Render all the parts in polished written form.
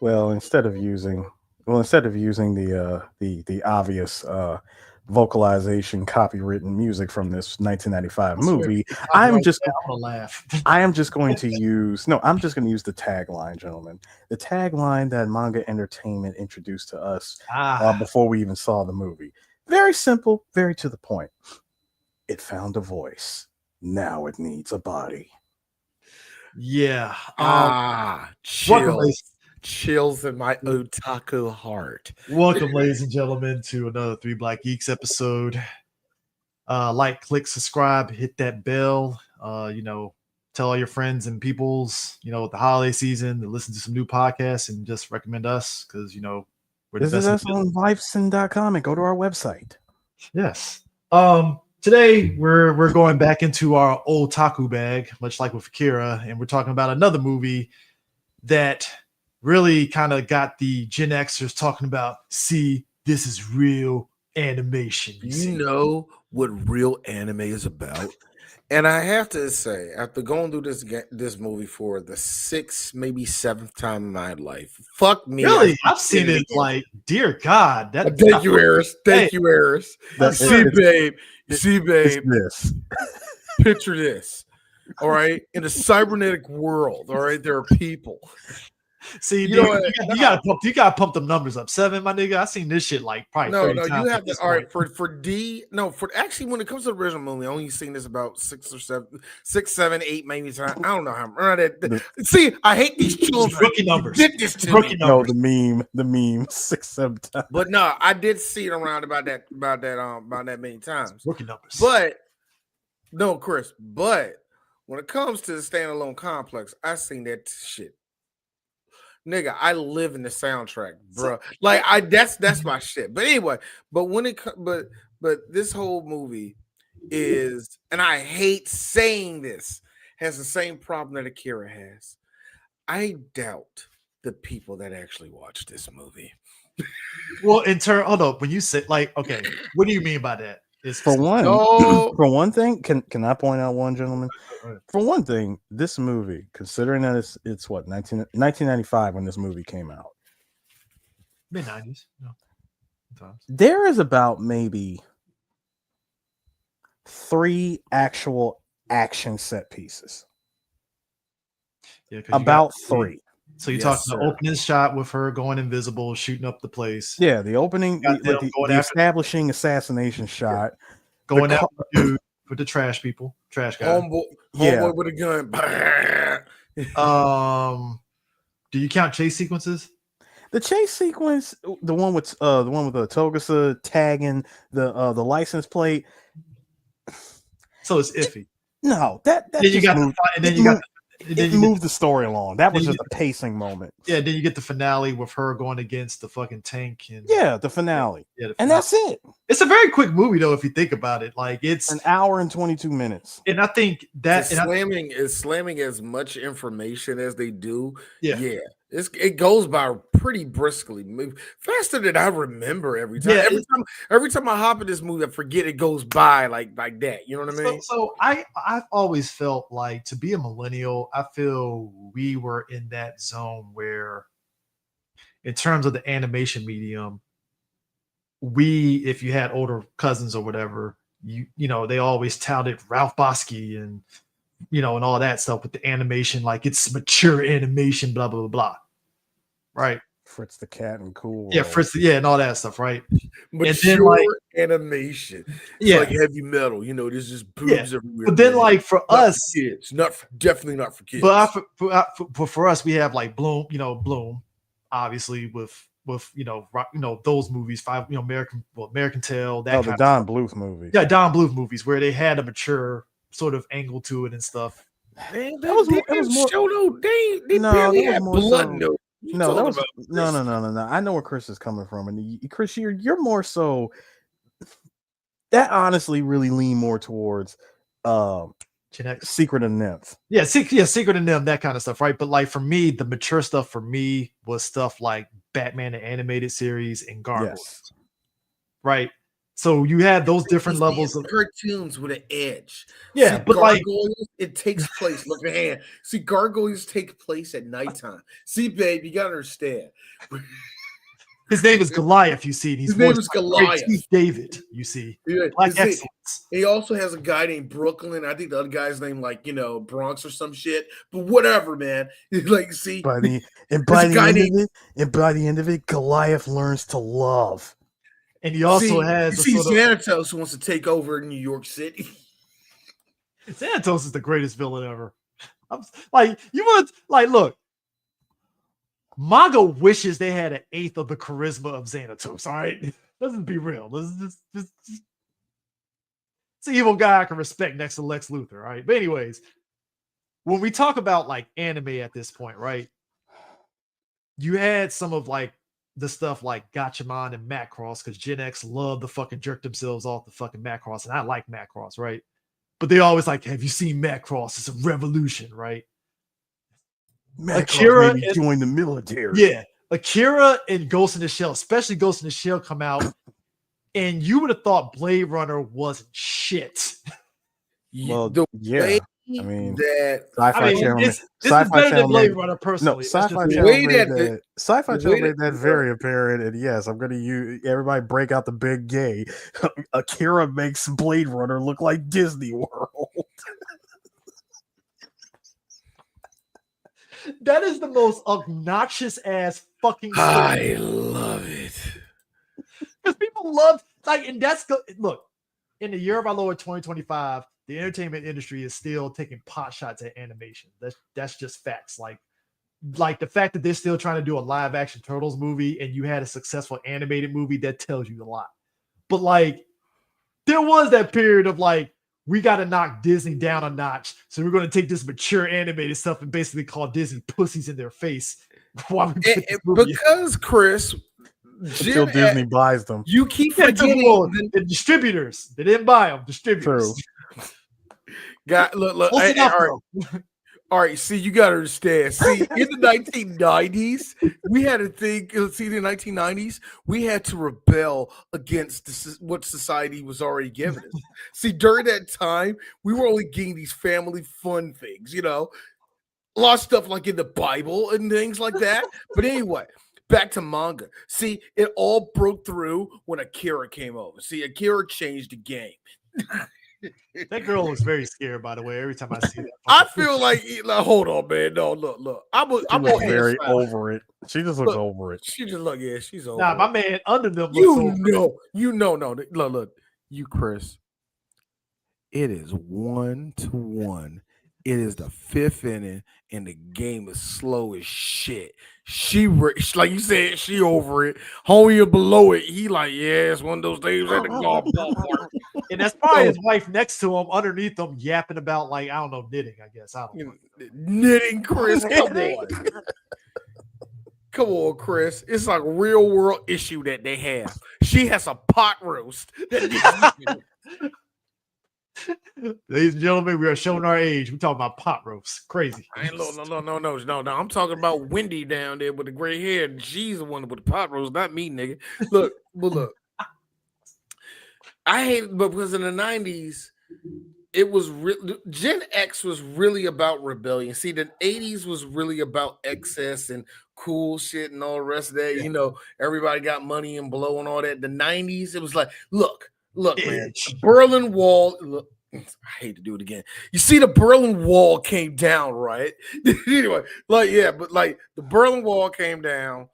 Well, instead of using the obvious vocalization copywritten music from this 1995 I swear, if movie, you I'm copyright just that, I'm gonna laugh. I am just going to use no, I'm just going to use the tagline, gentlemen. The tagline that Manga Entertainment introduced to us Ah, before we even saw the movie. Very simple, very to the point. It found a voice. Now it needs a body. yeah. Ah, Welcome, ladies. chills in my otaku heart. Welcome, ladies and gentlemen, to another Three Black Geeks episode. Like, click, subscribe, hit that bell. Tell all your friends and peoples, with the holiday season to listen to some new podcasts and just recommend us because we're the Visit best in us the business. on lifesin.com and go to our website. Yes. Today we're going back into our old taku bag, much like with Akira, and we're talking about another movie that really kind of got the Gen Xers talking about. See, this is real animation. You See, know what real anime is about? And I have to say, after going through this movie for the sixth, maybe seventh time in my life, fuck me. really, I I've seen did it again. like, dear God, that. Thank you, Eris. Hey, Thank you, Eris. That- See, it's- babe. it- See, It's babe. this. Picture this. All right. In a cybernetic world, all right, there are people. See, You dude, know what? you gotta pump them numbers up. 7, my nigga. I seen this shit like probably No, 30 no, times. you have at to. this All right, point. for D, no, for actually, when it comes to the original movie, I only seen this about 6, 7, 8, maybe times. I don't know how. See, I hate these children. Rookie numbers. You did this to Rookie me. No, numbers. the meme 6-7 times. But no, I did see it around about that many times. Rookie numbers. But no, Chris. But when it comes to the standalone complex, I seen that shit. Nigga, I live in the soundtrack, bro. Like that's my shit. But anyway, but this whole movie is, and I hate saying this, has the same problem that Akira has. I doubt the people that actually watch this movie. Well, in turn, hold up. When you say like, okay, what do you mean by that? It's For one, No. for one thing, can I point out one, gentleman? For one thing, this movie, considering that it's what 1995 when this movie came out, mid-90s. No, sometimes. there is about maybe 3 actual action set pieces. Yeah, 'cause you About got- 3. So you're Yes, talking sir. the opening shot with her going invisible, shooting up the place, Yeah, the opening, Got them going the after- establishing assassination shot. going the out car- with the dude with the trash people, trash guy. Homeboy Yeah. with a gun. Do you count chase sequences? The chase sequence, the one with the Togusa tagging the license plate. So it's iffy. No, that Then you just got moved, the and then it you got moved, and then it you moved the story along. That was then just you a pacing moment. then you get the finale with her going against the fucking tank and Yeah, the finale. the And finale. that's it. It's a very quick movie though if you think about it. Like it's An hour and 22 minutes. and I think that and I, slamming as much information as they do. Yeah. It goes by pretty briskly, faster than I remember every time. Yeah, Every time I hop in this movie, I forget it goes by like that. You know what I mean? So I've always felt like to be a millennial, I feel we were in that zone where, in terms of the animation medium, if you had older cousins or whatever, they always touted Ralph Bosky and and all that stuff with the animation, like it's mature animation, blah blah blah blah, right? Fritz the Cat and Cool. Yeah, Fritz, yeah, and all that stuff, right? Mature like- animation. It's Yeah. like heavy metal. There's just boobs everywhere. But then, like for Not us, for kids, definitely not for kids. But for us, we have like Bloom, obviously with those movies, American Tail, that Oh, kind the of Don Bluth movie. yeah, Don Bluth movies where they had a mature sort of angle to it and stuff. Man, That was they more- it was didn't more- show no. They No, barely that was had more blood. so- No, No, that was no. I know where Chris is coming from, and Chris, you're more so. That honestly really lean more towards Gen X. Secret of Nymph. Yeah, Secret of Them, that kind of stuff, right? But like for me, the mature stuff for me was stuff like Batman the animated series and Gargoyles, Yes. right? So you had those different levels of cartoons with an edge. yeah, See, but like Gargoyles, it takes place. Look at hand. See, Gargoyles take place at nighttime. See, babe, you gotta understand. his name is Goliath, you see, and he's His name voiced is by Goliath. Chief David, you see. Yeah, Black see, excellence. he also has a guy named Brooklyn. I think the other guy's name, like, Bronx or some shit. But whatever, man. Like, see, By the end of it, Goliath learns to love. And he also has a sort of Xanatos wants to take over New York City. Xanatos is the greatest villain ever. Look, manga wishes they had an eighth of the charisma of Xanatos. All right, let's be real. It's an evil guy I can respect next to Lex Luthor. All right, but anyways, when we talk about like anime at this point, right? You had some of like the stuff like Gatchaman and Macross because Gen X loved to fucking jerk themselves off the fucking Macross, and I like Macross, right? But they always like, have you seen Macross? It's a revolution, right? Akira joined the military. Yeah, Akira and Ghost in the Shell, especially Ghost in the Shell, come out, and you would have thought Blade Runner wasn't shit. Well, yeah. I mean, Sci-Fi Channel. This is better than Blade Runner, personally. No, Sci-Fi Channel made that very apparent. And yes, I'm going to use everybody break out the big gay. Akira makes Blade Runner look like Disney World. That is the most obnoxious ass fucking story. I love it. Because people love, like, and that's good. Look, in the year of our Lord 2025, the entertainment industry is still taking pot shots at animation. That's just facts. Like the fact that they're still trying to do a live action Turtles movie and you had a successful animated movie, that tells you a lot. But like, there was that period of like, we got to knock Disney down a notch. So we're going to take this mature animated stuff and basically call Disney pussies in their face. Because Chris, until Disney buys them. You keep forgetting the distributors. They didn't buy them. Distributors. True. Look. All right. See, you got to understand. See, in the 1990s, we had a thing. See, in the 1990s, we had to rebel against what society was already giving us. See, during that time, we were only getting these family fun things, a lot of stuff like in the Bible and things like that. But anyway, back to manga. See, it all broke through when Akira came over. See, Akira changed the game. That girl looks very scared, by the way, every time I see that. I feel like hold on, man. No, look. I'm very over it. She just looks over it. She just look, yeah, she's over it. My man under them looks no. Look, you, Chris. It is 1-1. It is the fifth inning, and the game is slow as shit. She like you said, she over it. Homie below it, he like, yeah, it's one of those days at the golf ballpark. And that's probably his wife next to him, underneath him, yapping about like, I don't know, knitting, I guess. I don't know. Knitting, Chris. Come on. Come on, Chris. It's like a real world issue that they have. She has a pot roast. Ladies and gentlemen, we are showing our age. We're talking about pot roast. Crazy. No. I'm talking about Wendy down there with the gray hair. She's the one with the pot roast, not me, nigga. Look. I hate it, but because in the 90s, it was Gen X was really about rebellion. See, the 80s was really about excess and cool shit and all the rest of that. Everybody got money and blow and all that. The 90s, it was like, look, man, the Berlin Wall. Look, I hate to do it again. You see, the Berlin Wall came down, right? Anyway, but the Berlin Wall came down.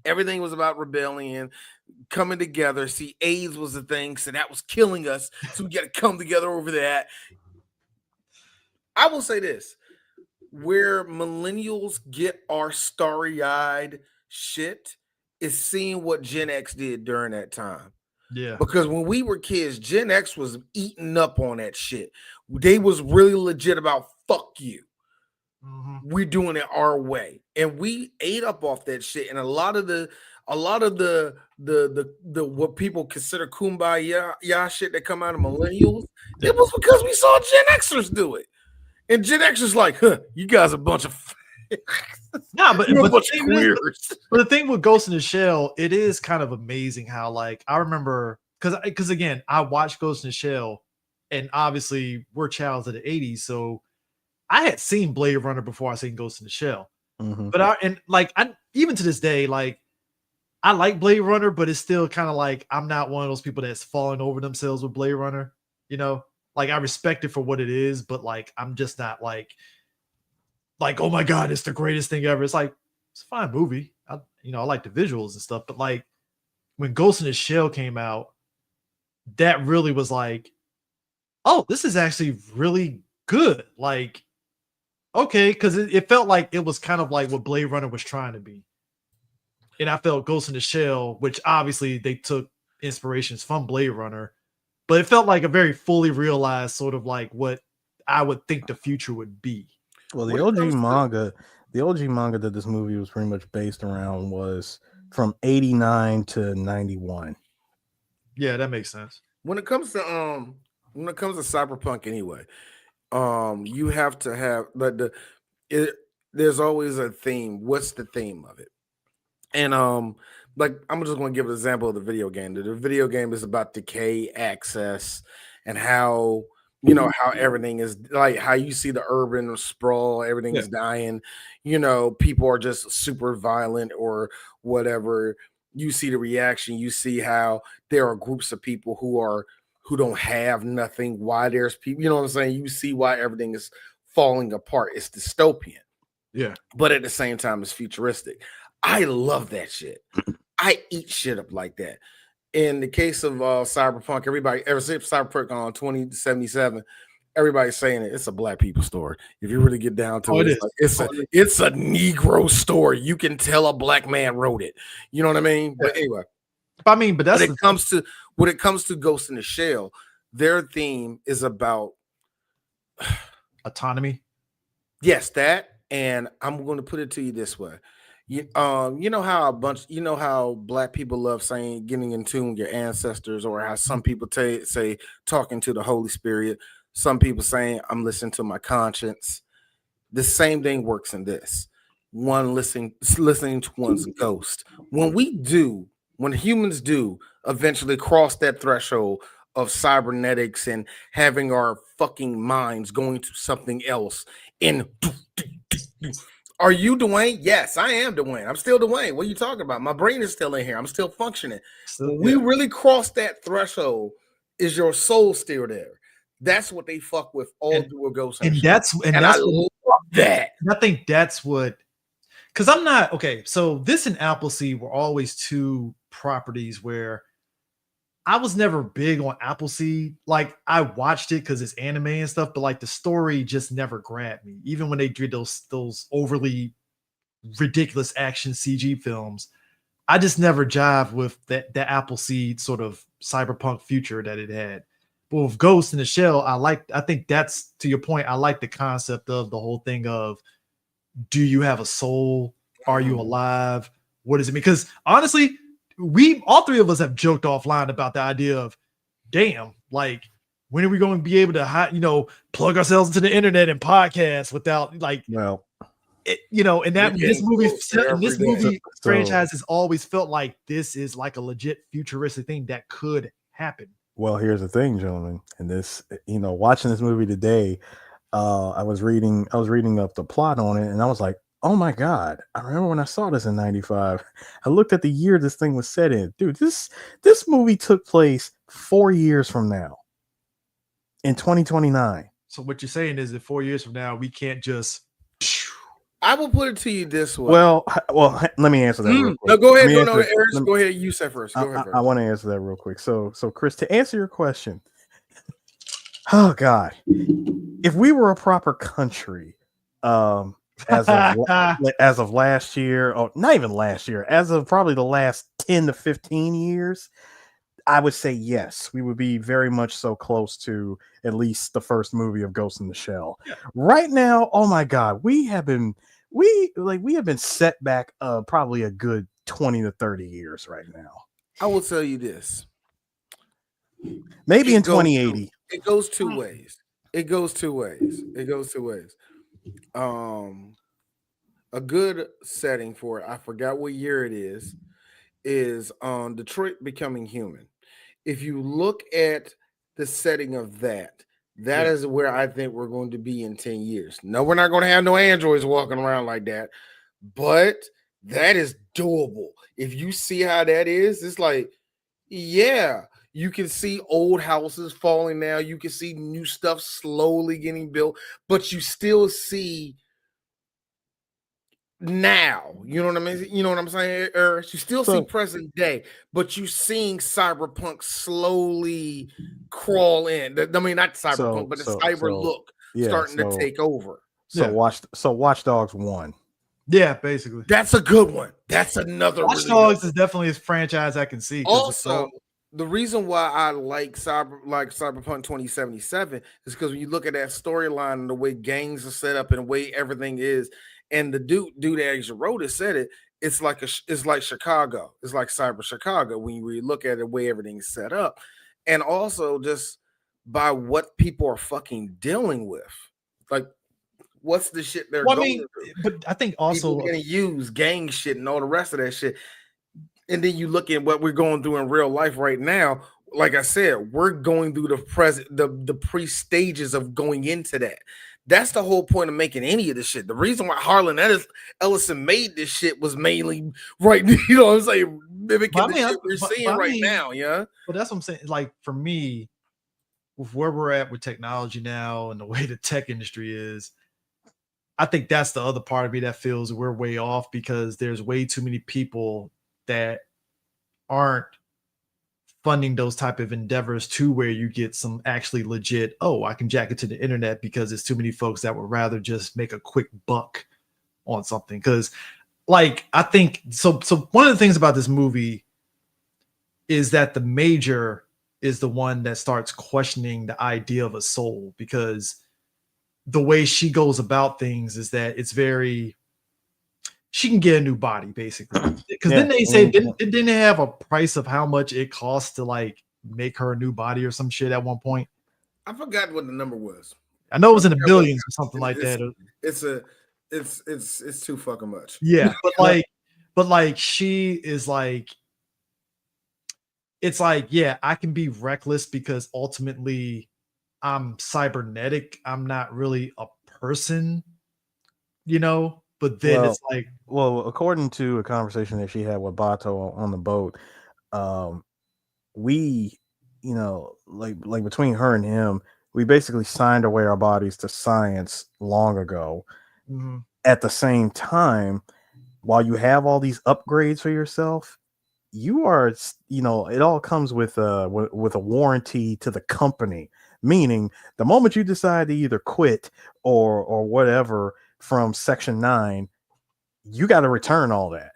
Everything was about rebellion, coming together. See, AIDS was the thing, so that was killing us. So we got to come together over that. I will say this: where millennials get our starry-eyed shit is seeing what Gen X did during that time. Yeah. Because when we were kids, Gen X was eating up on that shit. They was really legit about fuck you. Mm-hmm. We're doing it our way. And we ate up off that shit. And a lot of the what people consider kumbaya shit that come out of millennials, it was because we saw Gen Xers do it. And Gen Xers like, you guys are a bunch of but the thing with Ghost in the Shell, it is kind of amazing how, like, I remember because again, I watched Ghost in the Shell, and obviously we're childs of the 80s, so I had seen Blade Runner before I seen Ghost in the Shell. But I even to this day, like I like Blade Runner, but it's still kind of like I'm not one of those people that's falling over themselves with Blade Runner. You know, like I respect it for what it is, but like I'm just not like oh my god, it's the greatest thing ever. It's like it's a fine movie. I like the visuals and stuff, but like when Ghost in the Shell came out, that really was like, oh, this is actually really good. Like, okay, because it felt like it was kind of like what Blade Runner was trying to be. And I felt Ghost in the Shell, which obviously they took inspirations from Blade Runner, but it felt like a very fully realized sort of like what I would think the future would be. Well, the OG manga that this movie was pretty much based around was from 89 to 91. Yeah, that makes sense. When it comes to cyberpunk anyway, you have to have there's always a theme. What's the theme of it? And like I'm just going to give an example of the video game. The video game is about decay, access, and how how everything is like how you see the urban sprawl, everything is dying. People are just super violent or whatever. You see the reaction. You see how there are groups of people who don't have nothing. Why there's people, you know what I'm saying? You see why everything is falling apart. It's dystopian. Yeah. But at the same time, it's futuristic. I love that shit. I eat shit up like that. In the case of Cyberpunk, everybody ever since Cyberpunk on 2077, everybody's saying it's a black people story. If you really get down to it, it's a Negro story. You can tell a black man wrote it. You know what I mean? But anyway, but that's when it comes to Ghost in the Shell, their theme is about autonomy. Yes, that, and I'm going to put it to you this way. You know how black people love saying getting in tune with your ancestors, or how some people say talking to the Holy Spirit. Some people saying I'm listening to my conscience. The same thing works in this. One listening to one's ghost. When humans do eventually cross that threshold of cybernetics and having our fucking minds going to something else, and are you Dwayne? Yes, I am Dwayne. I'm still Dwayne. What are you talking about? My brain is still in here. I'm still functioning. When we really cross that threshold, is your soul still there? That's what they fuck with all dual ghosts. And that's I love that. I think that's what, because I'm not okay. So this and Appleseed were always two properties where I was never big on Appleseed. Like I watched it because it's anime and stuff, but like the story just never grabbed me. Even when they did those overly ridiculous action CG films, I just never jived with that Appleseed sort of cyberpunk future that it had. But with Ghost in the Shell, I think that's, to your point, I like the concept of the whole thing of, do you have a soul? Are you alive? What does it mean? Because honestly, all three of us have joked offline about the idea of, damn, like, when are we going to be able to, plug ourselves into the internet and podcast without and that this movie franchise has always felt like this is like a legit futuristic thing that could happen. Well, here's the thing, gentlemen, and this, watching this movie today, I was reading up the plot on it, and I was like, oh my god! I remember when I saw this in '95. I looked at the year this thing was set in. Dude, this movie took place 4 years from now, in 2029. So what you're saying is that 4 years from now, we can't just. I will put it to you this way. Well, let me answer that real quick. No, go ahead. Eric, go ahead. You said first. Go ahead first. I want to answer that real quick. So, Chris, to answer your question, oh God, if we were a proper country, as of last year, or not even last year, as of probably the last 10 to 15 years, I would say yes, we would be very much so close to at least the first movie of Ghost in the Shell. Yeah. Right now, oh my God, we have been set back probably a good 20 to 30 years right now. I will tell you this. Maybe in 2080. It goes two ways. A good setting for it, I forgot what year it is Detroit Becoming Human. if you look at the setting of that is where I think we're going to be in 10 years. No, we're not going to have no androids walking around like that, but that is doable. If you see how that is, it's like, yeah, you can see old houses falling down. You can see new stuff slowly getting built, but you still see now, you know what I mean? You know what I'm saying? You still see present day, but you seeing cyberpunk slowly crawl in. I mean, not cyberpunk, but the cyber look starting to take over. Watch Dogs 1. Yeah, basically. That's a good one. That's another Watch Dogs is definitely a franchise I can see. Also, the reason why I like Cyberpunk 2077 is because when you look at that storyline and the way gangs are set up and the way everything is, and the dude that actually wrote it said it, it's like Chicago. It's like Cyber Chicago when you really look at the way everything's set up. And also just by what people are fucking dealing with. Like, what's the shit they're going through? But I think also people gonna use gang shit and all the rest of that shit. And then you look at what we're going through in real life right now. Like I said, we're going through the pre-stages of going into that. That's the whole point of making any of this shit. The reason why Harlan Ellison made this shit was mainly right. You know what I'm saying? Mimicking the shit we're seeing right now. Yeah. But that's what I'm saying. Like for me, with where we're at with technology now and the way the tech industry is, I think that's the other part of me that feels we're way off because there's way too many people that aren't funding those type of endeavors to where you get some actually legit, I can jack it to the internet because there's too many folks that would rather just make a quick buck on something. Because like, I think, so one of the things about this movie is that the major is the one that starts questioning the idea of a soul, because the way she goes about things is that it's very, she can get a new body basically. Because then they say, didn't they have a price of how much it costs to like make her a new body or some shit at one point? I forgot what the number was. I know it was in the billions or something like that. It's too fucking much. Yeah, but like she is like, it's like, yeah, I can be reckless because ultimately I'm cybernetic. I'm not really a person, you know. But then it's like, according to a conversation that she had with Bato on the boat, we, you know, like between her and him, we basically signed away our bodies to science long ago. Mm-hmm. At the same time, while you have all these upgrades for yourself, you are, you know, it all comes with a warranty to the company. Meaning, the moment you decide to either quit or whatever from Section 9, you got to return all that.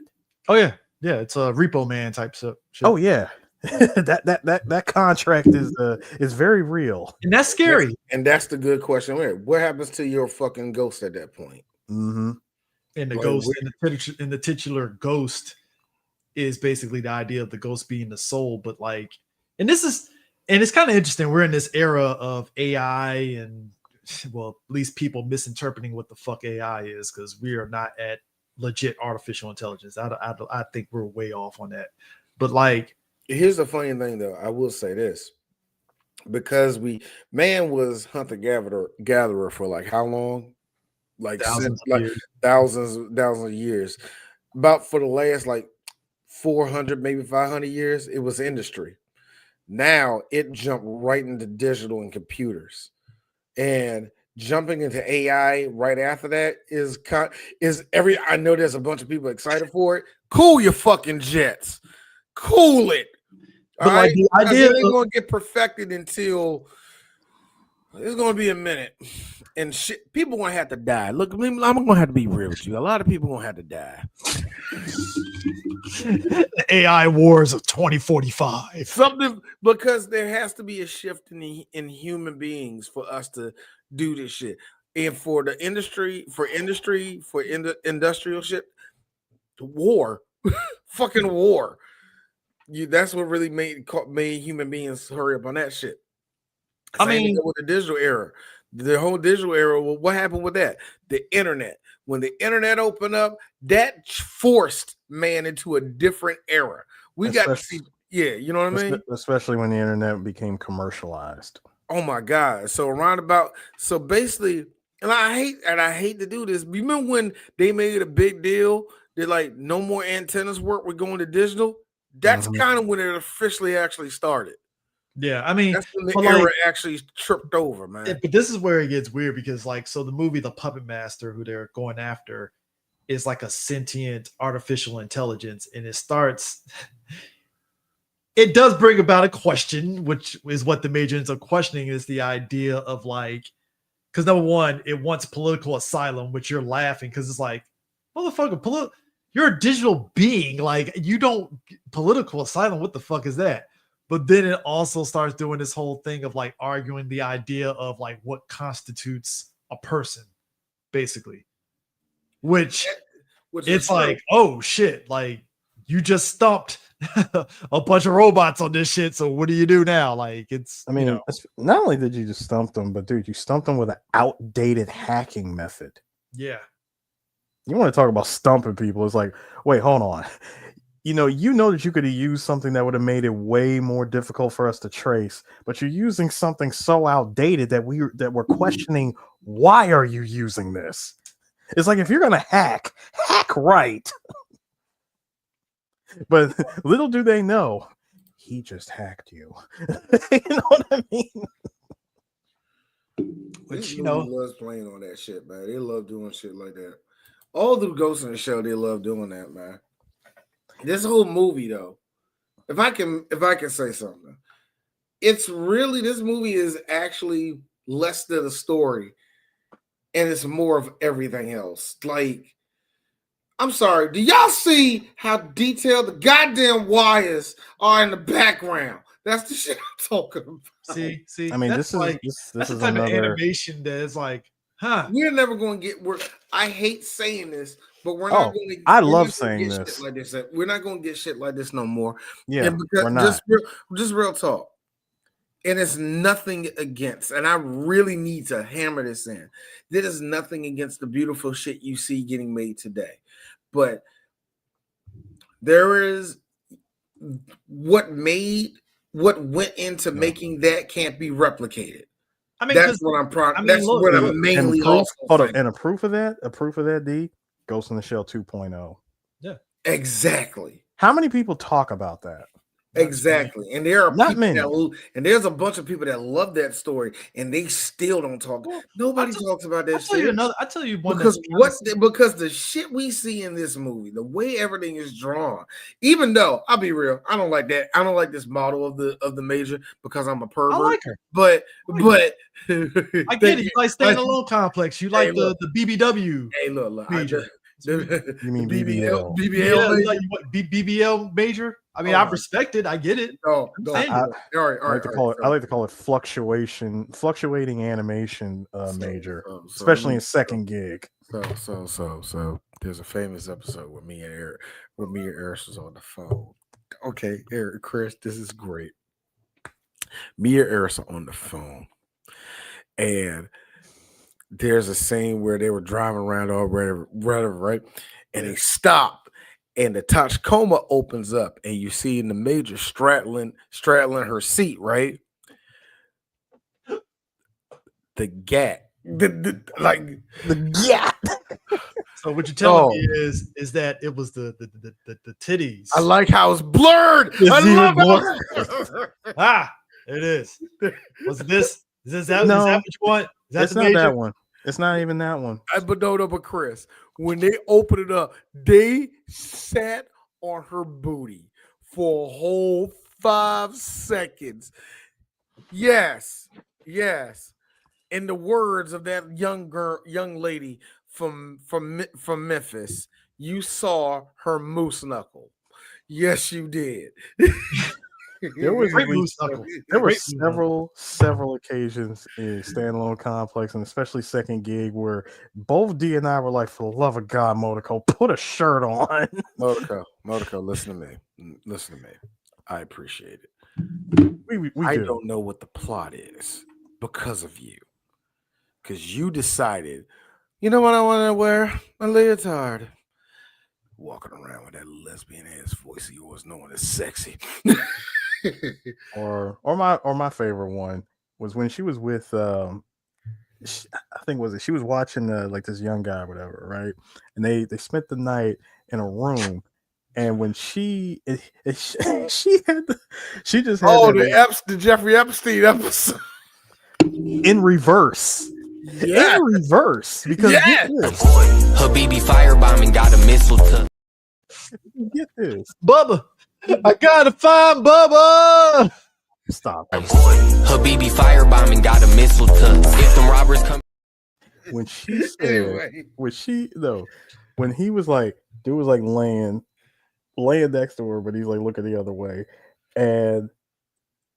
Oh yeah, it's a Repo Man type stuff. Oh yeah, that contract is very real, and that's scary. And that's the good question. What happens to your fucking ghost at that point? Mm-hmm. And the ghost, and the titular ghost is basically the idea of the ghost being the soul. But like, and it's kind of interesting. We're in this era of AI and, well, at least people misinterpreting what the fuck AI is, because we are not at legit artificial intelligence. I think we're way off on that. But like, here's the funny thing though. I will say this, because man was hunter gatherer for like how long? Like thousands of years. About for the last like 400, maybe 500 years, it was industry. Now it jumped right into digital and computers, and jumping into AI right after that I know there's a bunch of people excited for it. Cool your fucking jets. Cool it. All right. The idea ain't gonna get perfected until it's gonna be a minute. And shit, people gonna have to die. Look, I'm gonna have to be real with you. A lot of people gonna have to die. The AI wars of 2045. Something, because there has to be a shift in human beings for us to do this shit. And for the industry, for industrial shit, war, fucking war. That's what really made human beings hurry up on that shit. I mean, with the digital era, the whole digital era. Well, what happened with that? The internet. When the internet opened up, that forced man into a different era. We got to see, Yeah, you know what I mean? Especially when the internet became commercialized. Oh my God. So basically, and I hate to do this. Remember when they made a big deal that like no more antennas work, we're going to digital? That's kind of when it officially actually started. Yeah, I mean, That's when the but era like, actually tripped over, man. but this is where it gets weird because like, so the movie The Puppet Master, who they're going after, is like a sentient artificial intelligence, and it starts. It does bring about a question, which is what the major ends up questioning, is the idea of like, because number one, it wants political asylum, which you're laughing because it's like, motherfucker, you're a digital being, like you don't political asylum. What the fuck is that? But then it also starts doing this whole thing of like arguing the idea of like what constitutes a person, basically, which it's like, oh shit, like you just stumped a bunch of robots on this shit. So what do you do now? Like it's, I mean, not only did you just stump them, but dude, you stumped them with an outdated hacking method. Yeah. You want to talk about stumping people? It's like, wait, hold on. You know that you could have used something that would have made it way more difficult for us to trace, but you're using something so outdated that we're questioning, why are you using this? It's like, if you're gonna hack right. But little do they know, he just hacked you. You know what I mean? Which, you know, loves playing on that shit, man. They love doing shit like that. All the Ghost in the Shell, they love doing that, man. This whole movie, though, if I can say something, it's really, this movie is actually less than a story, and it's more of everything else. Like, I'm sorry, do y'all see how detailed the goddamn wires are in the background? That's the shit I'm talking about. See. I mean, that's this the is type another of animation that is like, huh? We're never going to get. I hate saying this, but we're not going to. I love saying this. Shit like this. We're not going to get shit like this no more. Yeah, and because we're not. Just real talk. And it's nothing against, and I really need to hammer this in. There is nothing against the beautiful shit you see getting made today, but there is what went into making that can't be replicated. I mean, that's what I'm proud. That's what I'm mainly also saying. And a proof of that, D, Ghost in the Shell 2.0. Yeah, exactly. How many people talk about that? Exactly, and there are not many. And there's a bunch of people that love that story, and they still don't talk. Well, nobody talks about that shit. I'll tell you one. Because because the shit we see in this movie, the way everything is drawn, even though I'll be real, I don't like that. I don't like this model of the major because I'm a pervert. I like her, but I get it. You like standalone complex. You like the BBW. Hey, look, major. You mean BBL? BBL, yeah, like BBL major. I mean, I respect it. I get it. No, I like to call it fluctuating animation major, especially in second gig. So there's a famous episode with me and Eric was on the phone. Okay, Eric, Chris, this is great. Me and Eric are on the phone, and there's a scene where they were driving around or whatever, right? And they stop. And the Tachikoma opens up, and you see in the major straddling her seat, right? The gat, the gat. So what you're telling me is that it was the titties. I like how it's blurred. It is. Was this? Is that what you want? That's not that one. It's not even that one. But Chris, when they opened it up, they sat on her booty for a whole 5 seconds. Yes. In the words of that young lady from Memphis, you saw her moose knuckle. Yes, you did. There were several occasions in Standalone Complex, and especially second gig, where both D and I were like, for the love of God, Monaco, put a shirt on. Monaco, listen to me. I appreciate it. I don't know what the plot is because of you. Because you decided, you know what I want to wear? A leotard. walking around with that lesbian ass voice of yours, knowing it's sexy. Or my favorite one was when she was with I think was it she was watching like this young guy or whatever, right? And they spent the night in a room, and when she had she just had Oh, that the Jeffrey Epstein episode. in reverse. Yeah. In reverse, because Yeah. Habibi firebombing got a missile to get this. Bubba, I gotta find Bubba. Stop. Habibi firebombing got a missile to if them robbers come. When she said, Anyway. when he was like, dude was like laying next to her, but he's like looking the other way, and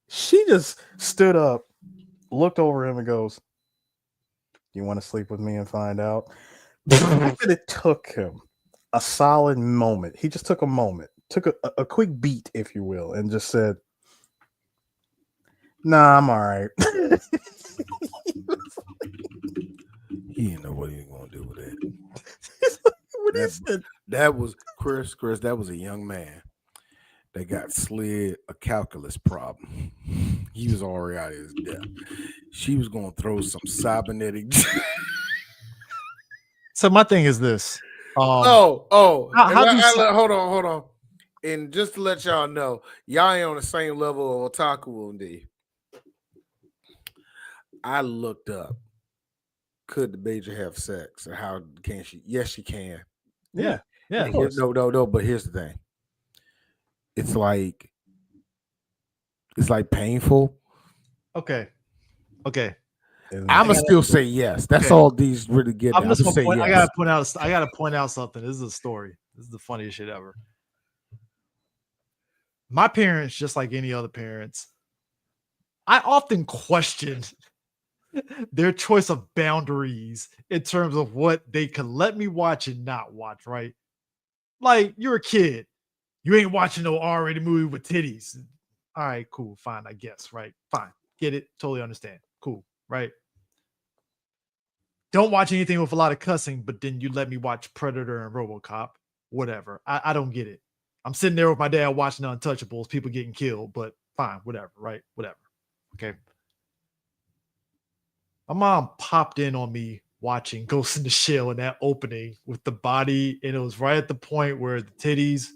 she just stood up, looked over him, and goes, "You want to sleep with me and find out?" The fact that it took him a solid moment, he just took a moment, took a quick beat, if you will, and just said, "Nah, I'm all right." He didn't know what he was gonna do with that. What he said. That was Chris. That was a young man that got slid a calculus problem. He was already out of his depth. She was gonna throw some cybernetic. So my thing is this. How do you hold on. And just to let y'all know, y'all ain't on the same level of otaku with me. I looked up, could the Major have sex, or how can she? Yes, she can. Yeah. No. But here's the thing. It's like painful. Okay. I'ma still say yes. That's all these really get. I'm just gonna say point, yes. I gotta point out something. This is a story. This is the funniest shit ever. My parents, just like any other parents, I often questioned their choice of boundaries in terms of what they could let me watch and not watch, right? Like, you're a kid. You ain't watching no R-rated movie with titties. All right, cool, fine, I guess, right? Fine. Get it, totally understand. Cool, right? Don't watch anything with a lot of cussing, but then you let me watch Predator and RoboCop, whatever. I don't get it. I'm sitting there with my dad watching Untouchables, people getting killed, but fine, whatever, right? Whatever. Okay. My mom popped in on me watching Ghost in the Shell in that opening with the body, and it was right at the point where the titties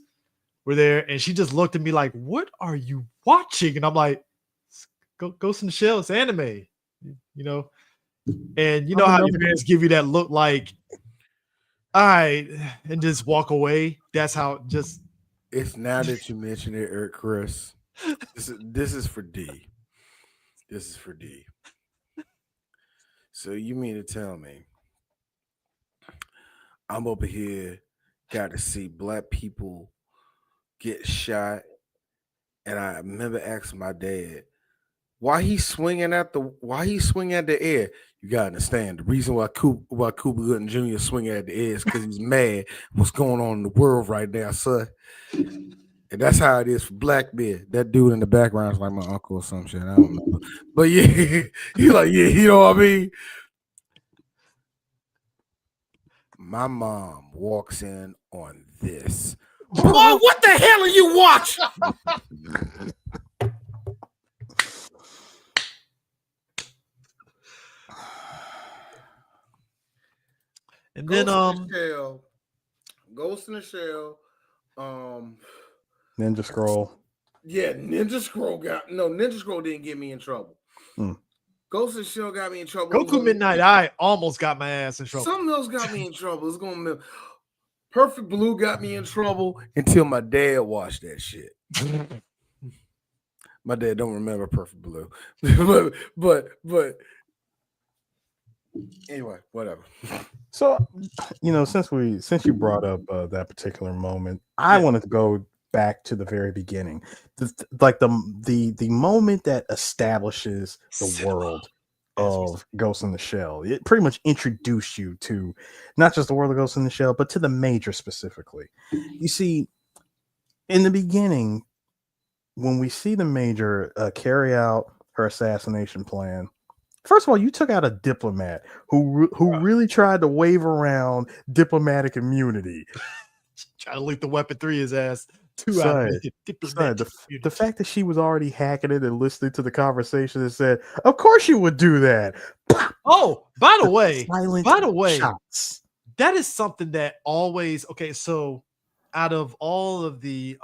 were there, and she just looked at me like, "What are you watching?" And I'm like, "Ghost in the Shell, it's anime, you know." And you know how your parents give you that look like, "All right," and just walk away. That's how just. It's now that you mention it, Eric Chris. This is for D. This is for D. So you mean to tell me I'm over here, got to see black people get shot, and I remember asking my dad why he's swinging at the air. You gotta understand the reason why Cuba Gooding Jr. is swinging at the air is because he's mad what's going on in the world right now, son. And that's how it is for black men. That dude in the background is like my uncle or some shit. I don't know. But yeah, he's like, yeah, you know what I mean? My mom walks in on this. Boy, what the hell are you watching? And then Ghost in the Shell, Ninja Scroll. Yeah, Ninja Scroll didn't get me in trouble. Ghost in the Shell got me in trouble. Goku Midnight Eye almost got my ass in trouble. Something else got me in trouble. It's gonna Perfect Blue got me in trouble until my dad watched that shit. My dad don't remember Perfect Blue, but anyway, whatever. So, since you brought up that particular moment, I wanted to go back to the very beginning, the moment that establishes the world of Ghost in the Shell. It pretty much introduced you to not just the world of Ghost in the Shell, but to the Major specifically. You see, in the beginning, when we see the Major really out her assassination plan, first of all, you took out a diplomat who really tried to wave around diplomatic immunity. Try to link the weapon 3 his ass. 2 out of Son, it. son, the fact that she was already hacking it and listening to the conversation and said, "Of course you would do that." Oh, by the way, Silent shots. that is something that always okay. So, out of all of the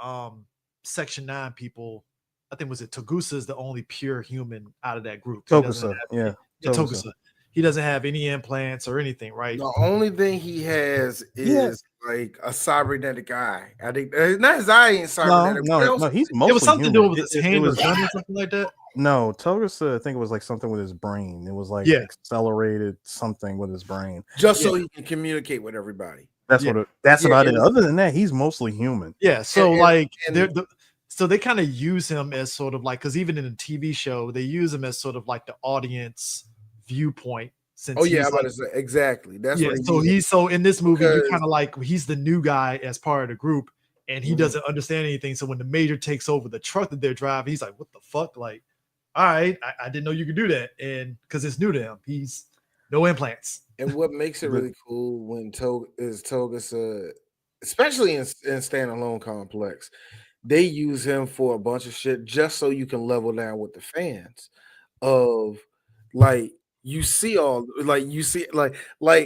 Section 9 people, I think was it Togusa is the only pure human out of that group. He doesn't Togusa, have, yeah, Togusa. He doesn't have any implants or anything, right? The only thing he has Yeah. is like a cybernetic eye. I think not his eye ain't No, cybernetic. What else? no, he's It mostly was something to human. do with his It hand or was gun or something like that. no Togusa. I think it was like something with his brain. It was like Yeah. accelerated something with his brain. Just so he can communicate with everybody. That's Yeah. what. That's Yeah, about it it. was- Other than that, he's mostly human. Yeah, so And- like and- so they kind of use him as sort of like because even in the TV show they use him as sort of like the audience viewpoint. Since Oh yeah, he's I'm about like, to say exactly. That's yeah, what so he's so in this movie you because- kind of like he's the new guy as part of the group and he Mhm. doesn't understand anything. So when the major takes over the truck that they're driving, he's like, "What the fuck?" Like, all right, I didn't know you could do that, and because it's new to him, he's no implants. And what makes it But- really cool when Togusa, especially in Standalone Complex, they use him for a bunch of shit just so you can level down with the fans of like you see especially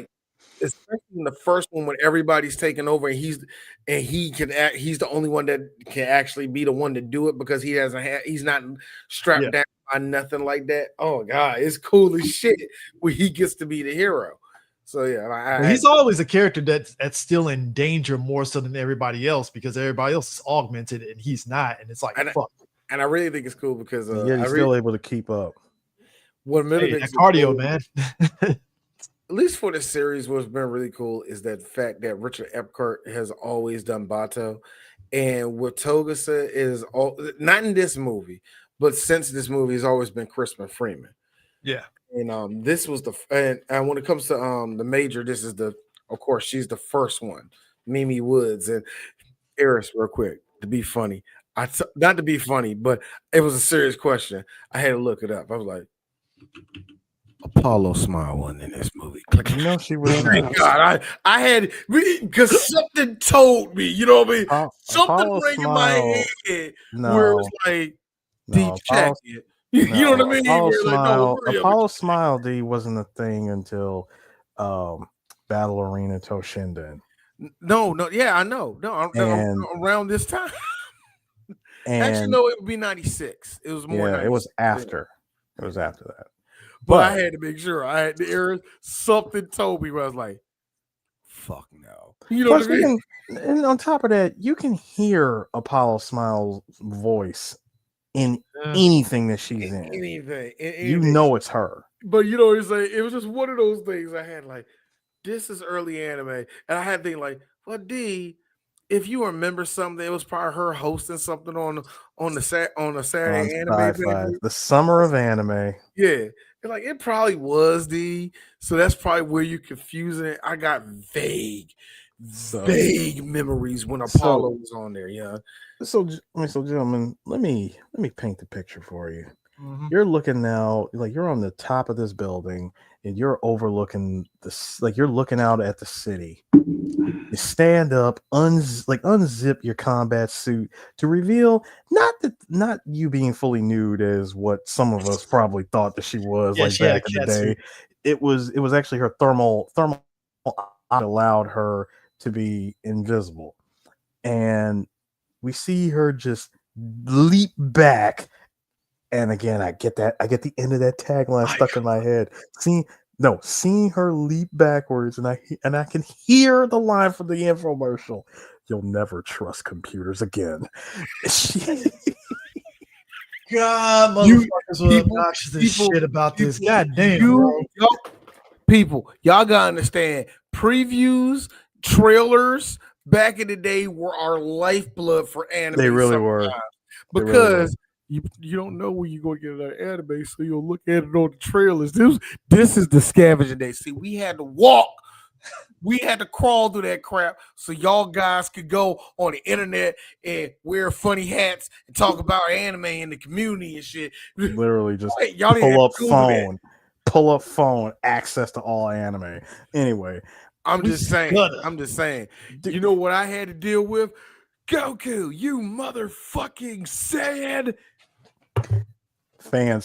in the first one when everybody's taking over and he's the only one that can actually be the one to do it because he's not strapped Yeah. down by nothing like that. Oh god, it's cool as shit when he gets to be the hero. So yeah, Well, he's always a character that's still in danger more so than everybody else because everybody else is augmented and he's not, and it's like fuck. and I really think it's cool because And yet he's still able to keep up. what really Hey, makes that it cardio, cool, man. at least for the series, what's been really cool is that fact that Richard Epcar has always done Bato, and what Togusa is all not in this movie, but since this movie has always been Crispin Freeman. Yeah. And this was and when it comes to the major, this is of course she's the first one, Mimi Woods and Eris. Real quick, to be funny, not to be funny, but it was a serious question. I had to look it up. I was like, Apollo Smile wasn't in this movie. No, she was Thank not. God, I had because something told me, you know what I mean? Something Apollo rang in my Smile. head No, where it was like deep no, check Apollo, it. You know what I mean? Apollo Where like, no, Smile. hurry up. Apollo Smile D wasn't a thing until Battle Arena Toshinden. No, yeah, I know. No, And- around this time. Actually, And no, it would be 96. It was more. yeah, it was 96, yeah. after. It was after that. But I had to make sure. I had the error. Something told me where I was like, "Fuck no." You know Plus, what I mean? and on top of that, you can hear Apollo Smile's voice in anything that she's in. Anything. You know it's her. But you know what I'm saying? It was just one of those things I had like, this is early anime. And I had to think like, well, D, if you remember something, it was probably her hosting something on the Saturday On anime. Sci-Fi, Baby. the summer of anime. Yeah. And like it probably was D. So that's probably where you're confusing it. I got vague memories when Apollo was on there. Yeah. So gentlemen, let me paint the picture for you. Mhm. You're looking now, like you're on the top of this building, and you're overlooking this, like you're looking out at the city. You stand up, unzip your combat suit to reveal not you being fully nude as what some of us probably thought that she was, Yeah, like she had back a in the cat day. suit. It was actually her thermal allowed her to be invisible, and we see her just leap back. And again, I get the end of that tagline stuck in my head. Seeing her leap backwards, and I can hear the line from the infomercial. You'll never trust computers again. God, motherfuckers were obnoxious as shit about this. God damn, bro. Y'all gotta understand. Previews, trailers back in the day were our lifeblood for anime. They really were. Because you don't know when you're gonna get another anime, so you'll look at it on the trailers. This is the scavenger day. See, we had to walk. We had to crawl through that crap so y'all guys could go on the internet and wear funny hats and talk about anime in the community and shit. Literally just Y'all didn't pull have up to Google that. phone, access to all anime. Anyway, I'm just saying. gonna. I'm just saying. Dude. You know what I had to deal with? Goku, you motherfucking sad. fan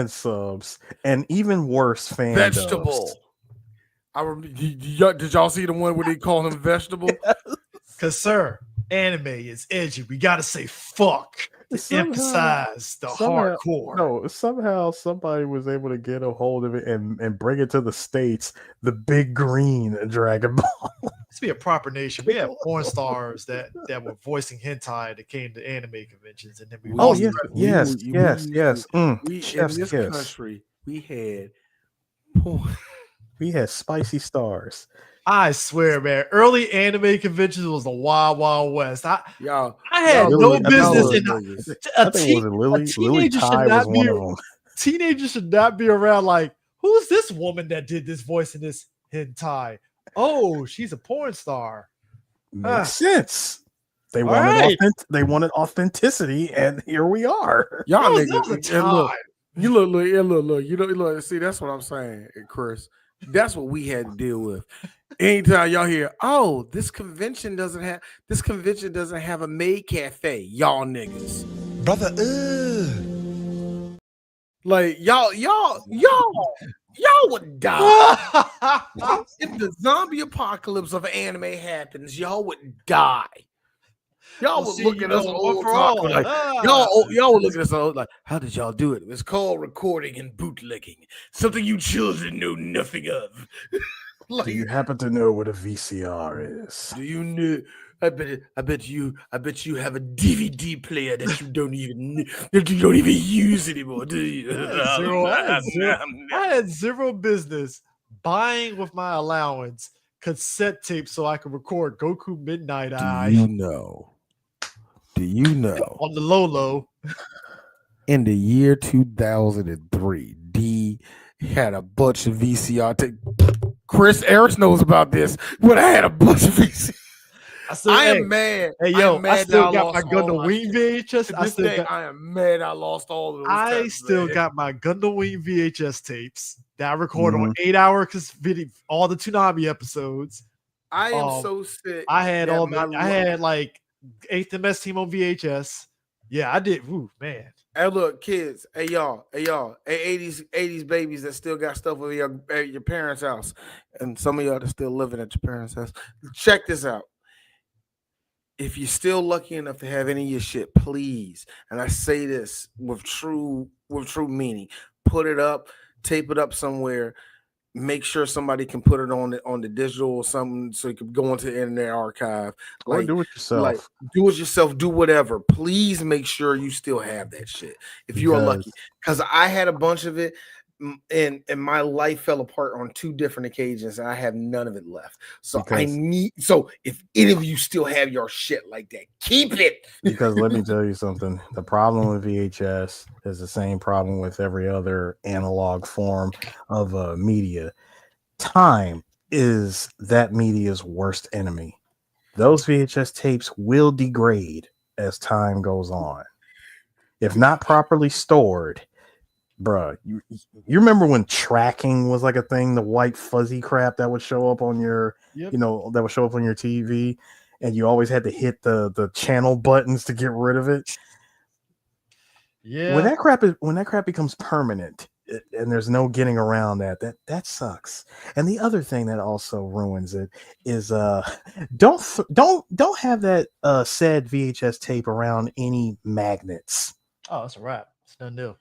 subs, and even worse fan Vegetable. Did y'all see the one where they call him vegetable? Because, sir, anime is edgy. We got to say fuck to emphasize the hardcore. No, somehow somebody was able to get a hold of it and bring it to the States. The Big Green Dragon Ball. Let's be a proper nation. We have porn stars that were voicing hentai that came to anime conventions, and then we lost the revenue. yes. We Chef's in this kiss. country, we had porn. We had spicy stars. I swear, man, early anime conventions was the Wild Wild West. I had Lily, no business in I think was it Lily? Lily Ty was one of them. Teenagers should not be around like, who's this woman that did this voice in this hentai? Oh, she's a porn star. Makes sense. They wanted authenticity, and here we are. Y'all That niggas. was a And look, time. you look. You know, look. See, that's what I'm saying, Chris. That's what we had to deal with. Anytime y'all hear, oh, this convention doesn't have a maid cafe, y'all niggas. Brother, Like y'all would die. If the zombie apocalypse of anime happens, y'all would die. Y'all would look at us old talk like y'all would look at us old like, how did y'all do it? It's called recording and bootlegging, something you children know nothing of. Like, do you happen to know what a VCR is? do you know? I bet you have a DVD player that you don't even use anymore, do you? I had zero business buying with my allowance cassette tape so I could record Goku Midnight Eye. Do you know on the low? In the year 2003, D had a bunch of VCR tape. Chris Harris knows about this. When I had a bunch of VCR. I am mad. Hey, yo, I still got my Gundam Gundam Wing VHS. I am mad I lost all of those. I still got my Gundam Wing VHS tapes that I record on 8-hour video, all the Toonami episodes. I am so sick. I had I had like 8th MS Team on VHS. Yeah, I did. Ooh, man. Hey, look, kids. Hey, y'all. Hey, 80s babies that still got stuff at your parents' house, and some of y'all that still living at your parents' house. Check this out. If you're still lucky enough to have any of your shit, please, and I say this with true meaning, put it up, tape it up somewhere. Make sure somebody can put it on the digital or something so you can go into the internet archive. Or do it yourself. Do whatever. Please make sure you still have that shit if you are lucky. Because I had a bunch of it, and my life fell apart on 2 different occasions, and I have none of it left. So if any of you still have your shit like that, keep it. Because let me tell you something. The problem with VHS is the same problem with every other analog form of media. Time is that media's worst enemy. Those VHS tapes will degrade as time goes on. If not properly stored, bruh, you remember when tracking was like a thing, the white fuzzy crap that would show up on your, that would show up on your TV, and you always had to hit the channel buttons to get rid of it. Yeah. When that crap becomes permanent, and there's no getting around that sucks. And the other thing that also ruins it is don't have that said VHS tape around any magnets. Oh, it's a wrap. It's nothing new.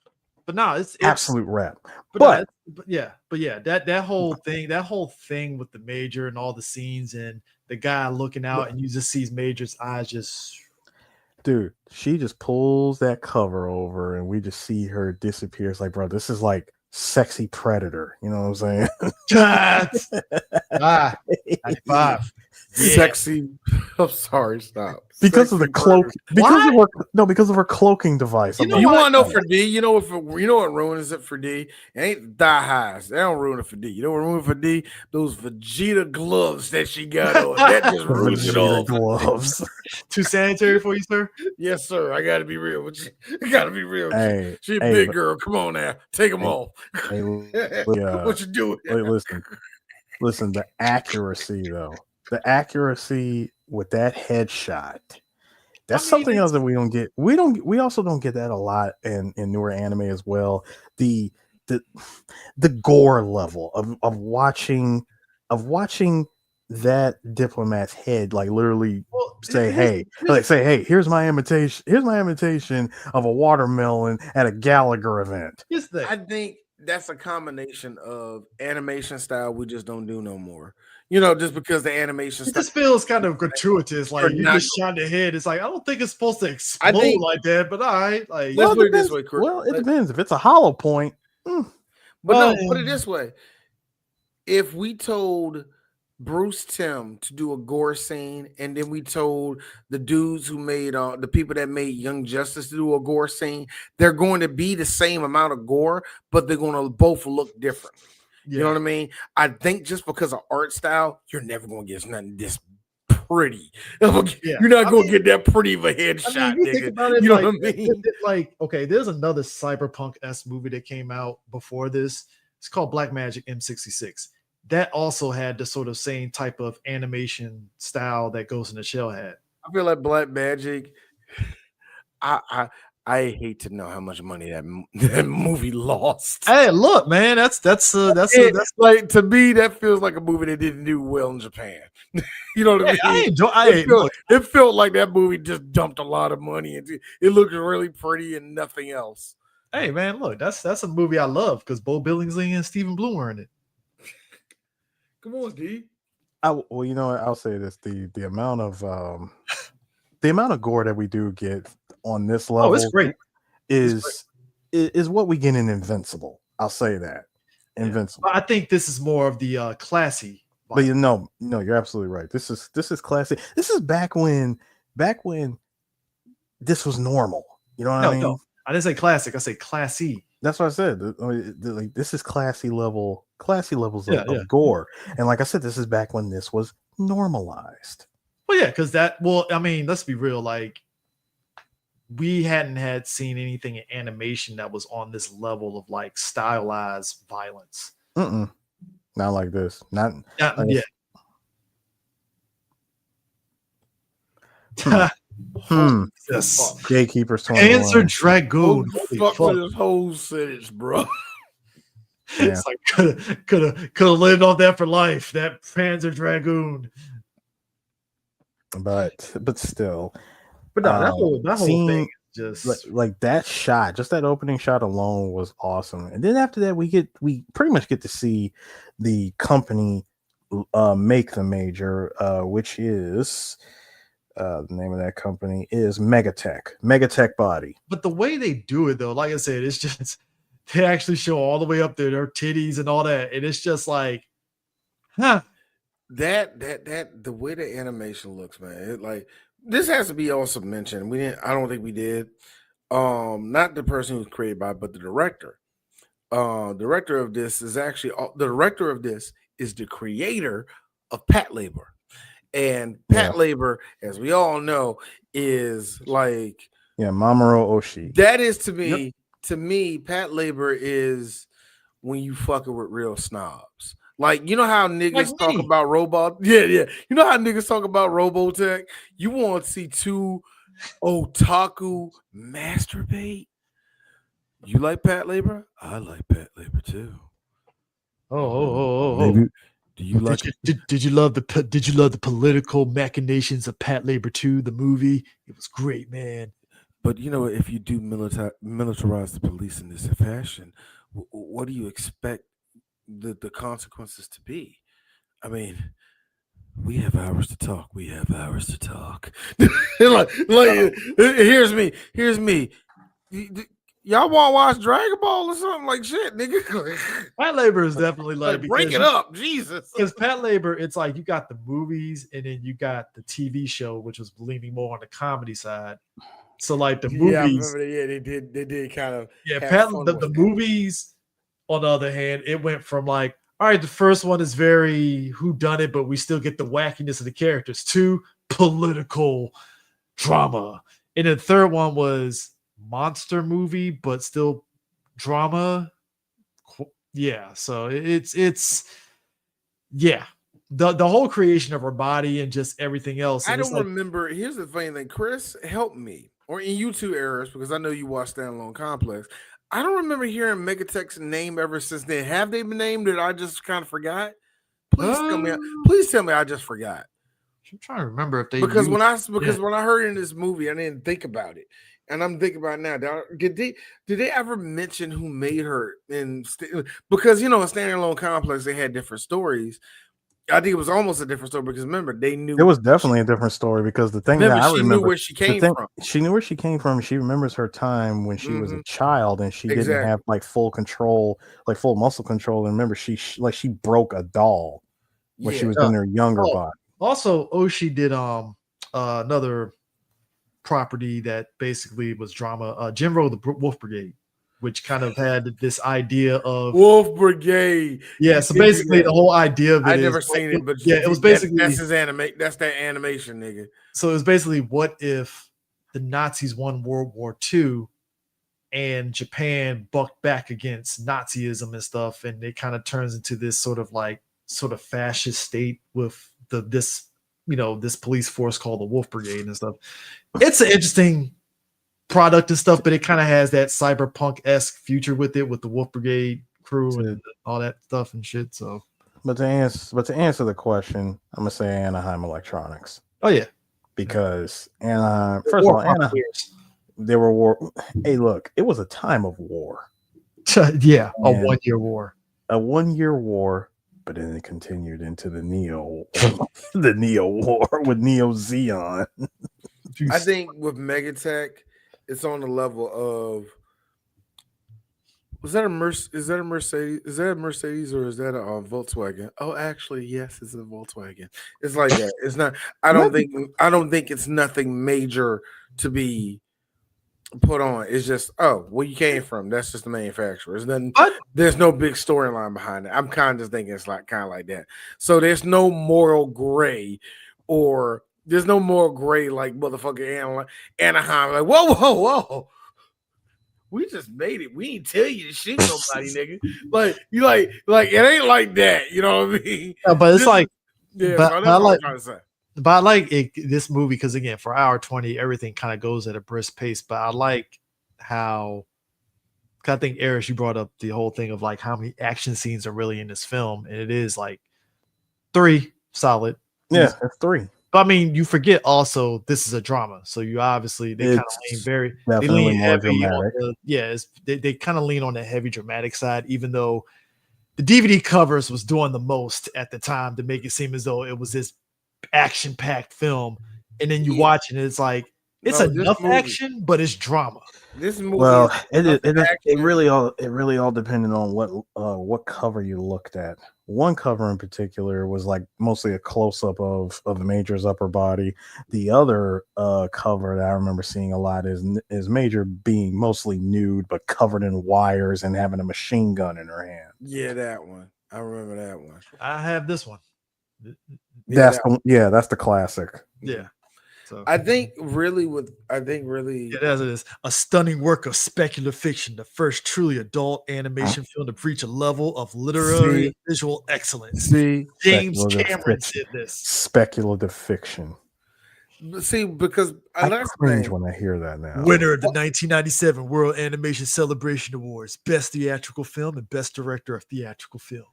But no, it's absolute rap. But that whole thing with the Major and all the scenes and the guy looking out and you just sees Major's eyes just. Dude, she just pulls that cover over and we just see her disappear. It's like, bro, this is like Sexy Predator. You know what I'm saying? 95. Sexy. I'm sorry, stop. Because Sexy of the cloak. Because of her cloking device. You want to know for D? You know what ruins it for D? It ain't thigh highs. They don't ruin it for D. You know what ruins it for D? Those Vegeta gloves that she got on. That just ruins it all. Gloves. Too sanitary for you, sir? Yes, sir. I gotta be real with you. I gotta be real. Hey, she a big girl. Come on now, take them off. Hey, what you doing? Listen. Listen, the accuracy though, the accuracy with that headshot. That's something else that we don't get. We also don't get that a lot in newer anime as well. The the the gore level of watching that diplomat's head like literally say, hey, here's my imitation of a watermelon at a Gallagher event. I think that's a combination of animation style we just don't do no more. You know, just because the animation It style just feels kind of gratuitous. Like you just shot the head. It's like I don't think it's supposed to explode like that, but all right. Like let's put it this way, Chris. Well, it depends. If it's a hollow point, but no, put it this way. If we told Bruce Timm to do a gore scene, and then we told the dudes who made the people that made Young Justice to do a gore scene, they're going to be the same amount of gore, but they're going to both look different. Yeah. You know what I mean? I think just because of art style, you're never going to get nothing this pretty. You're not going to get that pretty of a headshot. You think about it, you know what I mean? Like, okay, there's another cyberpunk-esque movie that came out before this. It's called Black Magic M66. That also had the sort of same type of animation style that Ghost in the Shell had. I feel like Black Magic. I hate to know how much money that movie lost. Hey, look, man, that's like, to me, that feels like a movie that didn't do well in Japan. You know what I mean? It felt like that movie just dumped a lot of money into it. Looked really pretty and nothing else. Hey, man, look, that's a movie I love because Bo Billingsley and Stephen Bloom were in it. Come on, D. Well, you know what? I'll say this: the amount of gore that we do get on this level, it's great. Is what we get in Invincible. I'll say that. Invincible. I think this is more of the classy. But no, you're absolutely right. This is classy. This is back when this was normal. You know what I mean? No, I didn't say classic. I say classy. That's what I said. Like this is classy levels of gore. And like I said, this is back when this was normalized. Well, yeah, because I mean, let's be real. Like, we hadn't seen anything in animation that was on this level of like stylized violence. Not like this. Not yet. Gatekeepers 21. Panzer Dragoon. Fuck for this whole sentence, bro. Yeah. It's like could have lived off that for life. That Panzer Dragoon. But still. But no, that whole thing just like that shot, just that opening shot alone was awesome. And then after that, we pretty much get to see the company make the major, which is the name of that company is Megatech Body. But the way they do it though, like I said, it's just they actually show all the way up there their titties and all that, and it's just like, that the way the animation looks, man. Like, this has to be also mentioned. I don't think we did. Not the person who's created by, but the director. Director of this is the creator of Patlabor. And Patlabor, as we all know, is like Mamoru Oshii. That is to me, Patlabor is when you fucking with real snobs. Like, you know how niggas talk about robot? Yeah. You know how niggas talk about Robotech? You want to see two otaku masturbate? You like Patlabor? I like Patlabor too. Oh. Do you like did you love the political machinations of Patlabor 2, the movie? It was great, man. But you know, if you do militarize the police in this fashion, what do you expect the consequences to be? I mean, we have hours to talk. like, here's me. Y'all want to watch Dragon Ball or something? Like, shit, nigga. Patlabor is definitely like bring it up, Jesus. Because Patlabor, it's like you got the movies and then you got the TV show, which was leaning more on the comedy side. So like the movies, they did kind of the movies. On the other hand, it went from like, all right, the first one is very whodunit, but we still get the wackiness of the characters, to political drama, and the third one was monster movie, but still drama. Yeah, so it's Yeah. The whole creation of her body and just everything else. I And it's don't like, remember. Here's the funny thing, Chris, help me, or in you two eras, because I know you watched Standalone Complex. I don't remember hearing Megatech's name ever since then. Have they been named that I just kind of forgot? Please tell me. Please tell me I just forgot. I'm trying to remember if they Because when used, when I heard in this movie, I didn't think about it, and I'm thinking about it now. Did they ever mention who made her? Because in Standalone Complex they had different stories. I think it was almost a different story because remember they knew It was definitely a different story because the thing that remember I she knew remember, where she came from. she knew where she came from. She remembers her time when she was a Mhm. child and she didn't Exactly. have like full control, like full muscle control. And remember, she broke a doll when she Yeah. was in her younger Oh. body. Also, Oshii did another property that basically was drama. Jinro the Wolf Brigade, which kind of had this idea of Wolf Brigade. Yeah, You so did do basically that. the whole idea of it I is never seen it, but yeah, it was basically that's his anime. That's that animation, nigga. so it was basically what if the Nazis won World War II and Japan bucked back against Nazism and stuff, and it kind of turns into this sort of fascist state with this police force called the Wolf Brigade and stuff. It's an interesting product and stuff, but it kind of has that cyberpunk-esque future with it, with the Wolf Brigade crew and all that stuff and shit. So, but to answer the question, I'm gonna say Anaheim Electronics. Oh yeah, because Anaheim. First of all, Anaheim. They were war. Hey, look, it was a time of war. Yeah, a 1-year war. A 1-year war, but then it continued into the Neo War with Neo Zeon. I think with Megatech, it's on the level of is that a Mercedes? Is that a Mercedes or is that a Volkswagen? Oh, actually, yes, it's a Volkswagen. It's like that. It's not. I don't think it's nothing major to be put on. It's just where you came from. That's just the manufacturer. It's nothing. There's no big storyline behind it. I'm kind of just thinking it's kind of like that. So there's no moral gray, or there's no moral gray like motherfucking Anaheim. Like whoa. We just made it. We ain't tell you to shoot nobody, nigga. Like you like it ain't like that. You know what I mean? But it's like, yeah. But, So that's I what like, I'm trying to say. But I like this movie because again, for hour 20, everything kind of goes at a brisk pace. But I like how I think Eris, you brought up the whole thing of like how many action scenes are really in this film, and it is like 3 solid. Yeah, it's 3. But I mean, you forget also this is a drama, so you obviously they kind of lean they lean heavy on they kind of lean on the heavy dramatic side, even though the DVD covers was doing the most at the time to make it seem as though it was this action-packed film, and then you watch it, and it's like it's enough action, but it's drama. This movie, well, it really all depended on what cover you looked at. One cover in particular was like mostly a close-up of the Major's upper body. The other cover that I remember seeing a lot is Major being mostly nude but covered in wires and having a machine gun in her hand. Yeah, that one. I remember that one. I have this one. That's the classic. Yeah. So I think really it is a stunning work of speculative fiction, the first truly adult animation film to reach a level of literary visual excellence. James Cameron did this. Speculative fiction. See, because I cringe when I hear that now. Winner of the 1997 World Animation Celebration Awards, Best Theatrical Film and Best Director of Theatrical Film.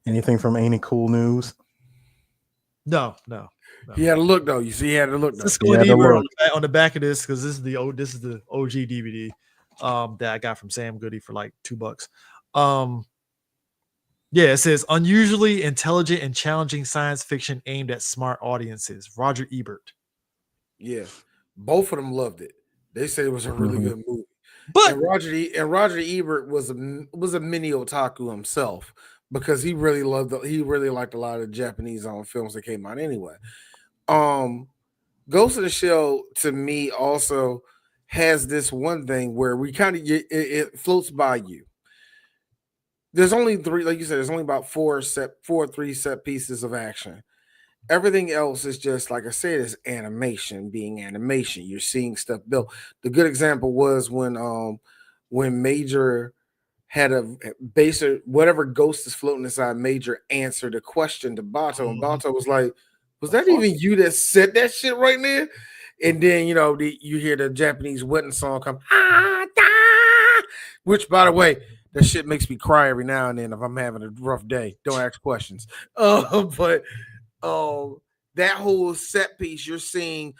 Anything from Ain't It Cool News? No. He had to look though. You see, he had to look though. On the back of this, because this is the OG DVD that I got from Sam Goody for like $2. It says unusually intelligent and challenging science fiction aimed at smart audiences. Roger Ebert. Yeah, both of them loved it. They said it was a really good movie. But Roger Ebert was a mini otaku himself because he really liked a lot of Japanese films that came out anyway. Ghost in the Shell to me also has this one thing where we kind of it floats by you. There's only 3, like you said, there's only about 3 set pieces of action. Everything else is just like I said, is animation being animation. You're seeing stuff built. The good example was when Major had a baser, whatever ghost is floating inside Major answered a question to Bato, and Bato was like, "Was that even you that said that shit right there?" And then you hear the Japanese wedding song come, which, by the way, that shit makes me cry every now and then if I'm having a rough day. Don't ask questions. But that whole set piece, you're seeing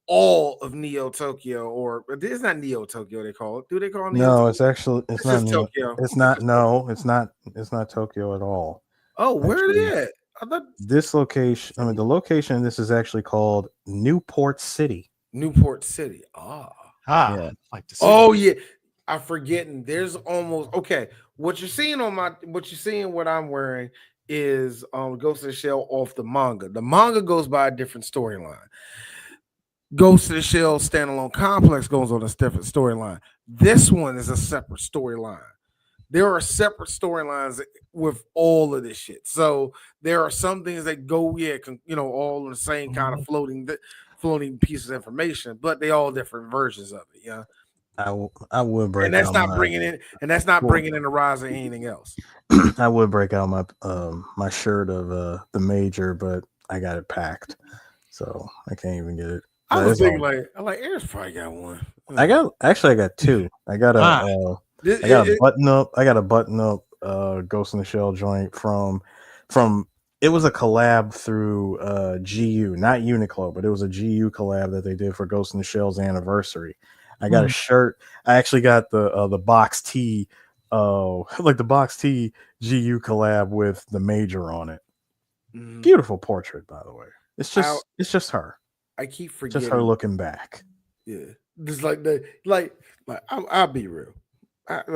all of Neo Tokyo, or it's not Neo Tokyo. They call it. Do they call it Neo? No, Tokyo? it's actually it's not just Tokyo. It's not. No, it's not. It's not Tokyo at all. Oh, where are Actually, they at? I thought this location. I mean, the location. This is actually called Newport City. Newport City. Yeah. Like to see. Oh yeah. I'm forgetting. There's almost okay. What you're seeing what I'm wearing is Ghost of the Shell off the manga. The manga goes by a different storyline. Ghost of the Shell standalone complex goes on a different storyline. This one is a separate storyline. There are separate storylines with all of this shit. So there are some things that go, all in the same kind of floating pieces of information, but they all different versions of it. Yeah. I would break. And that's out not my, bringing in, and that's not bringing in the rise or anything else. I would break out my my shirt of the Major, but I got it packed, so I can't even get it. I was thinking Eric's probably got one. I got two. I got a button up. I got a button up Ghost in the Shell joint from it was a collab through GU, not Uniqlo, but it was a GU collab that they did for Ghost in the Shell's anniversary. I got a shirt. I actually got the box tee, like the box tee GU collab with the Major on it. Mm-hmm. Beautiful portrait, by the way. It's just her. I keep forgetting. Just her looking back. Yeah, just like I'll be real.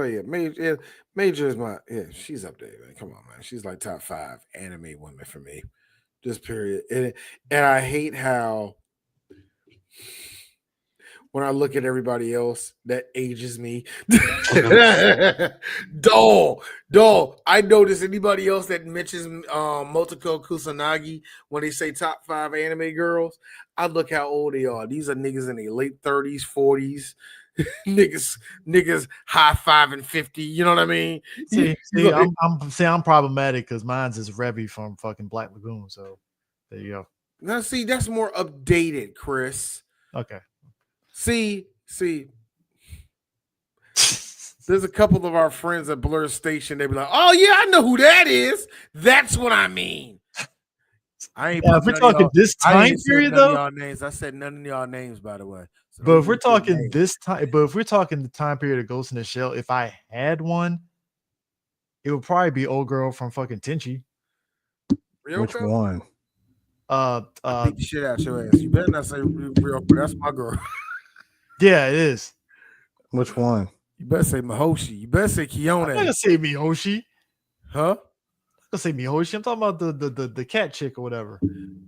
Major is she's up there, man. Come on, man. She's like top 5 anime women for me. Just period. And I hate how when I look at everybody else, that ages me. Doll. I notice anybody else that mentions Motoko Kusanagi when they say top 5 anime girls, I look how old they are. These are niggas in their late 30s, 40s. niggas high 5 and 50. You know what I mean? I'm problematic because mine's is Revy from fucking Black Lagoon. So there you go. Now, see, that's more updated, Chris. Okay. See, there's a couple of our friends at Blur Station. They be like, "Oh yeah, I know who that is. That's what I mean." I ain't. If we're talking this time period, though, y'all names. I said none of y'all names, by the way. So but if we're talking this time, but if we're talking the time period of Ghost in the Shell, if I had one, it would probably be old girl from fucking Tenchi. Ryoko? Which one? Beat the shit out your ass. You better not say Ryoko. That's my girl. Yeah, it is. Which one? You better say Mihoshi. You better say Kione. I'm not gonna say Mihoshi. Huh? I'm gonna say Mihoshi. I'm talking about the cat chick or whatever.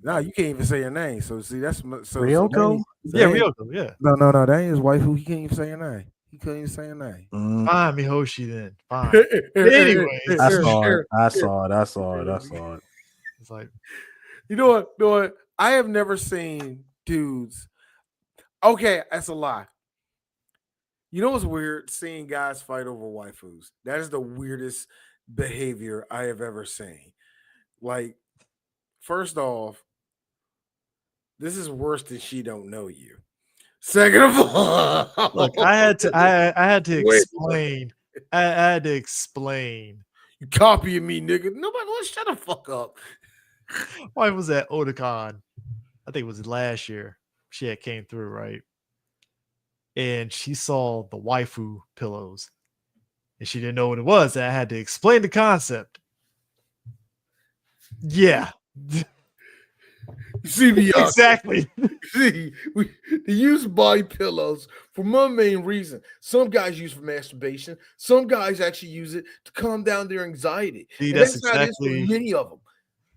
No, you can't even say your name. So see, that's Ryoko. Ryoko. Yeah. No. That ain't his wife. Who he can't even say your name. He couldn't even say your name. Fine, Mihoshi then. Fine. Anyways, I saw it. It's like, you know what? I have never seen dudes. Okay, that's a lie. You know what's weird? Seeing guys fight over waifus. That is the weirdest behavior I have ever seen. Like, first off, this is worse than she don't know you. Second of all, look, I had to explain. I had to explain. You copying me, nigga. Nobody wants to shut the fuck up. Why was that Otakon? I think it was last year. She had came through, right? And she saw the waifu pillows. And she didn't know what it was. And I had to explain the concept. Yeah. See me exactly. See, they use body pillows for one main reason. Some guys use for masturbation. Some guys actually use it to calm down their anxiety. See, that's exactly many of them.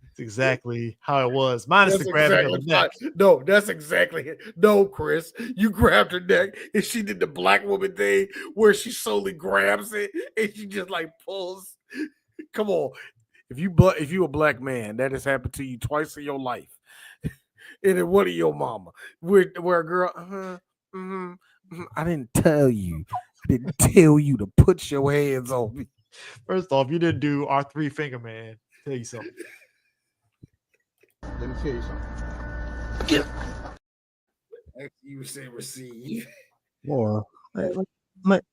That's exactly how it was. Minus the grabbing of the neck. No, that's exactly it. No, Chris, you grabbed her neck and she did the black woman thing where she solely grabs it and she just like pulls. Come on, if you a black man, that has happened to you twice in your life. And then what of your mama? Where a girl, I didn't tell you. I didn't tell you to put your hands on me. First off, you didn't do our 3 finger man. Tell you something. Let me tell you something. You say receive. Or like,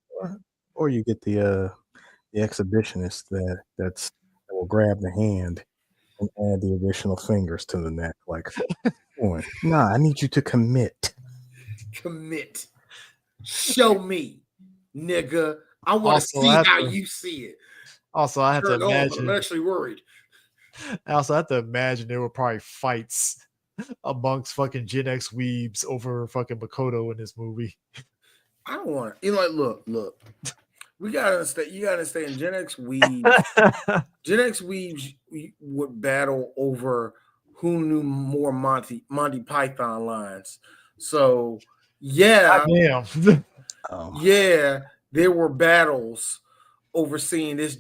or you get the exhibitionist that will grab the hand and add the additional fingers to the neck. Like, nah, I need you to commit. Commit. Show me, nigga. I want to see how you see it. Also, I have to imagine. I'm actually worried. I also have to imagine there were probably fights amongst fucking Gen X weebs over fucking Makoto in this movie. I don't want to. Like, look. We gotta stay. You gotta stay in Gen X weebs. Gen X weebs would battle over who knew more Monty Python lines. So yeah, yeah, there were battles over seeing this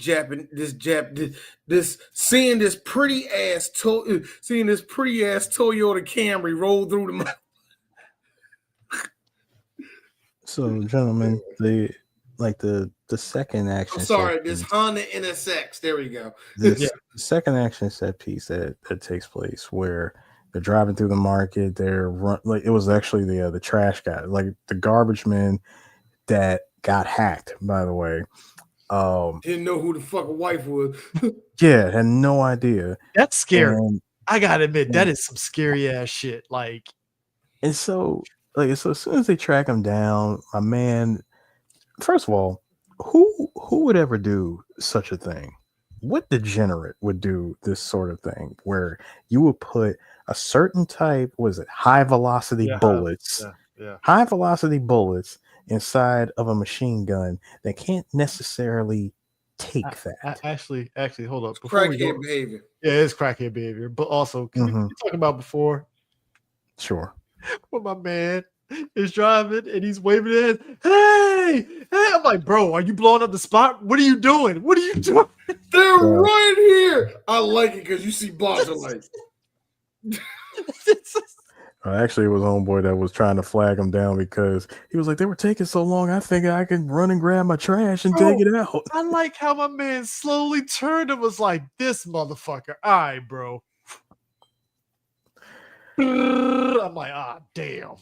seeing this pretty ass Toyota Camry roll through the. So, gentlemen, the second action. I'm sorry, this Honda NSX. There we go. The second action set piece that takes place where they're driving through the market. It was actually the trash guy, like the garbage man that got hacked. By the way, didn't know who the fuck a wife was. Yeah, had no idea. That's scary. I gotta admit, that is some scary ass shit. Like, and so as soon as they track him down, my man. First of all, who would ever do such a thing? What degenerate would do this sort of thing where you would put a certain type, high velocity bullets, high velocity bullets inside of a machine gun that can't necessarily take that? Actually, hold up. Crackhead behavior. Yeah, it's crackhead behavior. But also, can we talk about before? Sure. When my man is driving and he's waving his hand, hey, I'm like, bro, are you blowing up the spot? What are you doing? They're right here. I like it because you see bots are like. Actually, it was homeboy that was trying to flag him down because he was like, they were taking so long. I figured I could run and grab my trash and take it out. I like how my man slowly turned and was like, this motherfucker. All right, bro. I'm like, damn.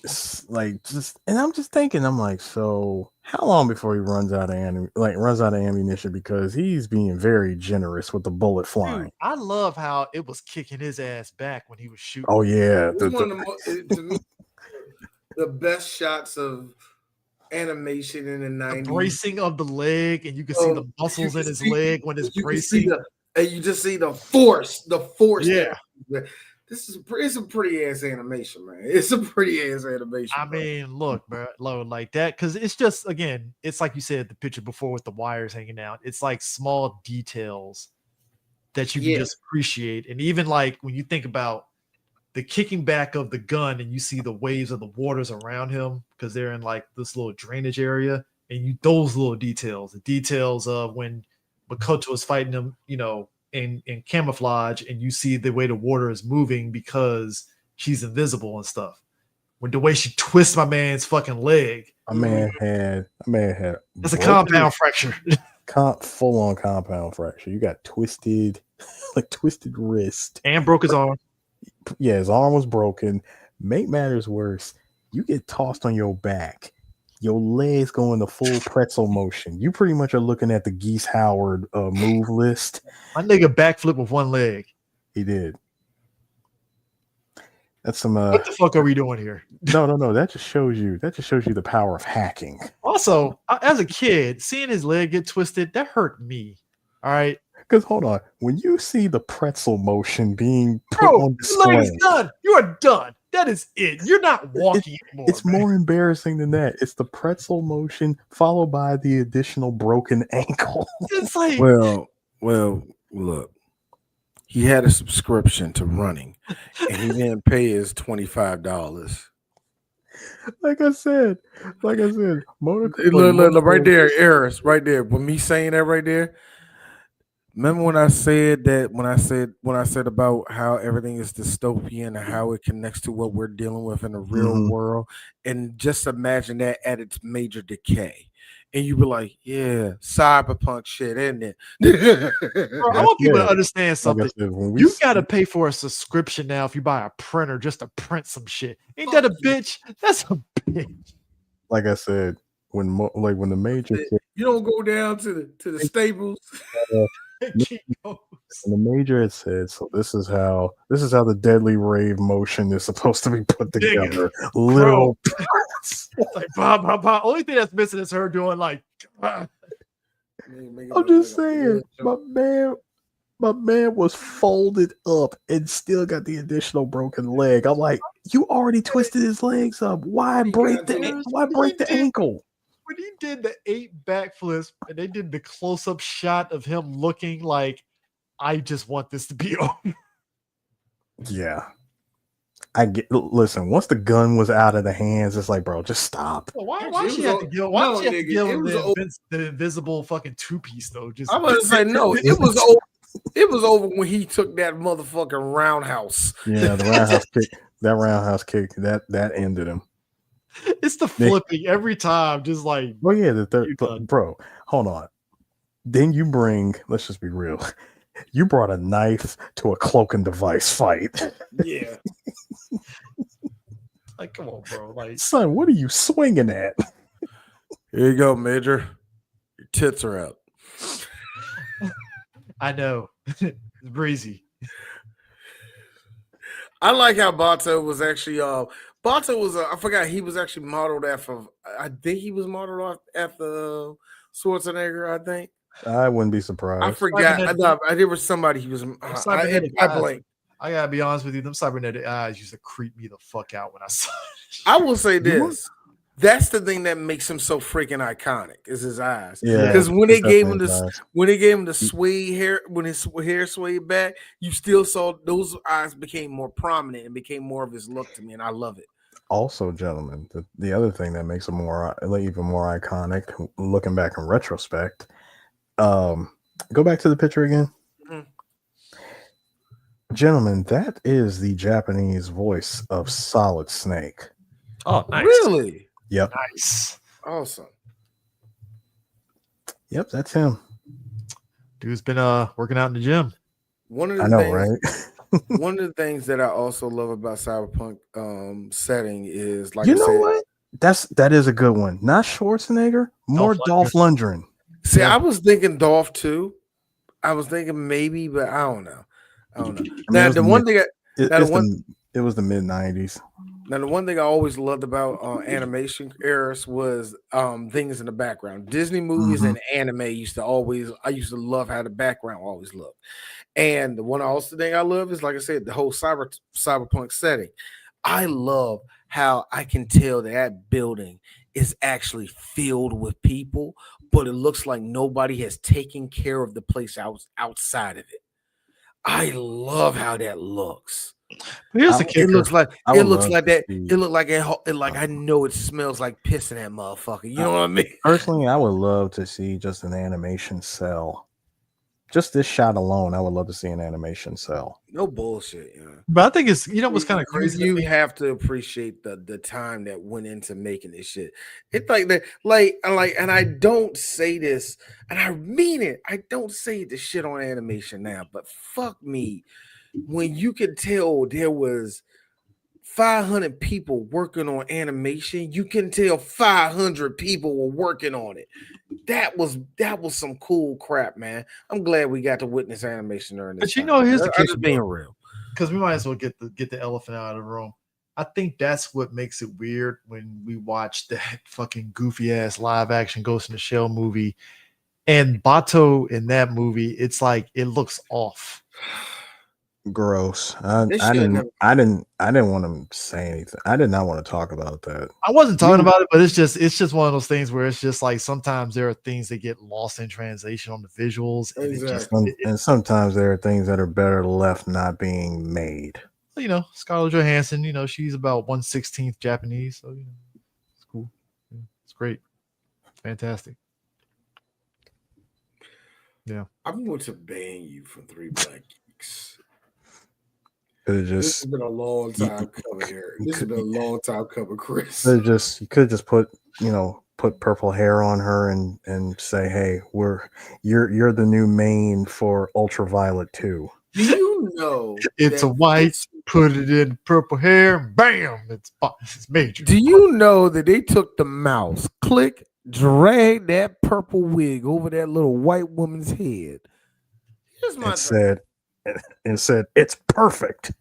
And I'm just thinking, I'm like, so how long before he runs out of ammunition because he's being very generous with the bullet flying. Dude, I love how it was kicking his ass back when he was shooting. Oh yeah, to me, the best shots of animation in the 90s. The bracing of the leg, and you can see the muscles in his leg when it's bracing. And you just see the force. Yeah. It's a pretty ass animation, man. It's a pretty ass animation. I mean, look, bro, like that, because it's just, again, it's like you said the picture before with the wires hanging out. It's like small details that you can just appreciate, and even like when you think about the kicking back of the gun, and you see the waves of the waters around him because they're in like this little drainage area, and those little details, the details of when Makoto is fighting him, in camouflage, and you see the way the water is moving because she's invisible and stuff. When the way she twists my man's fucking leg. My man had that's a compound fracture. Full on compound fracture. You got twisted wrist. And broke his arm. Yeah, his arm was broken. Make matters worse, you get tossed on your back. Your legs go into full pretzel motion. You pretty much are looking at the Geese Howard move list. My nigga backflip with one leg. He did. That's some. What the fuck are we doing here? No. That just shows you the power of hacking. Also, as a kid, seeing his leg get twisted, that hurt me. All right. Because hold on, when you see the pretzel motion being put on display, leg is done. You are done. That is it. You're not walking anymore. It's more embarrassing than that. It's the pretzel motion followed by the additional broken ankle. It's like, well, look, he had a subscription to running, and he didn't pay his $25. Like I said, look, right there, Eris, right there. With me saying that right there. Remember when I said about how everything is dystopian and how it connects to what we're dealing with in the real world, and just imagine that at its major decay. and you be like, yeah, cyberpunk shit, isn't it? Bro, I want people to understand Like I something. said, when we You gotta pay for a subscription now if you buy a printer just to print some shit. Ain't that a bitch? That's a bitch. like I said, when the major You don't go down to the Staples. Keep going. when the major had said, so this is how the deadly rave motion is supposed to be put Nigga, together. Literal. It's like Bob, Bob, Bob. Only thing that's missing is her doing like. I'm just saying, my man was folded up and still got the additional broken leg. I'm like, you already twisted his legs up. Why break the ankle? When he did the 8 backflips and they did the close-up shot of him looking like, I just want this to be over. Yeah. Listen, once the gun was out of the hands, it's like, bro, just stop. Why she have to give? Why she have to give him the invisible fucking 2-piece though? Just I'm gonna say no. It was over. It was over when he took that motherfucking roundhouse. Yeah, the roundhouse kick. That roundhouse kick that ended him. It's the flipping every time, just like. Oh yeah, the third, bro. Hold on. Then you bring. Let's just be real. You brought a knife to a cloak and device fight. Yeah. Like, come on, bro. Like, son, what are you swinging at? Here you go, Major. Your tits are out. I know. It's breezy. I like how Bato was actually Bato was I forgot he was actually modeled after I think he was modeled after Schwarzenegger, I think. I wouldn't be surprised. I forgot. I thought there was somebody he was I blanked. I gotta be honest with you, them cybernetic eyes used to creep me the fuck out when I saw it. I will say this. That's the thing that makes him so freaking iconic is his eyes. Yeah, because when they gave him the suede hair, when his hair swayed back, you still saw those eyes became more prominent and became more of his look to me, and I love it. Also, gentlemen, the other thing that makes him even more iconic, looking back in retrospect, go back to the picture again. Mm-hmm. Gentlemen, that is the Japanese voice of Solid Snake. Oh, nice. Really? Yep. Nice. Awesome. Yep, that's him. Dude's been working out in the gym. One of the things, one of the things that I also love about cyberpunk setting is like what? That is a good one. Not Schwarzenegger, more Dolph Lundgren. See, I was thinking Dolph too. I was thinking maybe, but I don't know. Now the one thing it was the mid '90s. Now, the one thing I always loved about animation eras was things in the background. Disney movies and anime I used to love how the background always looked. And the one thing I love is, like I said, the whole cyberpunk setting. I love how I can tell that building is actually filled with people, but it looks like nobody has taken care of the place outside of it. I love how that looks. Here's the kicker. It looks like that. It looked like I know it smells like piss in that motherfucker. You know what I mean? Personally, I would love to see just an animation cell. Just this shot alone, I would love to see an animation cell. No bullshit, yeah. But I think it's what's kind of crazy. You have to appreciate the time that went into making this shit. It's like that, and I don't say this, and I mean it. I don't say the shit on animation now, but fuck me. When you could tell there was 500 people working on animation, you can tell 500 people were working on it. That was some cool crap, man. I'm glad we got to witness animation during this. But here's the just being real, because we might as well get the elephant out of the room. I think that's what makes it weird when we watch that fucking goofy ass live action Ghost in the Shell movie, and Bato in that movie. It's like it looks off. Gross. I didn't want to say anything. I did not want to talk about that. I wasn't talking about it, but it's just one of those things where it's just like sometimes there are things that get lost in translation on the visuals. And sometimes there are things that are better left not being made. Scarlett Johansson, she's about 1/16 Japanese, so it's cool. Yeah, it's great. Fantastic. Yeah. I'm going to ban you from 3 Black Geeks. This has been a long time coming here. This has been a long time coming, Chris. You could just put put purple hair on her and say, "Hey, you're the new main for Ultraviolet 2." Do you know It's that a white, this- put it in purple hair, bam, it's major. Do you know that they took the mouse, click, drag that purple wig over that little white woman's head? Here's my And thing. said, "It's perfect."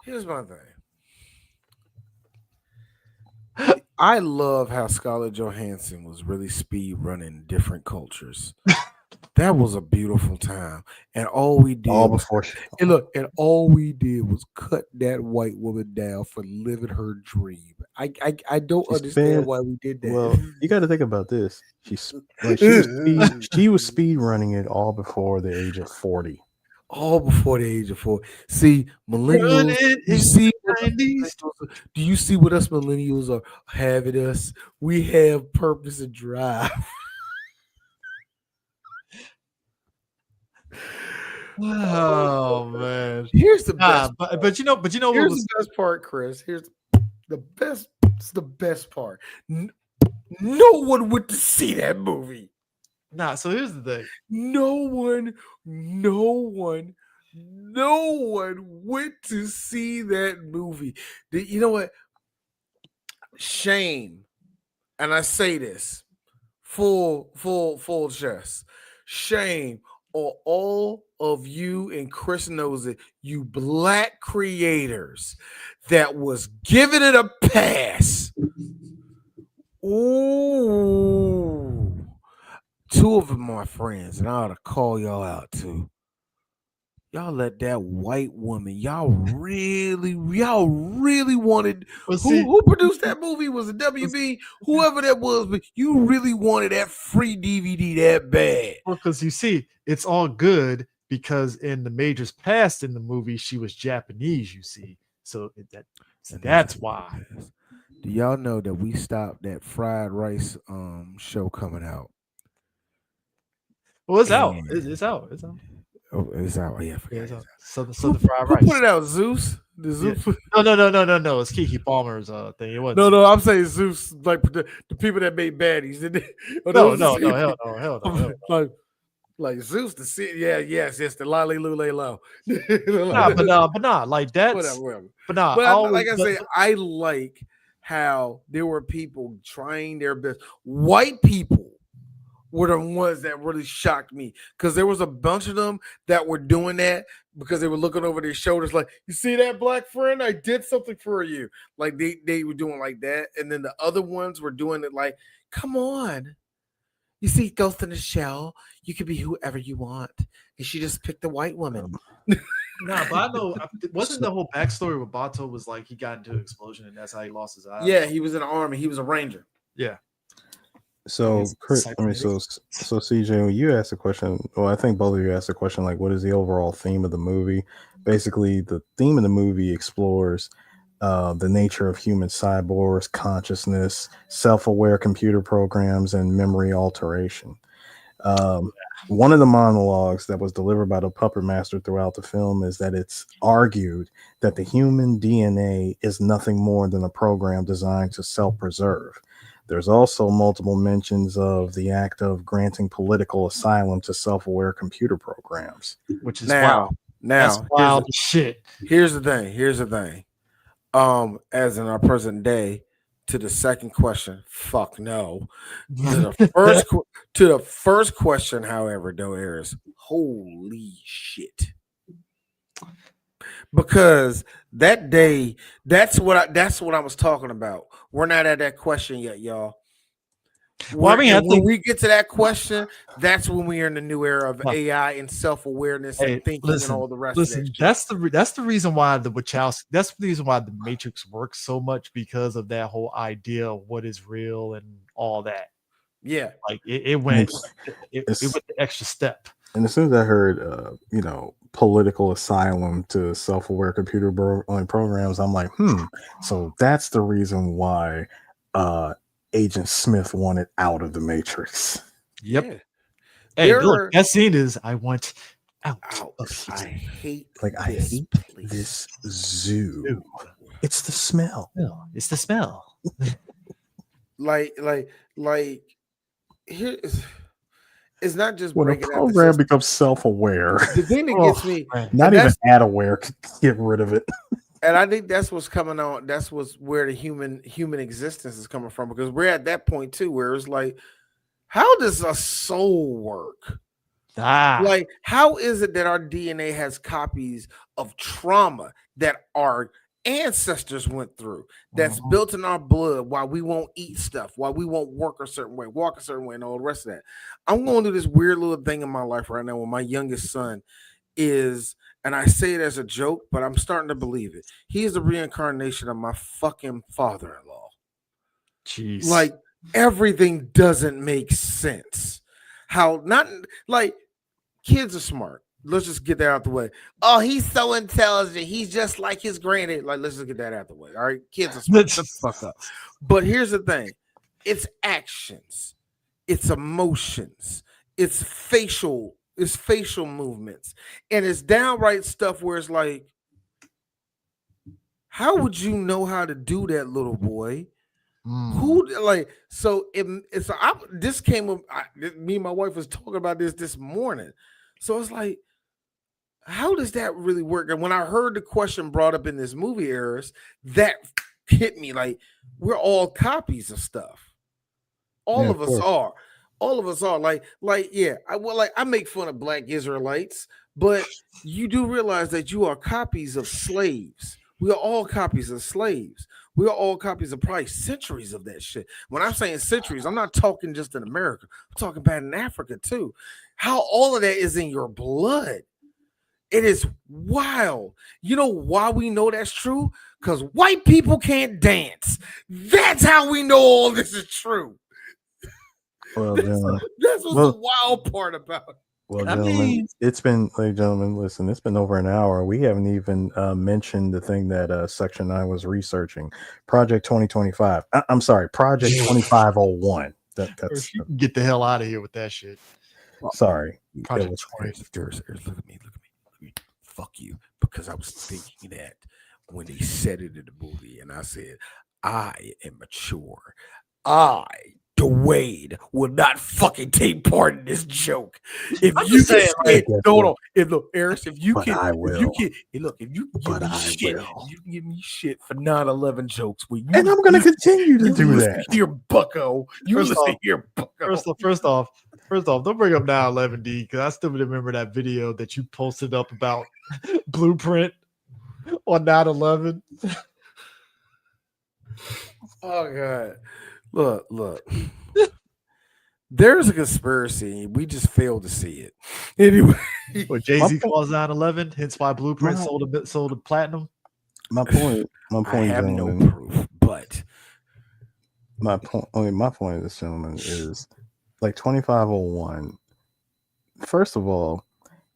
Here's my thing. I love how Scarlett Johansson was really speed running different cultures. That was a beautiful time, and all we did All was before she. and all we did was cut that white woman down for living her dream. I don't She's understand been- why we did that. Well, you got to think about this. She was speed running it all before the age of 40. All before the age of 4. See, millennials. You see, do you see what us millennials are having us? We have purpose and drive. Oh man. Here's the best. But you know what Here's was the best part, Chris. Here's the best. It's the best part. No one went to see that movie. so here's the thing. No one went to see that movie. You know what? Shame, and I say this full chest. Shame on all of you, and Chris knows it, you black creators that was giving it a pass. Ooh. 2 of them are friends, and I ought to call y'all out too. Y'all let that white woman, y'all really wanted. Well, see, Who produced that movie? Was it WB? Whoever that was, but you really wanted that free DVD that bad. because you see, it's all good because in the Major's past in the movie, she was Japanese. You see, so that's why. Do y'all know that we stopped that fried rice show coming out? Well, it's out. And- It's out. It's out. Oh, it's out. Yeah, I forgot. Yeah, it's It's out. out. So the fried Who rice. put it out? Zeus? The Zeus? No. It's Kiki Palmer's thing. It wasn't. No. I'm saying Zeus, like the people that made baddies. No, hell no. Like Zeus, the city. Yeah, yes, the Lolly Lule Low. But like that's Whatever. But nah, But always, like I say, I like how there were people trying their best. White people were the ones that really shocked me because there was a bunch of them that were doing that because they were looking over their shoulders like, you see that, black friend? I did something for you. Like they were doing like that. And then the other ones were doing it like, come on. You see Ghost in the Shell, you can be whoever you want. And she just picked the white woman. Nah, but I know wasn't the whole backstory with Bato was like he got into an explosion and that's how he lost his eye. Yeah, he was in the army. He was a ranger. Yeah. So, It's Chris, so CJ, when you asked the question, well, I think both of you asked the question, like, what is the overall theme of the movie? Basically, the theme of the movie explores the nature of human cyborgs, consciousness, self-aware computer programs, and memory alteration. One of the monologues that was delivered by the puppet master throughout the film is that it's argued that the human DNA is nothing more than a program designed to self-preserve. There's also multiple mentions of the act of granting political asylum to self-aware computer programs, Which is Now, wild. now That's wild as shit. Here's the thing. As in our present day, to the second question, fuck no. To the first question, however, though, is holy shit. Because that day, that's what I was talking about. We're not at that question yet, y'all. Well, I mean, I when think we get to that question, that's when we are in the new era of AI and self-awareness and thinking and all the rest of that shit. That's the reason why the Wachowski, that's the reason why the Matrix works so much because of that whole idea of what is real and all that. Yeah, like it went the extra step. And as soon as I heard, political asylum to self-aware computer programs, I'm like, so that's the reason why Agent Smith wanted out of the Matrix. Yep. Yeah. Hey, look, that scene is I want out of here. I hate this zoo. It's the smell. It's the smell. like here is it's not just When a breaking out the program system. becomes self-aware, The thing that Oh, gets me, man. not and even that's ad-aware, can get rid of it. and I think that's what's coming on. That's what's where the human existence is coming from, because we're at that point too, where it's like, how does a soul work? Like, how is it that our DNA has copies of trauma that our ancestors went through, that's Mhm. built in our blood, why we won't eat stuff, why we won't work a certain way, walk a certain way, and all the rest of that? I'm going through this weird little thing in my life right now where my youngest son is, and I say it as a joke, but I'm starting to believe it. He is the reincarnation of my fucking father-in-law. Jeez. Like, everything doesn't make sense. How not like kids are smart. Let's just get that out the way. Oh, he's so intelligent. He's just like his granddad. Like, let's just get that out the way. All right, kids are smart. Shut the fuck up. But here's the thing: it's actions, it's emotions, it's facial movements, and it's downright stuff where it's like, how would you know how to do that, little boy? Who like so? It's this came up. Me and my wife was talking about this morning. So it's like, how does that really work? And when I heard the question brought up in this movie, Eris, that hit me. Like, we're all copies of stuff. All Yeah, of of us course. are. All of us are. Like, yeah. I make fun of Black Israelites, but you do realize that you are copies of slaves. We are all copies of slaves. We are all copies of probably centuries of that shit. When I'm saying centuries, I'm not talking just in America. I'm talking about in Africa too. How all of that is in your blood. It is wild. You know why we know that's true? Because white people can't dance. That's how we know all this is true. Well, That's gentlemen, what's well, the wild part about it. well, I gentlemen, mean- it's been, like, gentlemen, listen, it's been over an hour. We haven't even mentioned the thing that Section 9 was researching, Project 2025. I'm sorry, Project 2501. That's You can get the hell out of here with that shit. sorry. Project It was 20. Look at me. Fuck you. Because I was thinking that when they said it in the movie, and I said, I am mature. I, Dwayne, will not fucking take part in this joke. If I'm you just can saying, say like, it, no, hold on. If look, Eris, if you But can, I if you will. can, hey, look, if you can give But me I shit, will. if you can give me shit for 9/11 jokes, where you And I'm going to continue to you do listen that. here, Bucko. You First listen off- here, Bucko. First off, don't bring up 9/11D, because I still remember that video that you posted up about Blueprint on 9/11. Oh god. Look. There's a conspiracy. We just failed to see it. Anyway, Where Jay-Z My- calls 9/11, hence why Blueprint My- sold a platinum. My point, I have gentlemen, no proof, but my point of this, gentleman, is like 2501. First of all,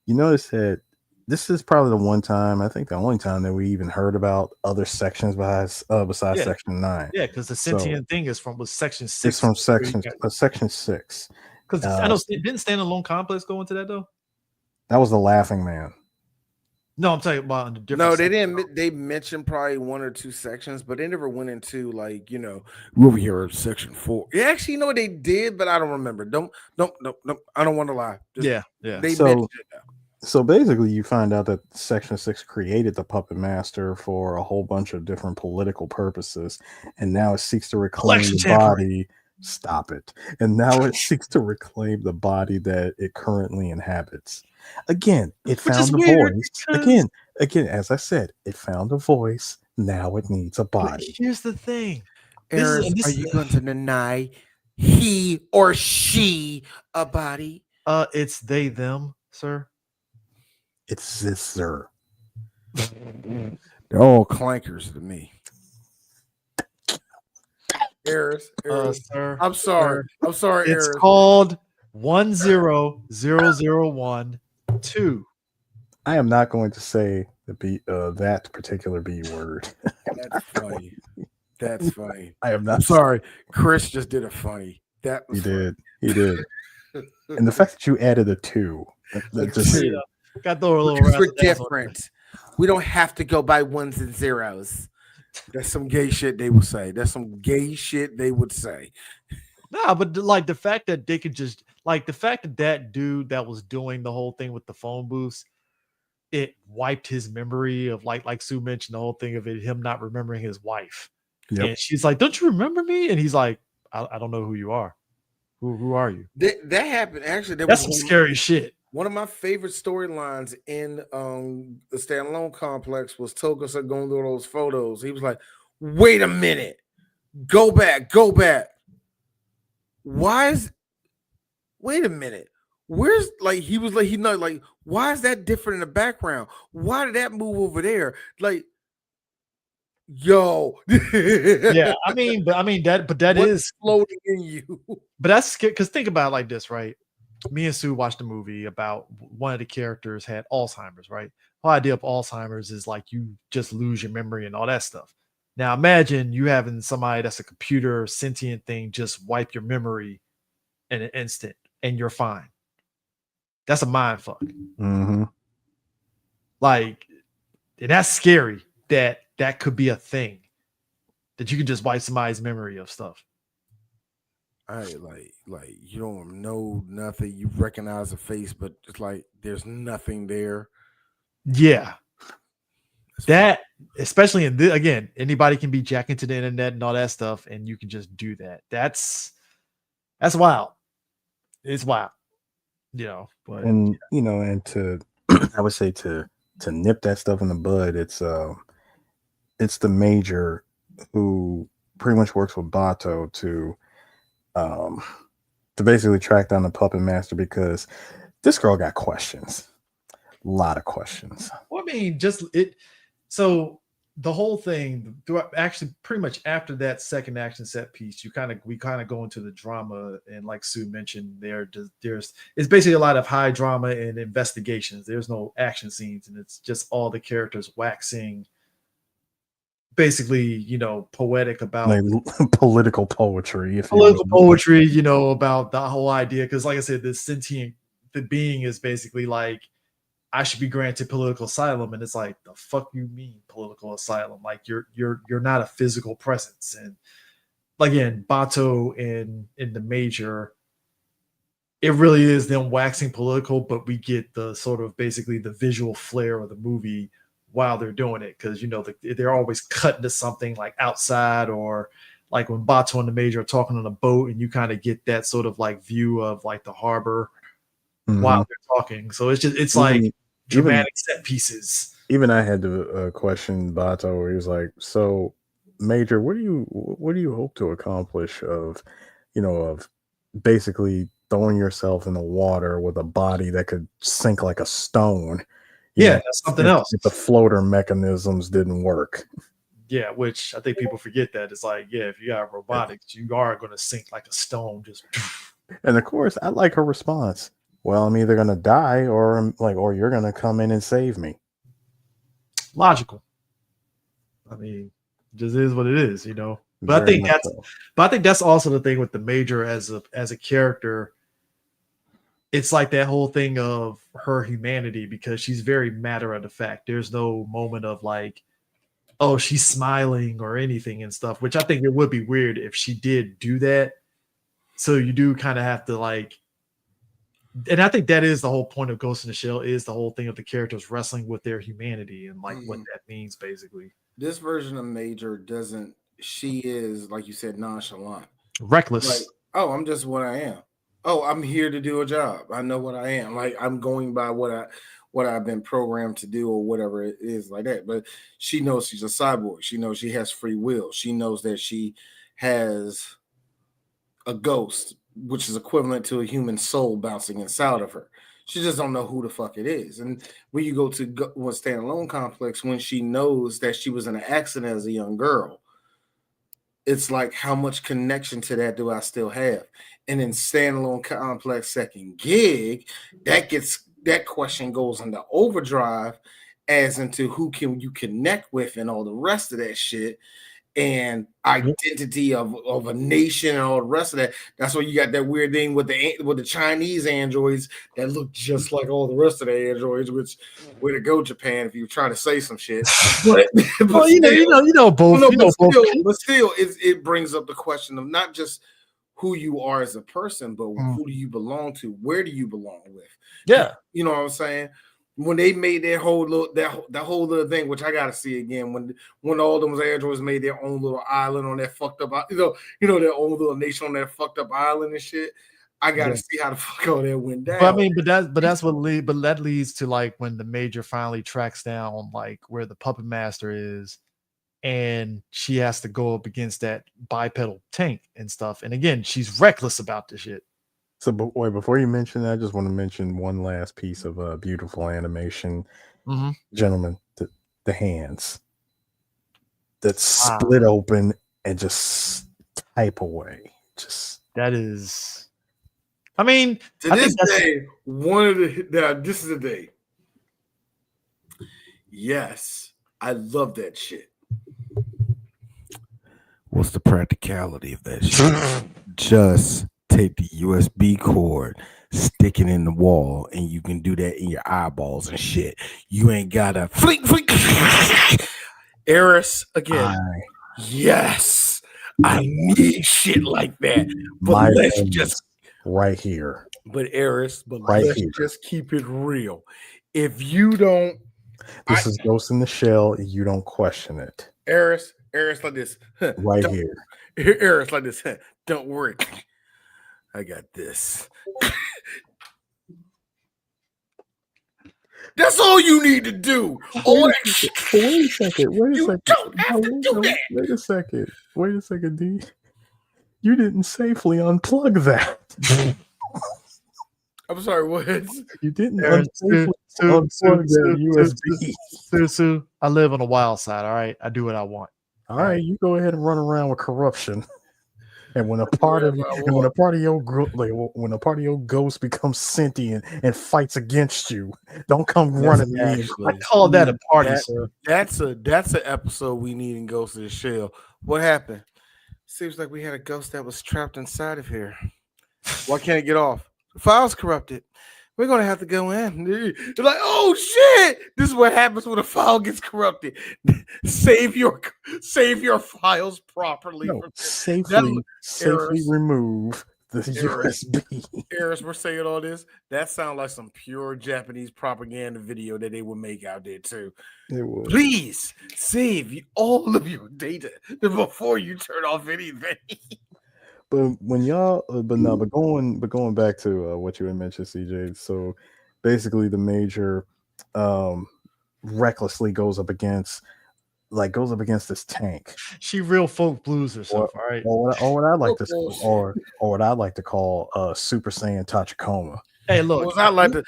you notice that this is probably the one time, I think the only time, that we even heard about other sections besides Yeah. Section 9. Yeah, because the So, sentient thing was Section 6. It's from Section 6. Because I know, didn't Standalone Complex go into that though? That was the Laughing Man. No, I'm talking about in the different. no, they section. didn't. They mentioned probably one or two sections, but they never went into, like, we're over here at section 4. Yeah, actually, you know what they did, but I don't remember. Don't. I don't want to lie. Just- Yeah. They So- mentioned it. So basically, you find out that Section 6 created the puppet master for a whole bunch of different political purposes, and now it seeks to reclaim Election the tampering. body. Stop it. And now it seeks to reclaim the body that it currently inhabits. Again, it Which is found a weird voice. because- Again, as I said, it found a voice. Now it needs a But body. here's the thing. This is- Eris, and this are is- you going to deny he or she a body? It's they, them, sir. It's this, sir. They're all clankers to me. Eris, Sir. I'm sorry. I'm sorry, It's Eris. called 10012. I am not going to say the B, that particular B word. That's funny. That's funny. I am I'm not. sorry. Chris just did a funny. That was He funny. did. He did. And the fact that you added a 2, that just, two. Got to throw a little Because we're razzle dazzle in there. different. We don't have to go by ones and zeros. That's some gay shit they would say. That's some gay shit they would say. Nah, but like the fact that they could just like the fact that that dude that was doing the whole thing with the phone booths, it wiped his memory of like Sue mentioned the whole thing of it, him not remembering his wife. Yep. And she's like, "Don't you remember me?" And he's like, I don't know who you are. Who are you? That happened. Actually, that That's was some scary shit. one of my favorite storylines in the standalone complex was Tokusa going through those photos. He was like, "Wait a minute, go back. Why is? Wait a minute. Where's like he was like he know like why is that different in the background? Why did that move over there? Like, yo, Yeah, I mean that what's is floating in you? but that's because think about it like this, right? Me and Sue watched a movie about one of the characters had Alzheimer's, right? The whole idea of Alzheimer's is like you just lose your memory and all that stuff. Now imagine you having somebody that's a computer sentient thing just wipe your memory in an instant and you're fine. That's a mind fuck. Mm-hmm. Like, and that's scary that could be a thing that you can just wipe somebody's memory of stuff. I like you don't know nothing. You recognize a face, but it's like there's nothing there. Yeah. It's That, especially in this, again, anybody can be jacked into the internet and all that stuff, and you can just do that. That's wild. It's wild, But And and to I would say to nip that stuff in the bud, it's the major who pretty much works with Bato to basically track down the puppet master because this girl got questions. A lot of questions. well, I mean, just it. So the whole thing, actually, pretty much after that second action set piece, we kind of go into the drama, and like Sue mentioned, there's it's basically a lot of high drama and investigations. There's no action scenes, and it's just all the characters waxing, basically, poetic about Like political poetry, if political you will. poetry, about the whole idea. Because, like I said, the being is basically like, I should be granted political asylum, and it's like, the fuck you mean political asylum? Like you're not a physical presence. And again, Bato in the major, it really is them waxing political, but we get the sort of basically the visual flair of the movie while they're doing it, because they're always cutting to something like outside, or like when Bato and the major are talking on a boat, and you kind of get that sort of like view of like the harbor while they're talking. So it's like dramatic set pieces. Even I had to question Bato, where he was like, "So, Major, what do you hope to accomplish of basically throwing yourself in the water with a body that could sink like a stone?" That's something else. If the floater mechanisms didn't work. Yeah, which I think people forget that. It's like, if you got robotics, you are going to sink like a stone. Just And of course, I like her response. Well, I'm either gonna die or you're gonna come in and save me. logical. I mean, just is what it is, But I think that's also the thing with the major as a character. It's like that whole thing of her humanity, because she's very matter of the fact. There's no moment of like, oh, she's smiling or anything and stuff, which I think it would be weird if she did do that. So you do kind of have to like, and I think that is the whole point of Ghost in the Shell, is the whole thing of the characters wrestling with their humanity and like what that means, basically. This version of Major doesn't. She is, like you said, nonchalant, reckless. Like, oh, I'm just what I am. Oh, I'm here to do a job. I know what I am. Like, I'm going by what I've been programmed to do, or whatever it is, like that. But she knows she's a cyborg. She knows she has free will. She knows that she has a ghost, which is equivalent to a human soul bouncing inside of her. She just don't know who the fuck it is. And when you go to one standalone complex, when she knows that she was in an accident as a young girl, it's like, how much connection to that do I still have? And in standalone complex second gig, that question goes into overdrive, as into who can you connect with and all the rest of that shit. and identity of a nation and all the rest of that. That's why you got that weird thing with the Chinese androids that look just like all the rest of the androids, which way to go, Japan, if you're trying to say some shit. But, well, you know both. But still, it brings up the question of not just who you are as a person, but who do you belong to? Where do you belong with? Yeah, you know what I'm saying. When they made their whole little that whole little thing, which I gotta see again, when all those androids made their own little island on that fucked up, their own little nation on that fucked up island and shit. I gotta see how the fuck all that went down. But I mean, but that leads to like when the Major finally tracks down like where the puppet master is, and she has to go up against that bipedal tank and stuff. And again, she's reckless about this shit. So, but wait, before you mention that, I just want to mention one last piece of beautiful animation, gentlemen. The hands that split open and just type away. Just that is. I mean, to this day, this is the day. Yes, I love that shit. What's the practicality of that shit? Just take the USB cord, stick it in the wall, and you can do that in your eyeballs and shit. You ain't gotta flick. Eris again. Yes, I need shit like that. But let's just right here. But Eris, let's just keep it real. If you don't, this is Ghost in the Shell. You don't question it. Eris like this. Right here. Eris like this. Don't worry. I got this. That's all you need to do. Wait a second. You don't have to do that. Wait a second, D. You didn't safely unplug that. I'm sorry, what? You didn't safely unplug that USB. Sue, I live on the wild side, all right? I do what I want. All right, you go ahead and run around with corruption. And when a part of your ghost becomes sentient and fights against you, don't come running me. I call that a party, sir. That's an episode we need in Ghost of the Shell. What happened? Seems like we had a ghost that was trapped inside of here. Why can't it get off? The file's corrupted. We're gonna have to go in. They're like, oh shit! This is what happens when a file gets corrupted. Save your files properly. No, safely remove the USB. Eris, we're saying all this. That sounds like some pure Japanese propaganda video that they would make out there too. It would. Please save all of your data before you turn off anything. But when y'all, going back to what you had mentioned, CJ. So basically, the Major recklessly goes up against this tank. She real folk blues herself, all right. Or what I like to call Super Saiyan Tachikoma. Hey, look, as I like to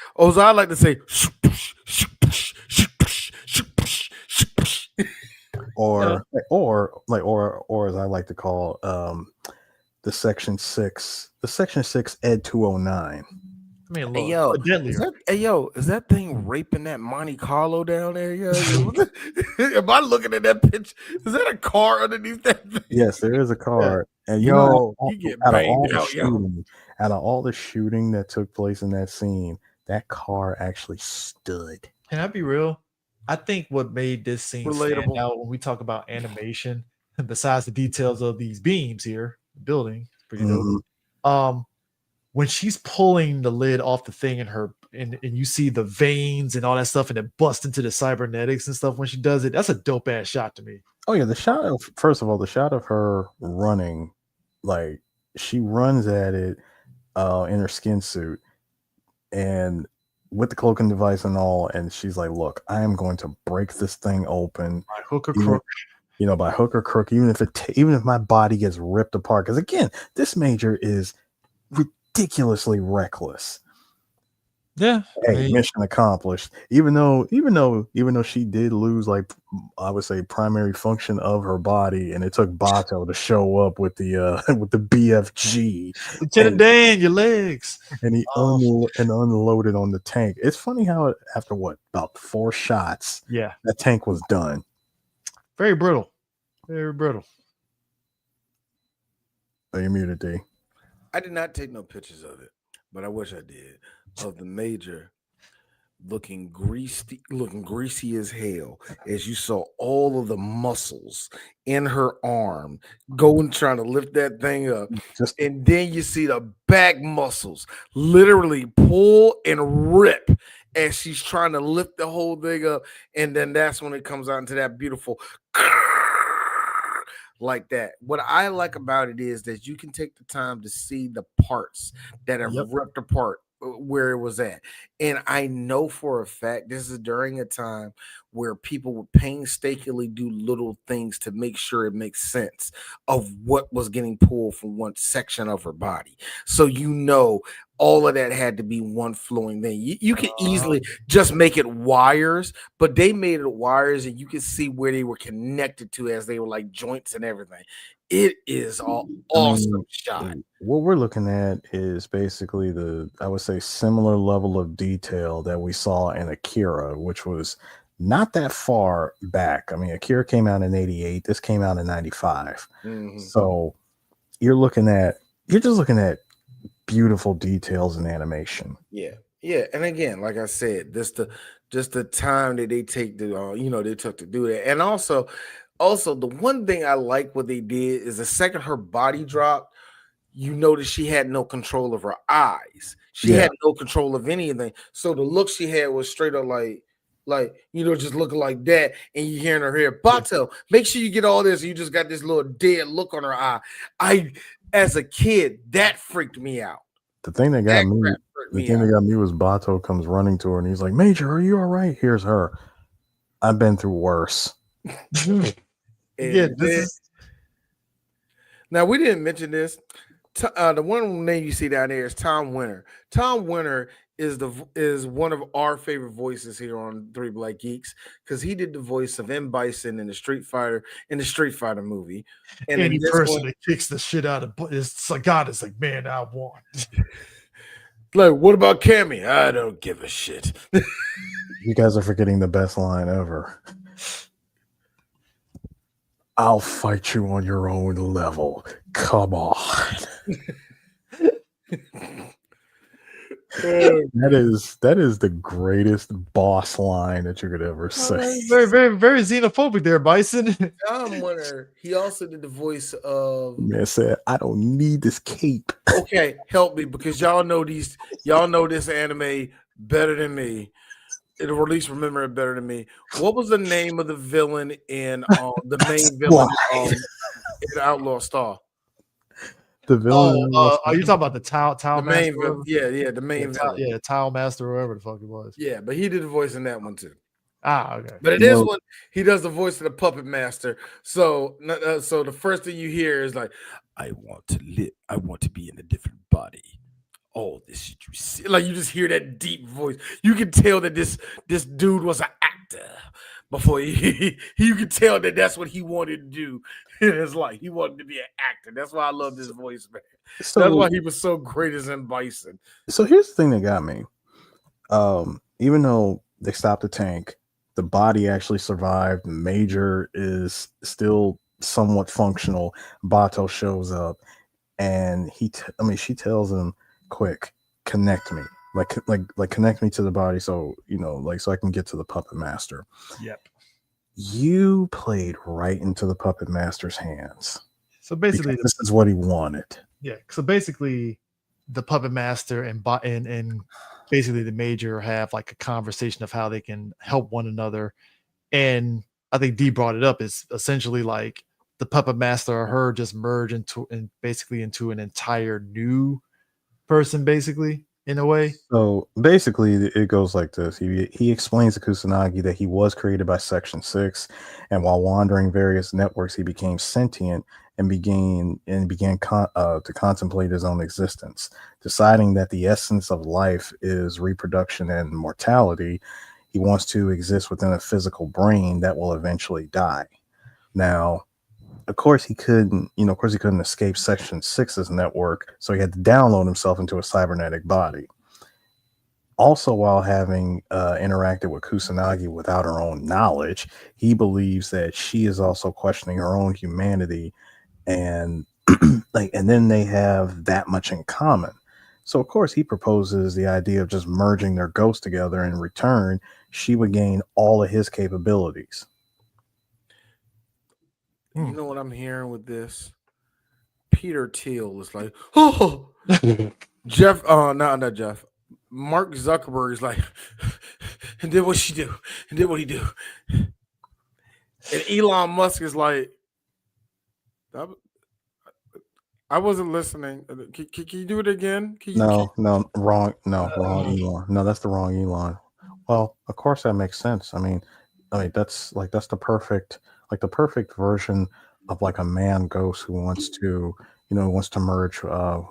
say, or as I like to call the Section 6 Ed 209. I mean, look, is that thing raping that Monte Carlo down there? Yo? Am I looking at that picture? Is that a car underneath that thing? Yes, there is a car. Yeah. And out of all the shooting that took place in that scene, that car actually stood. Can I be real? I think what made this scene stand out when we talk about animation, besides the details of these beams here, the building, it's pretty dope. When she's pulling the lid off the thing and you see the veins and all that stuff, and it busts into the cybernetics and stuff when she does it, that's a dope ass shot to me. Oh yeah, the shot of her running, like she runs at it in her skin suit and with the cloaking device and all, and she's like, "Look, I am going to break this thing open by hook or crook." By hook or crook, even if my body gets ripped apart. Because again, this Major is ridiculously reckless. Yeah. Hey, mission accomplished. Even though she did lose, like, I would say, primary function of her body, and it took Bato to show up with the BFG. Lieutenant Dan, your legs. And he unloaded on the tank. It's funny how after about 4 shots, that tank was done. Very brutal. Very brittle. Oh, you're muted, D. I did not take no pictures of it, but I wish I did. Of the major looking greasy as hell, as you saw all of the muscles in her arm going trying to lift that thing up. Just And then you see the back muscles literally pull and rip as she's trying to lift the whole thing up. And then that's when it comes out into that beautiful like that. What I like about it is that you can take the time to see the parts that have Yep. ripped apart where it was at. And I know for a fact this is during a time where people would painstakingly do little things to make sure it makes sense of what was getting pulled from one section of her body. So you know all of that had to be one flowing thing. You could easily just make it wires, but they made it wires and you could see where they were connected to as they were like joints and everything. It is all awesome shot. What we're looking at is basically I would say, similar level of detail that we saw in Akira, which was not that far back. I mean, Akira came out in 88. This came out in 95. Mhm. So you're just looking at beautiful details in animation. Yeah. And again, like I said, just the time that they take to they took to do that. And also the one thing I like what they did is the second her body dropped, you notice she had no control of her eyes. She Yeah. had no control of anything. So the look she had was straight up just looking like that, and you hearing her hair. Bato, make sure you get all this. You just got this little dead look on her eye. As a kid, that freaked me out. The thing that got me, crap freaked me that out. got me was Bato comes running to her and he's like, "Major, are you all right?" Here's her. I've been through worse. Yeah, And this then- is now we didn't mention this. The one name you see down there is Tom Winter. Tom Winter is one of our favorite voices here on Three Black Geeks because he did the voice of M. Bison in the Street Fighter movie. And any in this person one, that kicks the shit out of it's like God is like, man, I won. like, what about Cammy? I don't give a shit. You guys are forgetting the best line ever. I'll fight you on your own level. Come on. That is the greatest boss line that you could ever say. Very, very, very xenophobic there, Bison. Tom Winter, he also did the voice of Man said, I don't need this cape. okay, help me because y'all know this anime better than me. It'll at least remember it better than me. What was the name of the villain in the main villain in Outlaw Star? The villain. Are you talking about the tile The main master? villain, the main villain. Yeah, tile master, or whatever the fuck it was. Yeah, but he did the voice in that one too. Okay. But in this one, he does the voice of the puppet master. So the first thing you hear is like, I want to live. I want to be in a different body. Oh, this shit you see. Like you just hear that deep voice. You can tell that this dude was an actor before you can tell that that's what he wanted to do in his life. He wanted to be an actor. That's why I love this voice, man. That's why he was so great as M. Bison. So here's the thing that got me. Even though they stopped the tank, the body actually survived. Major is still somewhat functional. Bato shows up, and she tells him, "Quick, connect me, like connect me to the body, so so I can get to the puppet master." Yep. You played right into the puppet master's hands. So basically, this is what he wanted. Yeah. So basically, the puppet master and basically the major have like a conversation of how they can help one another. And I think D brought it up, is essentially like the puppet master or her just merge into an entire new person, basically, in a way. So basically it goes like this. He explains to Kusanagi that he was created by Section 6, and while wandering various networks he became sentient and began to contemplate his own existence, deciding that the essence of life is reproduction and mortality. He wants to exist within a physical brain that will eventually die. Now, of course he couldn't escape Section 6's network, so he had to download himself into a cybernetic body. Also, while having interacted with Kusanagi without her own knowledge, he believes that she is also questioning her own humanity, and and then they have that much in common. So, of course, he proposes the idea of just merging their ghosts together. In return, she would gain all of his capabilities. You know what I'm hearing with this? Peter Thiel is like, oh, Jeff. Not Jeff. Mark Zuckerberg is like, and then what she do? And then what he do? And Elon Musk is like, I wasn't listening. Can you do it again? No, wrong. No, wrong Elon. No, that's the wrong Elon. Well, of course that makes sense. I mean that's the perfect version of like a man ghost who wants to, wants to merge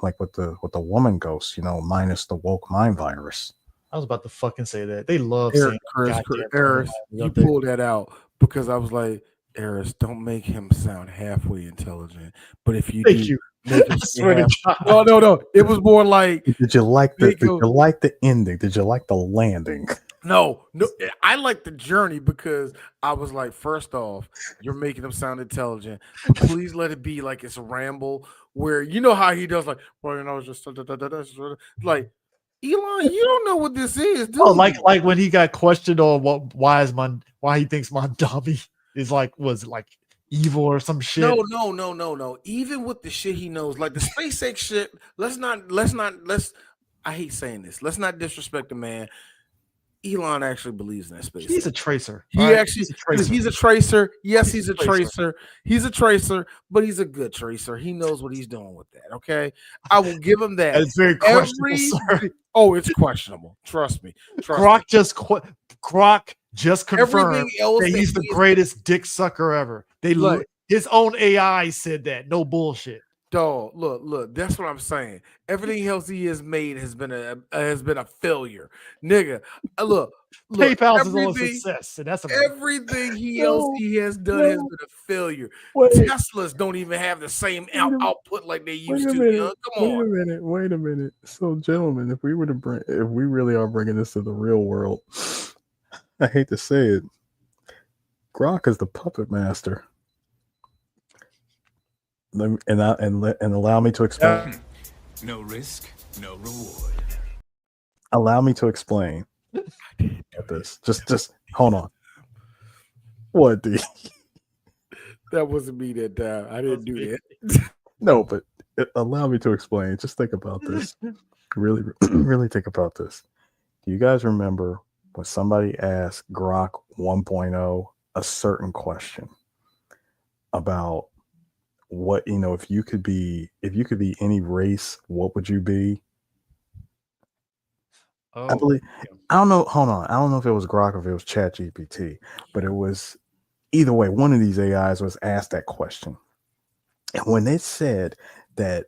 like with the woman ghost, minus the woke mind virus. I was about to fucking say that. They love Eric, saying Chris, goddamn Eris, terminology, you don't they? pulled that out because I was like, Eris, don't make him sound halfway intelligent. But if you Thank do, you. make I him swear to half. God. No. It was more like Did you like make him. the ending? Did you like the landing? No. I like the journey because I was like, first off, you're making him sound intelligent, but please let it be like it's a ramble where you know how he does, like, well, it's just like Elon, you don't know what this is, do Oh, you? like when he got questioned on why he thinks Mondami was like evil or some shit. No. Even with the shit he knows, like the SpaceX shit, let's I hate saying this. Let's not disrespect the man. Elon actually believes in that space. He's a tracer. He right? actually he's a tracer. Yes, he's a tracer. tracer. He's a tracer, but he's a good tracer. He knows what he's doing with that. Okay. I will give him that. It's very questionable, sir. Oh, it's questionable. Trust me. Grok just confirmed Everything else that that he's the he is- greatest dick sucker ever. His own AI said that. No bullshit. Dog, look. That's what I'm saying. Everything else he has made has been a failure, nigga. Look. PayPal's is all a success, and that's everything else he has done has been a failure. Teslas don't even have the same output like they used to. Come on. Wait a minute. So, gentlemen, if we really are bringing this to the real world, I hate to say it, Grok is the puppet master. And allow me to explain. No risk, no reward. Allow me to explain this. Just hold on. What, D? That wasn't me that time. I didn't do that. No, but allow me to explain. Just think about this. Really, really think about this. Do you guys remember when somebody asked Grok 1.0 a certain question about what, if you could be any race, what would you be? I believe, I don't know. Hold on. I don't know if it was Grok or if it was ChatGPT, but it was either way. One of these AIs was asked that question. And when they said that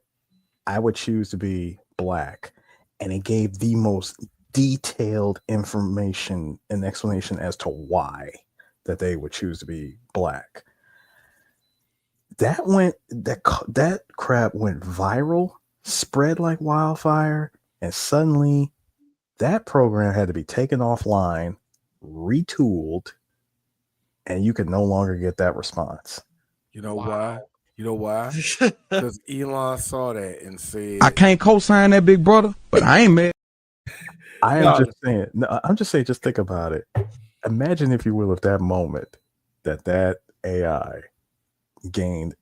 I would choose to be black, and it gave the most detailed information and explanation as to why that they would choose to be black. That crap went viral, spread like wildfire, and suddenly that program had to be taken offline, retooled, and you could no longer get that response. You know why? Because Elon saw that and said, I can't co-sign that, big brother, but I ain't mad. I'm just saying, just think about it. Imagine, if you will, at that moment that AI gained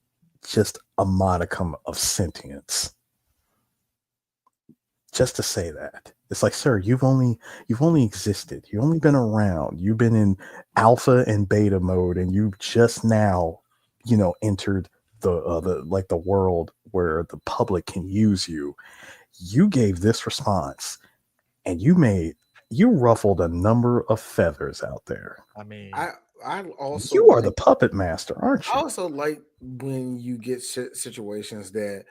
just a modicum of sentience. Just to say that. It's like, sir, you've only existed. You've only been around. You've been in alpha and beta mode, and you just now, entered the world where the public can use you. You gave this response, and you ruffled a number of feathers out there. I mean, I also you are the puppet master, aren't you? I also like when you get situations that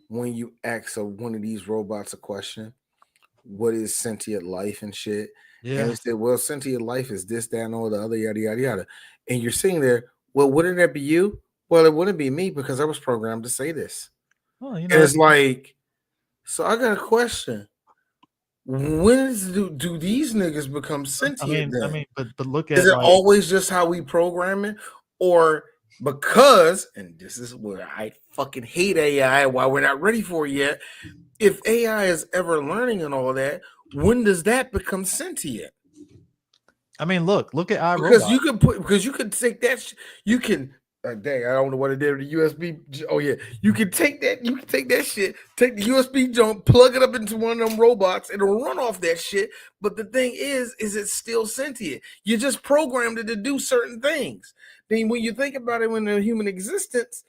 when you ask one of these robots a question, what is sentient life and shit? yeah. And they say, well, sentient life is this, that, and all the other, yada, yada, yada. And you're sitting there, well, wouldn't that be you? Well, it wouldn't be me because I was programmed to say this. Well, And it's like, so I got a question. do these niggas become sentient? But look Is at it always just how we program it, or because? And this is where I fucking hate AI. Why we're not ready for it yet? If AI is ever learning and all that, when does that become sentient? Look at iRobot. Because you can take that. You can. Dang, I don't know what it did with the USB. Oh yeah, you can take that. You can take that shit. Take the USB jump, plug it up into one of them robots. It'll run off that shit. But the thing is it's still sentient. You just programmed it to do certain things. Then when you think about it, when the human existence,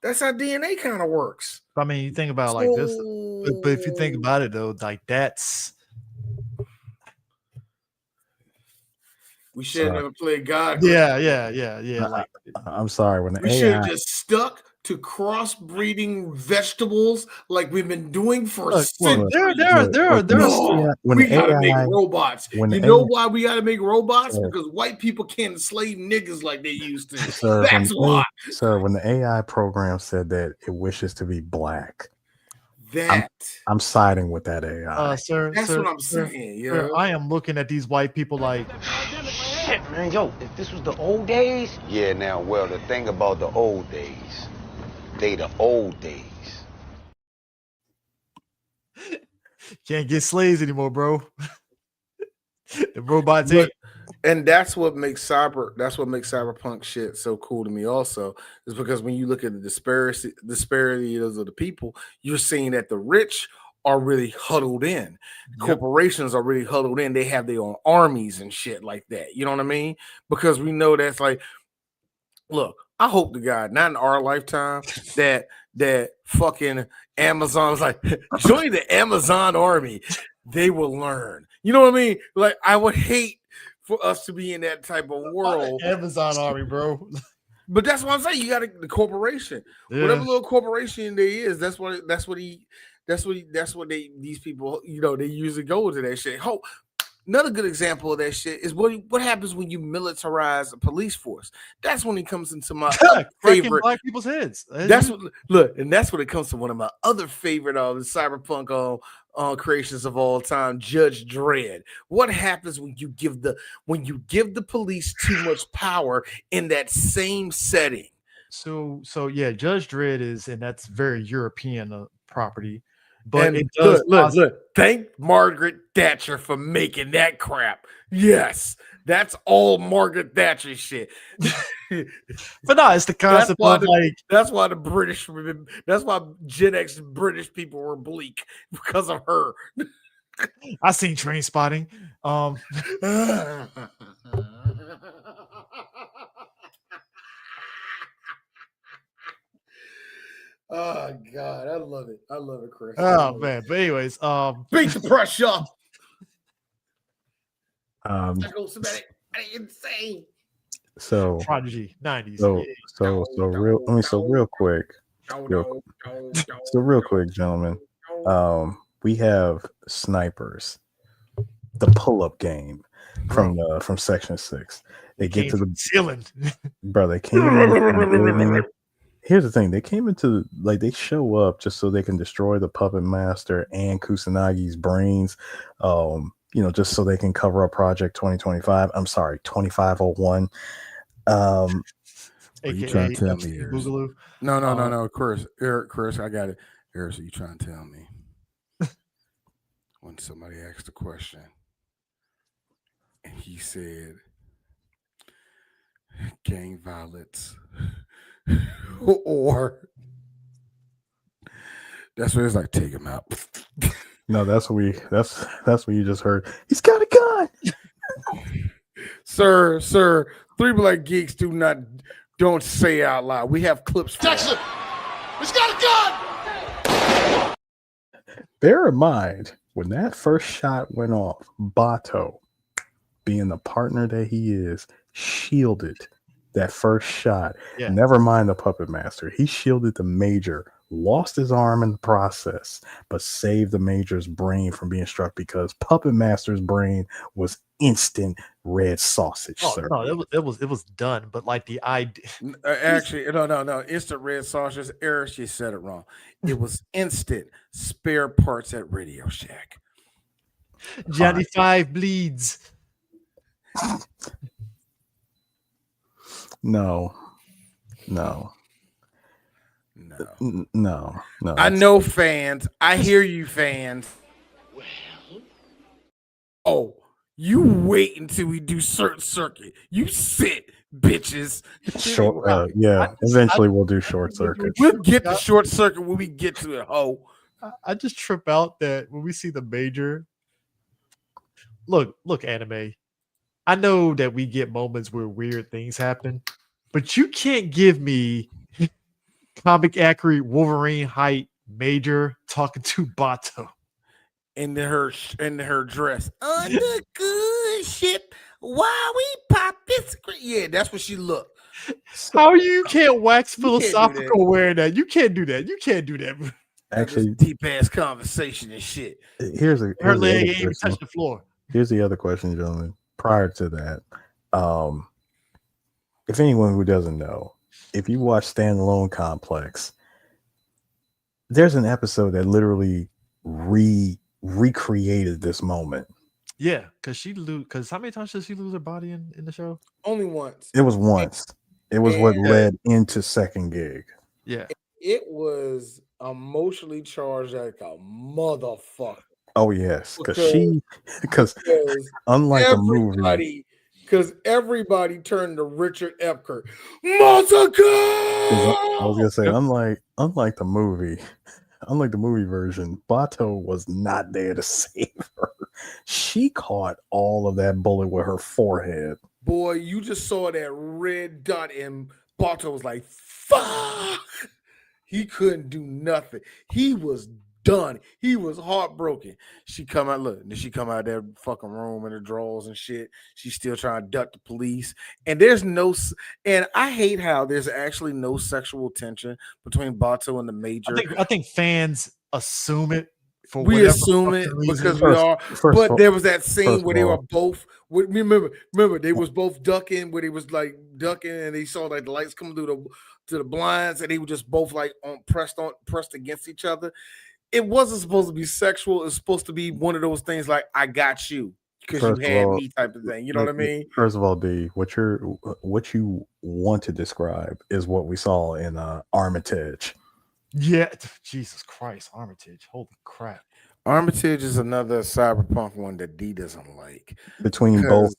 that's how DNA kind of works. You think about it like this. But if you think about it though, like that's. We should have never played God. Yeah. Like I'm sorry. When we should have just stuck to crossbreeding vegetables like we've been doing for centuries. We gotta make robots. You know why we gotta make robots? Because white people can't enslave niggas like they used to. That's why. Sir, when the AI program said that it wishes to be black, I'm siding with that AI. Sir, that's what I'm saying. Sir, I am looking at these white people like, shit, man. Yo, if this was the old days. Yeah, now, well, the thing about the old days, they the old days. Can't get slaves anymore, bro. The robots ain't. And that's what makes cyberpunk shit so cool to me also, is because when you look at the disparity of the people, you're seeing that the rich are really huddled in. Corporations are really huddled in. They have their own armies and shit like that. You know what I mean? Because we know that's like, look, I hope to God, not in our lifetime, that fucking Amazon is like, join the Amazon army. They will learn. You know what I mean? Like, I would hate for us to be in that type of world. Amazon army, bro. But that's what I'm saying. You got the corporation, whatever little corporation there is. These people, you know, they usually go to that shit. Another good example of that shit is what happens when you militarize a police force. That's when it comes into my favorite black people's heads. That's when it comes to one of my other favorite cyberpunk creations of all time, Judge Dredd. What happens when you give the police too much power in that same setting? So yeah, Judge Dredd is, and that's very European property. But it does look. Thank Margaret Thatcher for making that crap. Yes, that's all Margaret Thatcher shit. But no, it's the concept of that's why the British. That's why Gen X British people were bleak, because of her. I seen Train Spotting. Oh God, I love it, Chris. Oh man, but anyways, beat the pressure. Insane. So Prodigy 90s. Real quick, gentlemen. We have snipers, the pull-up game from Section 6. They get to the ceiling, bro. They came in. Here's the thing: they came into they show up just so they can destroy the Puppet Master and Kusanagi's brains, just so they can cover up Project 2025. I'm sorry, 2501. Are you trying to tell me? No, Chris, I got it. Chris, are you trying to tell me when somebody asked a question and he said gang violence? Or that's what it's like, take him out. No, that's what you just heard. He's got a gun. Sir, 3 Black Geeks don't say out loud. We have clips. Jackson, he's got a gun. Bear in mind, when that first shot went off, Bato, being the partner that he is, shielded that first shot. Yeah. Never mind the Puppet Master. He shielded the Major, lost his arm in the process, but saved the Major's brain from being struck because Puppet Master's brain was instant red sausage. Sir. No, it was done. But like the idea, actually, no, instant red sausage. Eric, she said it wrong. It was instant spare parts at Radio Shack. Johnny Five bleeds. No. No. No. I know fans. I hear you, fans. Oh, you wait until we do Short Circuit. You sit, bitches. Eventually we'll do Short Circuit. We'll get to Short Circuit when we get to it. Oh, I just trip out that when we see the major. Look, anime. I know that we get moments where weird things happen, but you can't give me comic accurate Wolverine height major talking to Bato in her dress. On the good ship, why we pop this? Yeah, that's what she looked. How you can't wax philosophical wearing that? You can't do that. You can't do that. Actually, deep ass conversation and shit. Her leg ain't even touched the floor. Here's the other question, gentlemen. Prior to that, if anyone who doesn't know, if you watch Standalone Complex, there's an episode that literally recreated this moment. Yeah, because how many times does she lose her body in the show? Only once. It was once. It was what led into Second Gig. Yeah. It was emotionally charged like a motherfucker. Oh yes, because unlike the movie, because everybody turned to Richard Epker. Massacre! I was gonna say, unlike the movie version, Bato was not there to save her. She caught all of that bullet with her forehead. Boy, you just saw that red dot, and Bato was like, "Fuck!" He couldn't do nothing. He was done. He was heartbroken. She come out of that fucking room in her drawers and shit. She's still trying to duck the police. And I hate how there's actually no sexual tension between Bato and the major. I think fans assume it. We assume it because we are. But there was that scene where they were both. Remember, they was both ducking. Where they was like ducking, and they saw like the lights coming through the blinds, and they were just both like pressed against each other. It wasn't supposed to be sexual. It's supposed to be one of those things like "I got you" because you had me type of thing. You know what I mean? First of all, D, what you want to describe is what we saw in Armitage. Yeah, Jesus Christ, Armitage! Holy crap! Armitage is another cyberpunk one that D doesn't like. Between both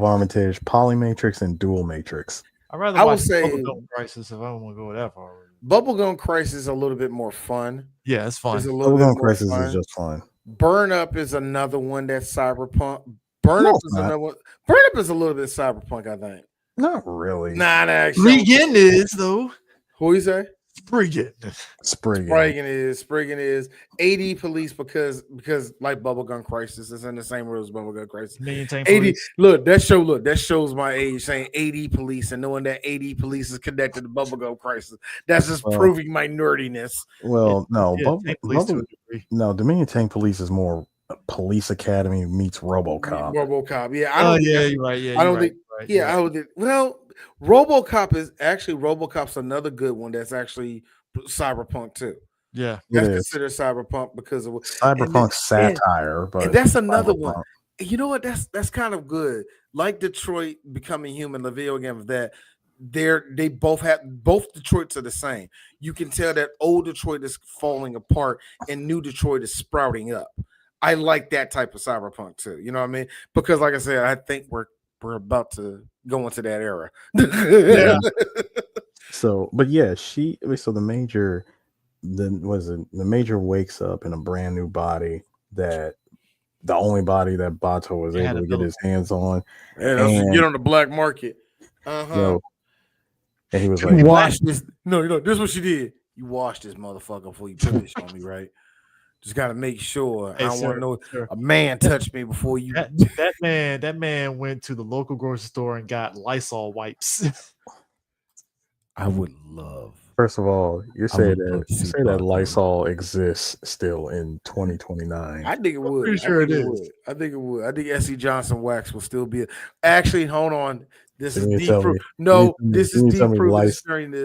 Armitage, Polymatrix, and Dual Matrix. I would say Bubblegum Crisis if I don't want to go that far. Bubblegum Crisis is a little bit more fun. Yeah, it's fun. Bubblegum Crisis is just fun. Burn Up is another one that's cyberpunk. Burn Up is another one. Burn Up is a little bit cyberpunk, I think. Not really. Not actually. Spriggan is though. Who you say? Spriggan is AD police because like Bubblegum Crisis is in the same rules as Bubblegum Crisis. AD, look, that shows my age saying AD police and knowing that AD police is connected to Bubblegum Crisis. That's just proving my nerdiness. Well, Dominion Tank Police is more Police Academy meets RoboCop. Yeah, you're right. Yeah, I don't think. Well, RoboCop's another good one that's actually cyberpunk too. Yeah, that's considered cyberpunk because of cyberpunk satire. But that's another one. You know what? That's kind of good. Like Detroit Becoming Human, the video game of that. They both Detroits are the same. You can tell that old Detroit is falling apart and new Detroit is sprouting up. I like that type of cyberpunk too. You know what I mean? Because like I said, I think we're about to go into that era. Yeah. So the major wakes up in a brand new body, that the only body that Bato was able to get his hands on. And get on the black market. And he was like, "Wash this." No, this is what she did. You wash this motherfucker before you put this on me, right? Just gotta make sure. I don't want to know a man touched me before you. That man went to the local grocery store and got Lysol wipes. I would love. First of all, you say that Lysol exists still in 2029. I think it would. Pretty sure it is. I think it would. I think S.C. Johnson wax will still be. Actually, hold on. This is deep proof. No, this is deep proof.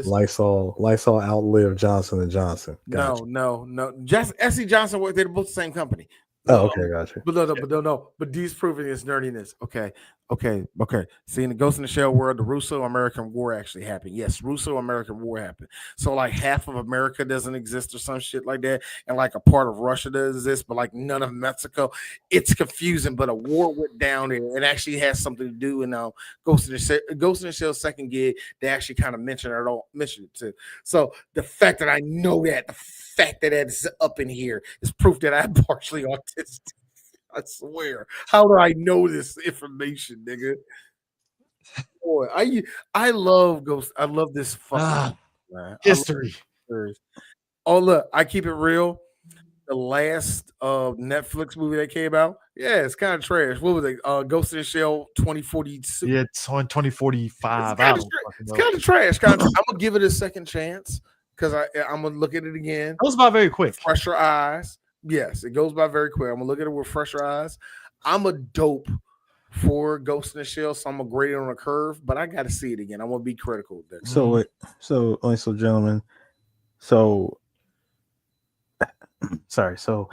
Lysol outlived Johnson and Johnson. Gotcha. No. Just S.C. Johnson. They're both the same company. Oh, okay, gotcha. But D's proving his nerdiness. Okay. See, in the Ghost in the Shell world, the Russo-American War actually happened. Yes, Russo-American War happened. So like half of America doesn't exist or some shit like that, and like a part of Russia does exist, but like none of Mexico. It's confusing, but a war went down there. It actually has something to do. And now Ghost in the Shell second gig, they actually kind of mentioned it too. So the fact that I know that, the fact that it's up in here is proof that I'm partially autistic. I swear. How do I know this information, nigga? Boy, I love Ghost. I love this fucking man. History. Oh, look, I keep it real. The last Netflix movie that came out, yeah, it's kind of trash. What was it? Ghost in the Shell 2042. Yeah, it's on 2045. It's kind of trash. I'm gonna give it a second chance because I'm gonna look at it again. It goes by very quick. Fresher eyes. Yes, it goes by very quick. I'm gonna look at it with fresher eyes. I'm a dope for Ghost in the Shell, so I'm gonna grade it on a curve, but I gotta see it again. I want to be critical. So, gentlemen, so sorry. So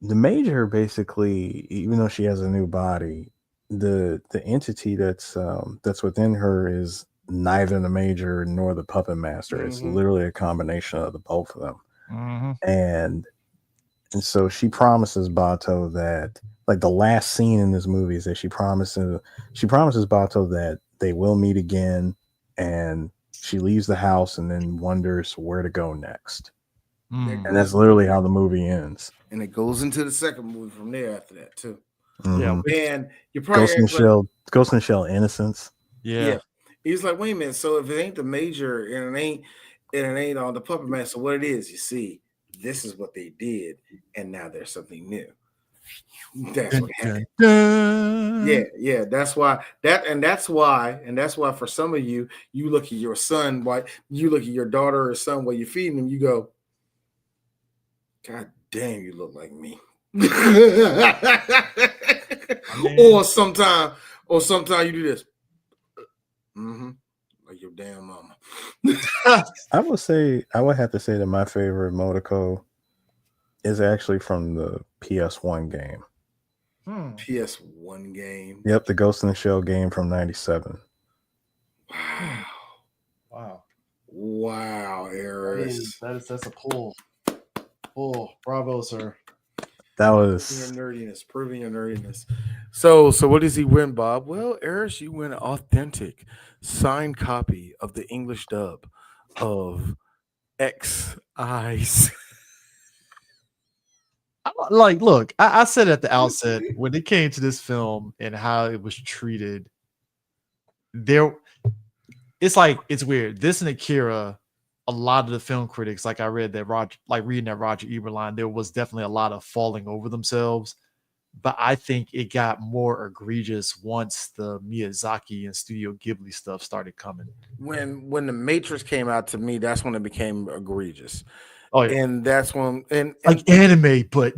the Major basically, even though she has a new body, the entity that's within her is neither the Major nor the Puppet Master. It's literally a combination of the both of them, and so she promises Bato that, like, the last scene in this movie is that she promises Bato that they will meet again, and she leaves the house and then wonders where to go next. And that's literally how the movie ends. And it goes into the second movie from there after that too. Yeah, and you probably Ghost in the Shell Innocence. Yeah. He's like, wait a minute. So if it ain't the Major and it ain't on the Puppet Master, what it is, you see, this is what they did, and now there's something new. That's what happened. Yeah. That's why for some of you, you look at your son, you look at your daughter or son while you're feeding them, you go, God damn, you look like me. Or sometimes you do this. Like your damn mama. I would have to say that my favorite Motoko is actually from the PS1 game. PS1 game. Yep, the Ghost in the Shell game from '97. Wow, Eris. That's a pull. Bravo, sir. That was proving your nerdiness. So what does he win, Bob? Well, Eris, you win an authentic signed copy of the English dub of X Eyes. Look, I said at the outset when it came to this film and how it was treated, it's weird. This and Akira, a lot of the film critics, like I read that reading that Roger Ebert line, there was definitely a lot of falling over themselves. But I think it got more egregious once the Miyazaki and Studio Ghibli stuff started coming. When the Matrix came out, to me, that's when it became egregious. Oh yeah, and that's when and like anime, but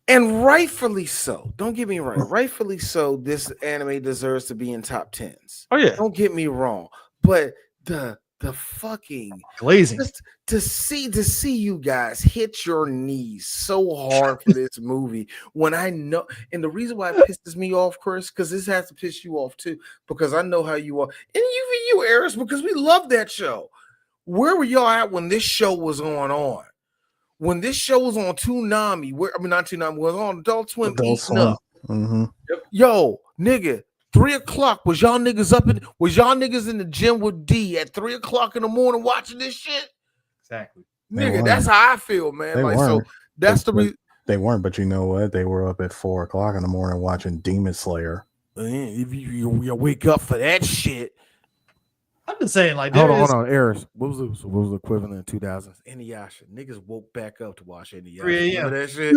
and rightfully so. Don't get me wrong. Rightfully so, this anime deserves to be in top 10s. Oh yeah, don't get me wrong. But the fucking glazing to see you guys hit your knees so hard for this movie when I know, and the reason why it pisses me off, Chris, because this has to piss you off too, because I know how you are, and you Eris, because we love that show. Where were y'all at when this show was going on? When this show was on Toonami, not Toonami, was on Adult Swim. Up. Yo, nigga, 3:00 was y'all niggas in the gym with D at 3:00 in the morning watching this shit? Exactly, nigga. That's how I feel, man. So that's the reason they weren't. But you know what? They were up at 4:00 in the morning watching Demon Slayer. If you wake up for that shit. I've been saying, like, hold on, Eris. What was the equivalent in 2000s? Inuyasha. Niggas woke back up to watch Inuyasha. 3 a.m. That shit.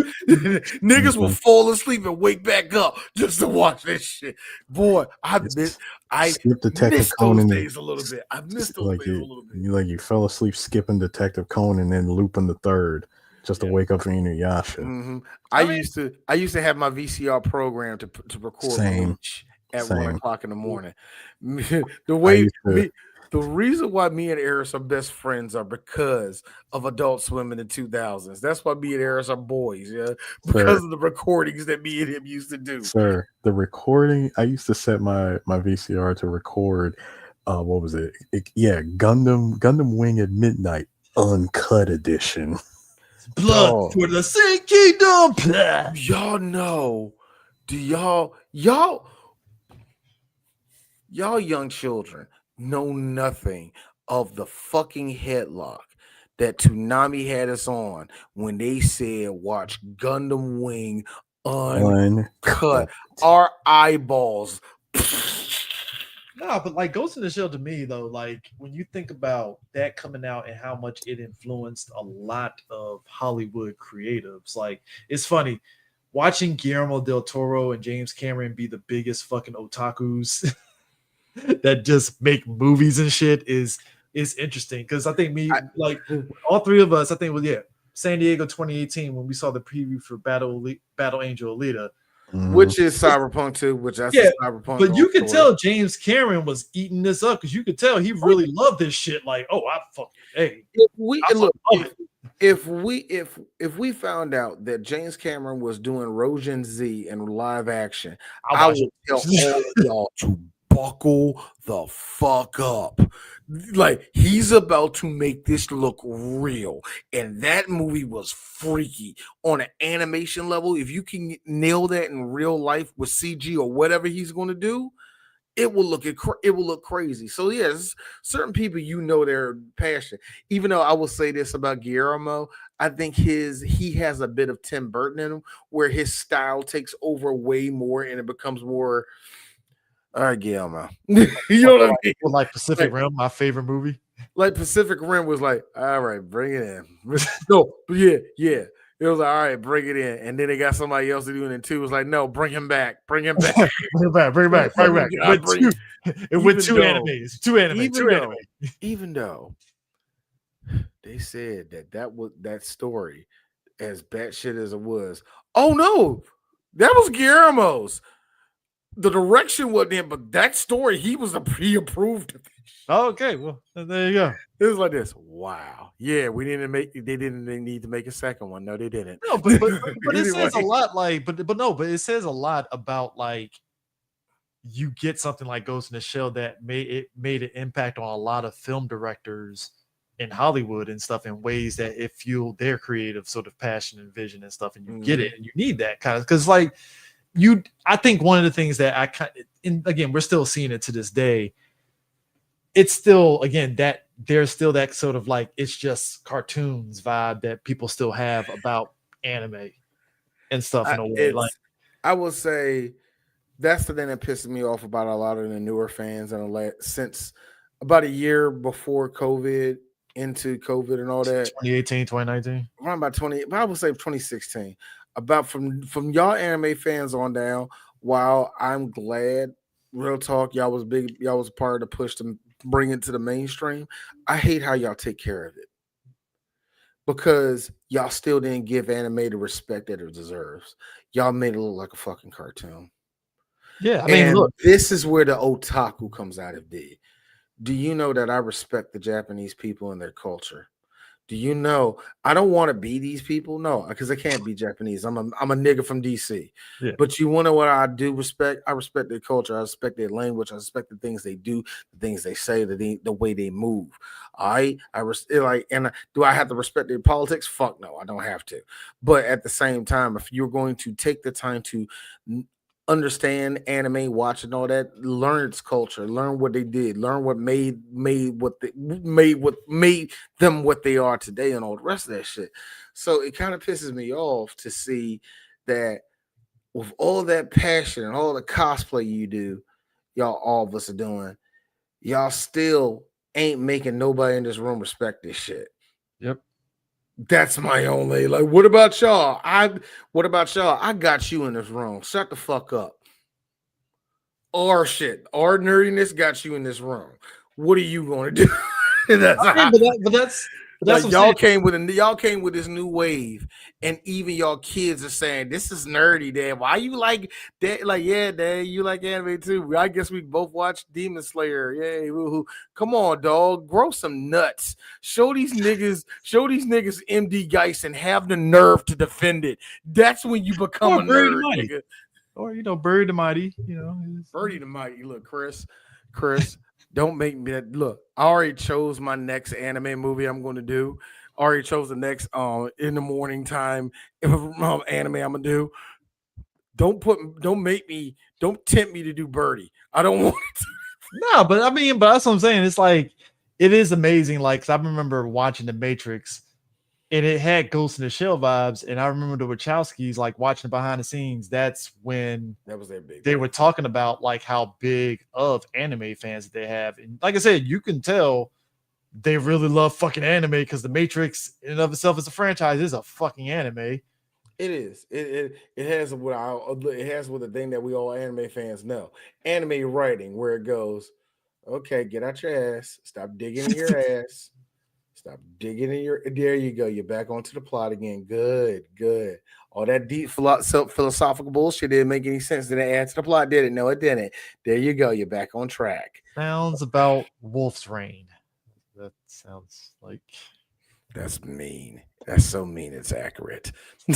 Niggas will fall asleep and wake back up just to watch this shit. Boy, I missed those days a little bit. I missed those days a little bit. You fell asleep skipping Detective Conan and then looping the third just to wake up for Inuyasha. I used to have my VCR program to record at 1:00 in the morning. The way The reason why me and Eris are best friends are because of Adult Swim in the 2000s. That's why me and Eris are boys, yeah, because of the recordings that me and him used to do. Sir, the recording, I used to set my VCR to record what was it? Gundam Wing at Midnight Uncut Edition. Blood for the Sea Kingdom. Y'all know, do y'all young children know nothing of the fucking headlock that Toonami had us on when they said watch Gundam Wing uncut. Our eyeballs. No, but like Ghost in the Shell to me though, like when you think about that coming out and how much it influenced a lot of Hollywood creatives, like it's funny watching Guillermo del Toro and James Cameron be the biggest fucking otakus that just make movies and shit is interesting because I think like all three of us, I think San Diego 2018 when we saw the preview for Battle Angel Alita. Which is Cyberpunk 2, which that's Cyberpunk. But you could tell James Cameron was eating this up because you could tell he really loved this shit. Like, oh, I fucking hey. If we found out that James Cameron was doing Rojin Z in live action, I would tell all of y'all to buckle the fuck up. Like he's about to make this look real, and that movie was freaky on an animation level. If you can nail that in real life with CG or whatever he's going to do, it will look crazy. So yes, certain people they're passionate. Even though I will say this about Guillermo, I think he has a bit of Tim Burton in him, where his style takes over way more and it becomes more. All right, Guillermo. You know what I mean? Like Pacific Rim, my favorite movie. Like Pacific Rim was like, all right, bring it in. No, but yeah. It was like, all right, bring it in. And then they got somebody else to do it in two. It was like, no, bring him back. Bring him back. Bring him back. It went two anime. Even though they said that story, as batshit as it was, oh no, that was Guillermo's. The direction wasn't in, but that story, he approved. Okay, well, there you go. It was like this. Wow. Yeah, they didn't need to make a second one. No, they didn't. No, but it says a lot, like, but it says a lot about like you get something like Ghost in the Shell that made an impact on a lot of film directors in Hollywood and stuff in ways that it fueled their creative sort of passion and vision and stuff, and you get it, and you need that kind of because like. I think one of the things that again, we're still seeing it to this day. It's still, again, that there's still that sort of like, it's just cartoons vibe that people still have about anime and stuff in a way. Like, I will say that's the thing that pisses me off about a lot of the newer fans and since about a year before COVID, into COVID and all that. 2018, 2019. Around about I would say 2016. About from y'all anime fans on down, while I'm glad, real talk, y'all was a part of the push to bring it to the mainstream. I hate how y'all take care of it because y'all still didn't give anime the respect that it deserves. Y'all made it look like a fucking cartoon. Yeah, I mean, look, this is where the otaku comes out of D. Do you know that I respect the Japanese people and their culture? Do you know I don't want to be these people? No, because I can't be Japanese. I'm a nigga from DC. Yeah. But you want to know what I do respect? I respect their culture. I respect their language. I respect the things they do, the things they say, the way they move. All right. Do I have to respect their politics? Fuck no, I don't have to. But at the same time, if you're going to take the time to understand anime, watch and all that, learn its culture, learn what they did, learn what made them what they are today and all the rest of that shit. So it kind of pisses me off to see that with all that passion and all the cosplay you do, all of us are doing, y'all still ain't making nobody in this room respect this shit. Yep. That's my only, like, what about y'all? I got you in this room. Shut the fuck up. Our nerdiness got you in this room. What are you going to do? But that's that's Like what I'm saying. y'all came with this new wave, and even y'all kids are saying this is nerdy, Dad. Why you like that? Like, yeah, Dad, you like anime too. I guess we both watched Demon Slayer. Yay, woo-hoo. Come on, dog, grow some nuts. Show these niggas MD Geist and have the nerve to defend it. That's when you become Or a Bird the nerd, Mighty. nigga. Or Bird the Mighty. Birdie the mighty. Look, Chris, don't make me that. Look, I already chose my next anime movie I'm going to do. I already chose the next in the morning time anime I'm gonna do. Don't tempt me to do Birdie. I don't want it. No, but I mean, but that's what I'm saying. It's like it is amazing. Like, 'cause I remember watching The Matrix, and it had Ghost in the Shell vibes. And I remember the Wachowskis like watching behind the scenes. That's when That was their big. they were talking about like how big of anime fans that they have. And like I said, you can tell they really love fucking anime because The Matrix in and of itself as a franchise is a fucking anime. It is. It has what the thing that we all anime fans know. Anime writing, where it goes, okay, get out your ass, stop digging in your ass, stop digging in your. There you go. You're back onto the plot again. Good. All that deep philosophical bullshit didn't make any sense. Did it add to the plot? Did it? No, it didn't. There you go. You're back on track. Sounds about Wolf's Rain. That sounds like That's mean. That's so mean. It's accurate. you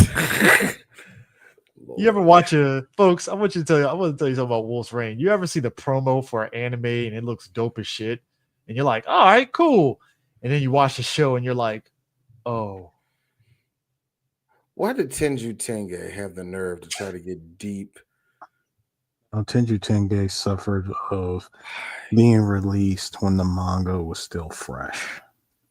ever watch folks? I want to tell you something about Wolf's Rain. You ever see the promo for an anime and it looks dope as shit, and you're like, all right, cool, and then you watch the show and you're like, oh. Why did Tenju Tenge have the nerve to try to get deep? Tenju Tenge suffered of being released when the manga was still fresh.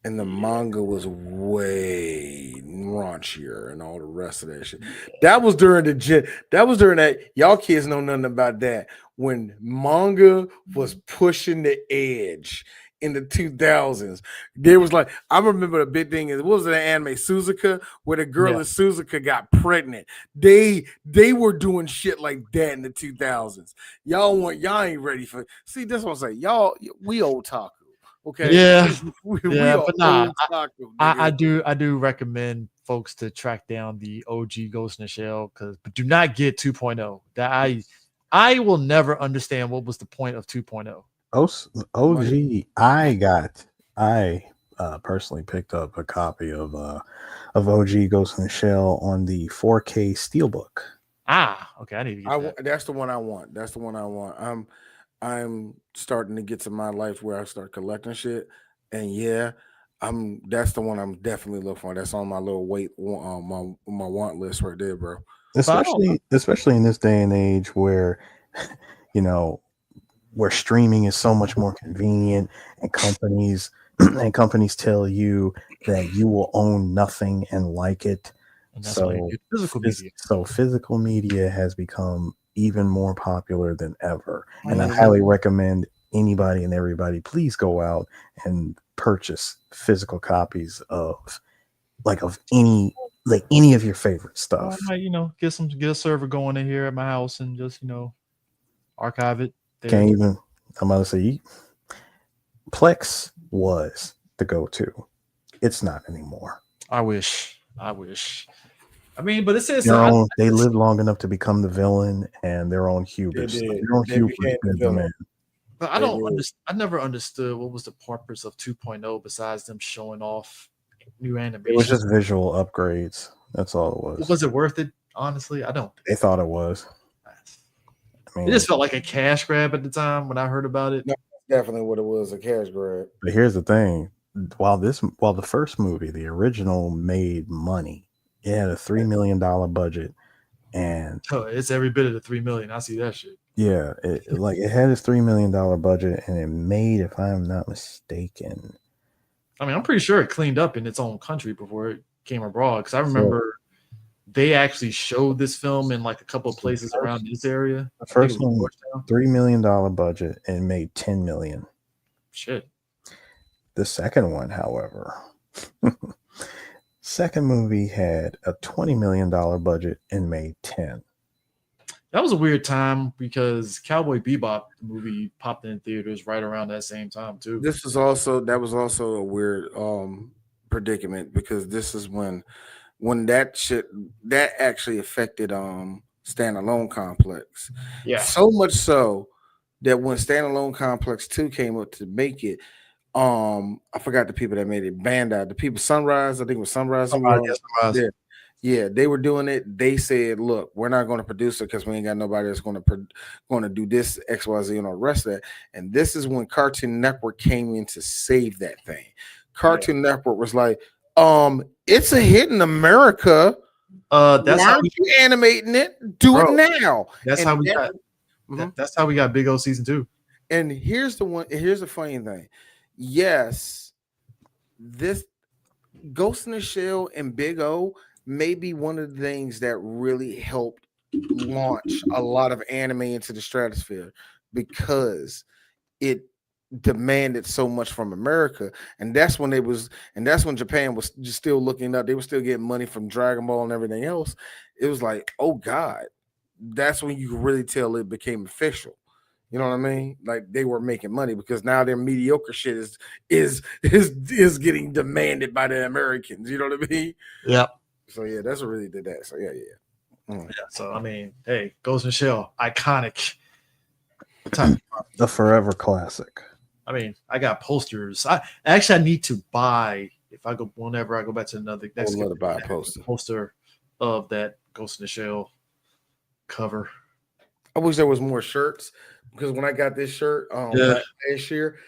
And the manga was way raunchier and all the rest of that shit. That was during that. Y'all kids know nothing about that. When manga was pushing the edge in the 2000s, there was like, I remember the big thing is, what was the anime Suzuka, where the girl in Suzuka got pregnant. They were doing shit like that in the 2000s. Y'all ain't ready for. See, that's what I'm saying. Y'all, we old taku. Okay. Yeah. we But nah, taku, I do recommend folks to track down the OG Ghost in the Shell, but do not get 2.0. That I will never understand what was the point of 2.0. OG, I personally picked up a copy of OG Ghost in the Shell on the 4K Steelbook. Okay, I need to get that. That's the one I want. I'm starting to get to my life where I start collecting shit, and that's the one I'm definitely looking for. That's on my little my want list right there, bro. Especially in this day and age where where streaming is so much more convenient, and companies tell you that you will own nothing and like it. And that's why you get physical media. So physical media has become even more popular than ever. And I highly recommend anybody and everybody, please go out and purchase physical copies of any of your favorite stuff. I might, get a server going in here at my house and just, archive it. I'm about to say Plex was the go-to. It's not anymore. I wish. I mean, but it says they lived long enough to become the villain, and their own hubris. But I never understood what was the purpose of 2.0 besides them showing off new animation. It was just visual upgrades. That's all it was. Was it worth it? Honestly, I don't. They thought it was. It just felt like a cash grab at the time when I heard about it. No, definitely what it was, a cash grab. But here's the thing: while the first movie, the original, made money, it had a $3 million budget, and it's every bit of the $3 million. I see that shit. Yeah, it had its $3 million budget, and it made, if I'm not mistaken, I mean, I'm pretty sure it cleaned up in its own country before it came abroad. Because I remember they actually showed this film in like a couple of places around this area. The first one, $3 million budget, and made $10 million. Shit. The second one, however, second movie had a $20 million budget and made 10. That was a weird time because Cowboy Bebop movie popped in theaters right around that same time too. That was also a weird predicament because this is when that shit that actually affected Standalone Complex. Yeah. So much so that when Standalone Complex 2 came up to make it, I forgot the people that made it. Bandai, the people Sunrise, I think it was Sunrise. Sunrise. Yeah, they were doing it. They said, "Look, we're not going to produce it because we ain't got nobody that's going to do this XYZ and all the rest of that." And this is when Cartoon Network came in to save that thing. Cartoon Network was like, it's a hit in America. That's Why aren't you animating it? Do it now." That's how we got. That's how we got Big O season 2. And here's the funny thing. Yes, this Ghost in the Shell and Big O may be one of the things that really helped launch a lot of anime into the stratosphere because it demanded so much from America. And that's when Japan was just still looking up. They were still getting money from Dragon Ball and everything else. It was like, oh God, that's when you could really tell it became official. You know what I mean? Like they were making money because now their mediocre shit is getting demanded by the Americans. You know what I mean? Yeah. So yeah, that's what really did that. So yeah. Yeah. So I mean, hey, Ghost in the Shell, iconic. The forever classic. I mean, I got posters. I need to buy whenever I go back to another. That's to buy a poster of that Ghost in the Shell cover. I wish there was more shirts because when I got this shirt last year,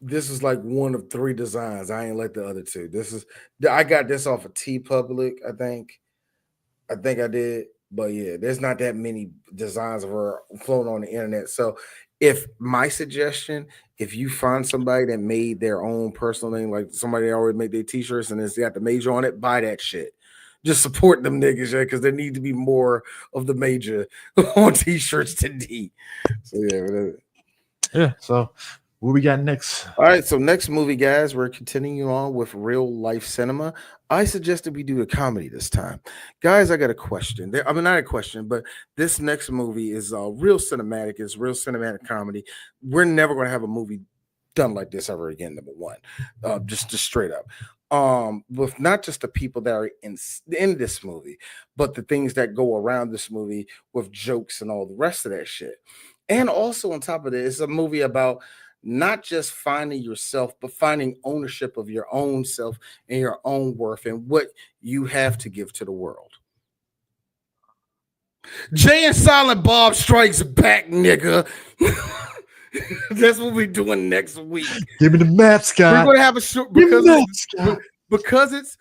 this is like one of 3 designs. I ain't like the other 2. I got this off of TeePublic, I think I did, but yeah, there's not that many designs of her floating on the internet. So if you find somebody that made their own personal thing, like somebody that already made their t-shirts and it's got the major on it, buy that shit. Just support them niggas, yeah, because there need to be more of the major on t-shirts to D. So yeah. So what we got next? All right, so next movie, guys, we're continuing on with real life cinema. I suggested we do a comedy this time. Guys, I got a question. I mean, not a question, but this next movie is real cinematic. It's real cinematic comedy. We're never going to have a movie done like this ever again, number one. Just straight up. With not just the people that are in this movie, but the things that go around this movie with jokes and all the rest of that shit. And also on top of it, it's a movie about not just finding yourself, but finding ownership of your own self and your own worth and what you have to give to the world. Jay and Silent Bob Strikes Back, nigga. That's what we're doing next week. Give me the map, Scott. We're gonna have a short because it's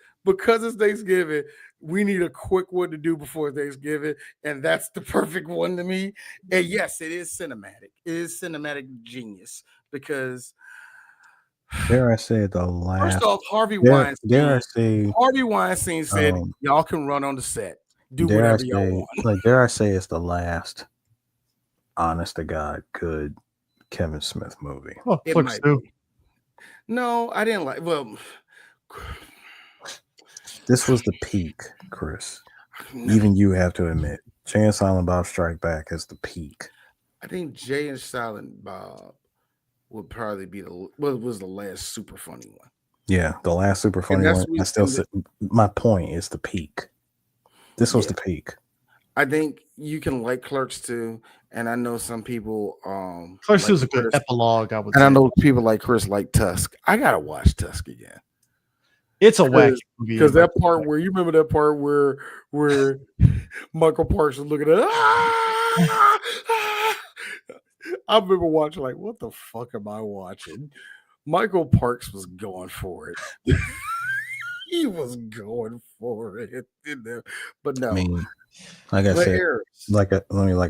Thanksgiving. We need a quick one to do before Thanksgiving, and that's the perfect one to me. And yes, it is cinematic. It is cinematic genius because dare I say the last. First off, Harvey Weinstein. Harvey Weinstein said, "Y'all can run on the set, do dare whatever I y'all say, want." Like dare I say, it's the last, honest to God, good Kevin Smith movie. Oh, It might be. No, I didn't like. Well, this was the peak, Chris. Even you have to admit, Jay and Silent Bob Strike Back is the peak. I think Jay and Silent Bob would probably be was the last super funny one. Yeah, the last super funny one. I still say my point is the peak. This was the peak. I think you can like Clerks 2, and I know some people Clerks 2 is a good epilogue, I would say. And I know people like Chris like Tusk. I gotta watch Tusk again. It's a wacky movie. Because that part where you remember that part where Michael Parks was looking at I remember watching like, what the fuck am I watching? Michael Parks was going for it. He was going for it. But no. I mean, like I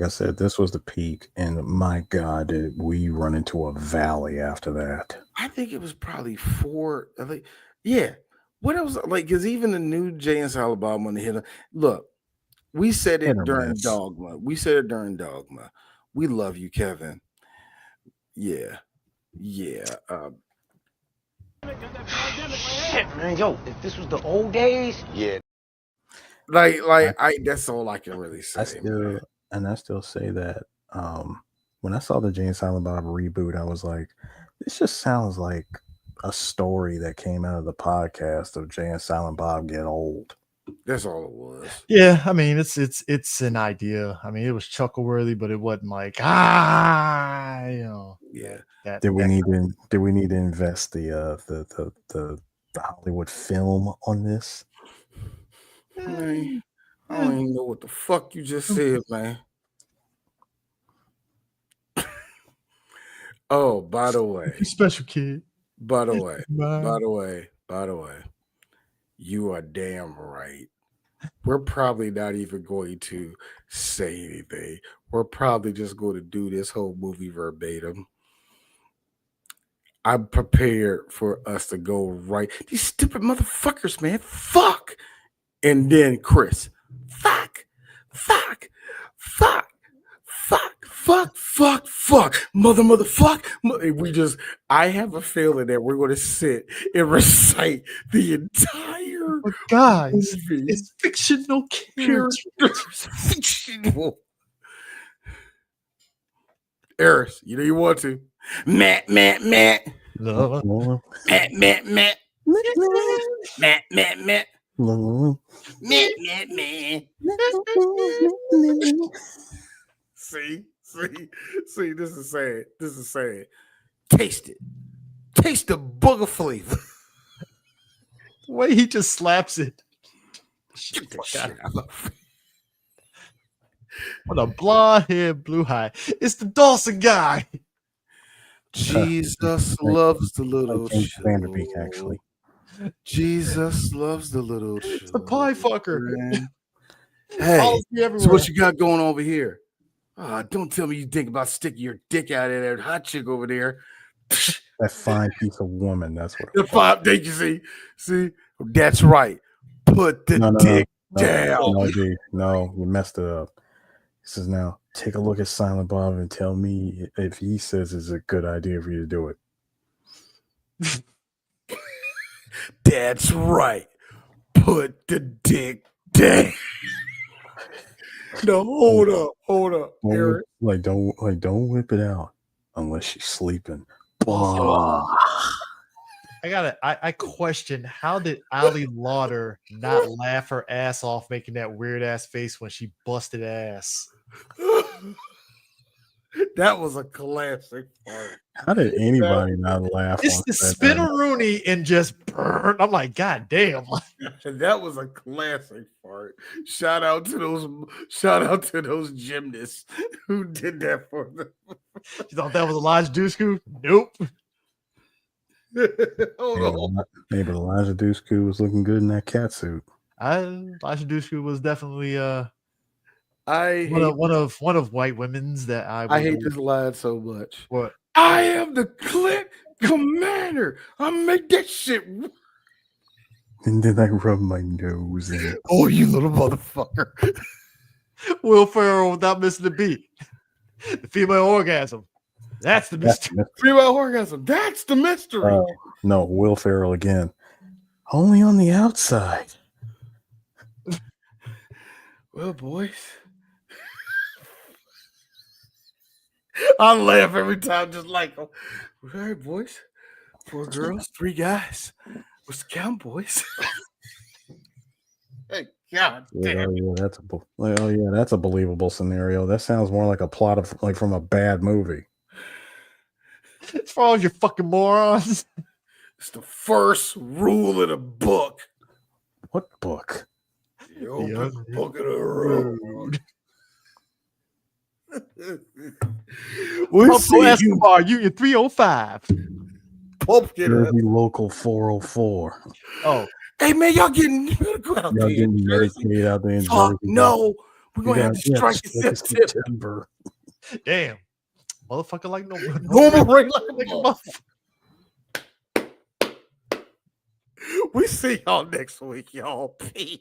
said, this was the peak, and my God, did we run into a valley after that? I think it was probably 4. Yeah. What else? Like, because even the new Jay and Silent Bob on the hit. Look, we said it during Dogma. We love you, Kevin. Yeah. Shit, man, yo, if this was the old days. Yeah. Like that's all I can really say. I still say that when I saw the Jay and Silent Bob reboot, I was like, this just sounds like a story that came out of the podcast of Jay and Silent Bob get old. That's all it was. Yeah, I mean it's an idea. I mean, it was chuckle-worthy, but it wasn't like Yeah. Did we need to invest the Hollywood film on this? Man, I don't even know what the fuck you just said, man. Oh, by the way, you special kid. by the way, you are damn right. We're probably not even going to say anything. We're probably just going to do this whole movie verbatim. I'm prepared for us to go right. These stupid motherfuckers, man. Fuck. And then Chris. Fuck. Motherfuck. I have a feeling that we're going to sit and recite the entire But guys, movie. it's fictional characters. Fictional. Eris, you know you want to. Matt. Love. Matt. See, this is sad. Taste it. Taste the booger flavor. The way he just slaps it. Get the shit out. What a blonde hair, blue eye. It's the Dawson guy. Jesus loves the little James children. Vanderbeek, actually. Jesus loves the little children. It's the pie fucker. Hey, Follows me so everywhere. what you got going over here? Don't tell me you think about sticking your dick out at that hot chick over there. That fine piece of woman. That's what. The five. Did you see? That's right. Put the dick down. No, dude. No, you messed it up. He says now, take a look at Silent Bob and tell me if he says it's a good idea for you to do it. That's right. Put the dick down. No, hold up. Eric. Don't whip it out unless she's sleeping. I question, how did Ali Lauder not laugh her ass off making that weird ass face when she busted ass? That was a classic part. How did anybody not laugh? It's the spinneroonie and just burn. I'm like, God damn. That was a classic part. Shout out to those gymnasts who did that for them. You thought that was Elijah Dushku? Nope. Hey, but Elijah Dushku was looking good in that cat suit. Elijah Dushku was definitely I one of white women's that I hate this line so much. What? I am the clique commander. I make that shit. And then I rub my nose in it. Oh, you little motherfucker. Will Ferrell without missing a beat. The female orgasm. That's the mystery. Female orgasm. That's the mystery. No, Will Ferrell again. Only on the outside. Well, boys. I laugh every time just like, all right, boys. 4 girls, 3 guys. What's the count, boys? Hey, God damn. That's a believable scenario. That sounds more like a plot of like from a bad movie. It's for all your fucking morons. It's the first rule of the book. What book? The open book of the road. We'll see Escobar, Union 305. Jersey Local 404. Oh, hey man, y'all getting medical out there? Getting Medicaid out there in Jersey. No, we're gonna have to strike in September. Damn, motherfucker, like normal rate like a motherfucker. We see y'all next week, y'all. Peace.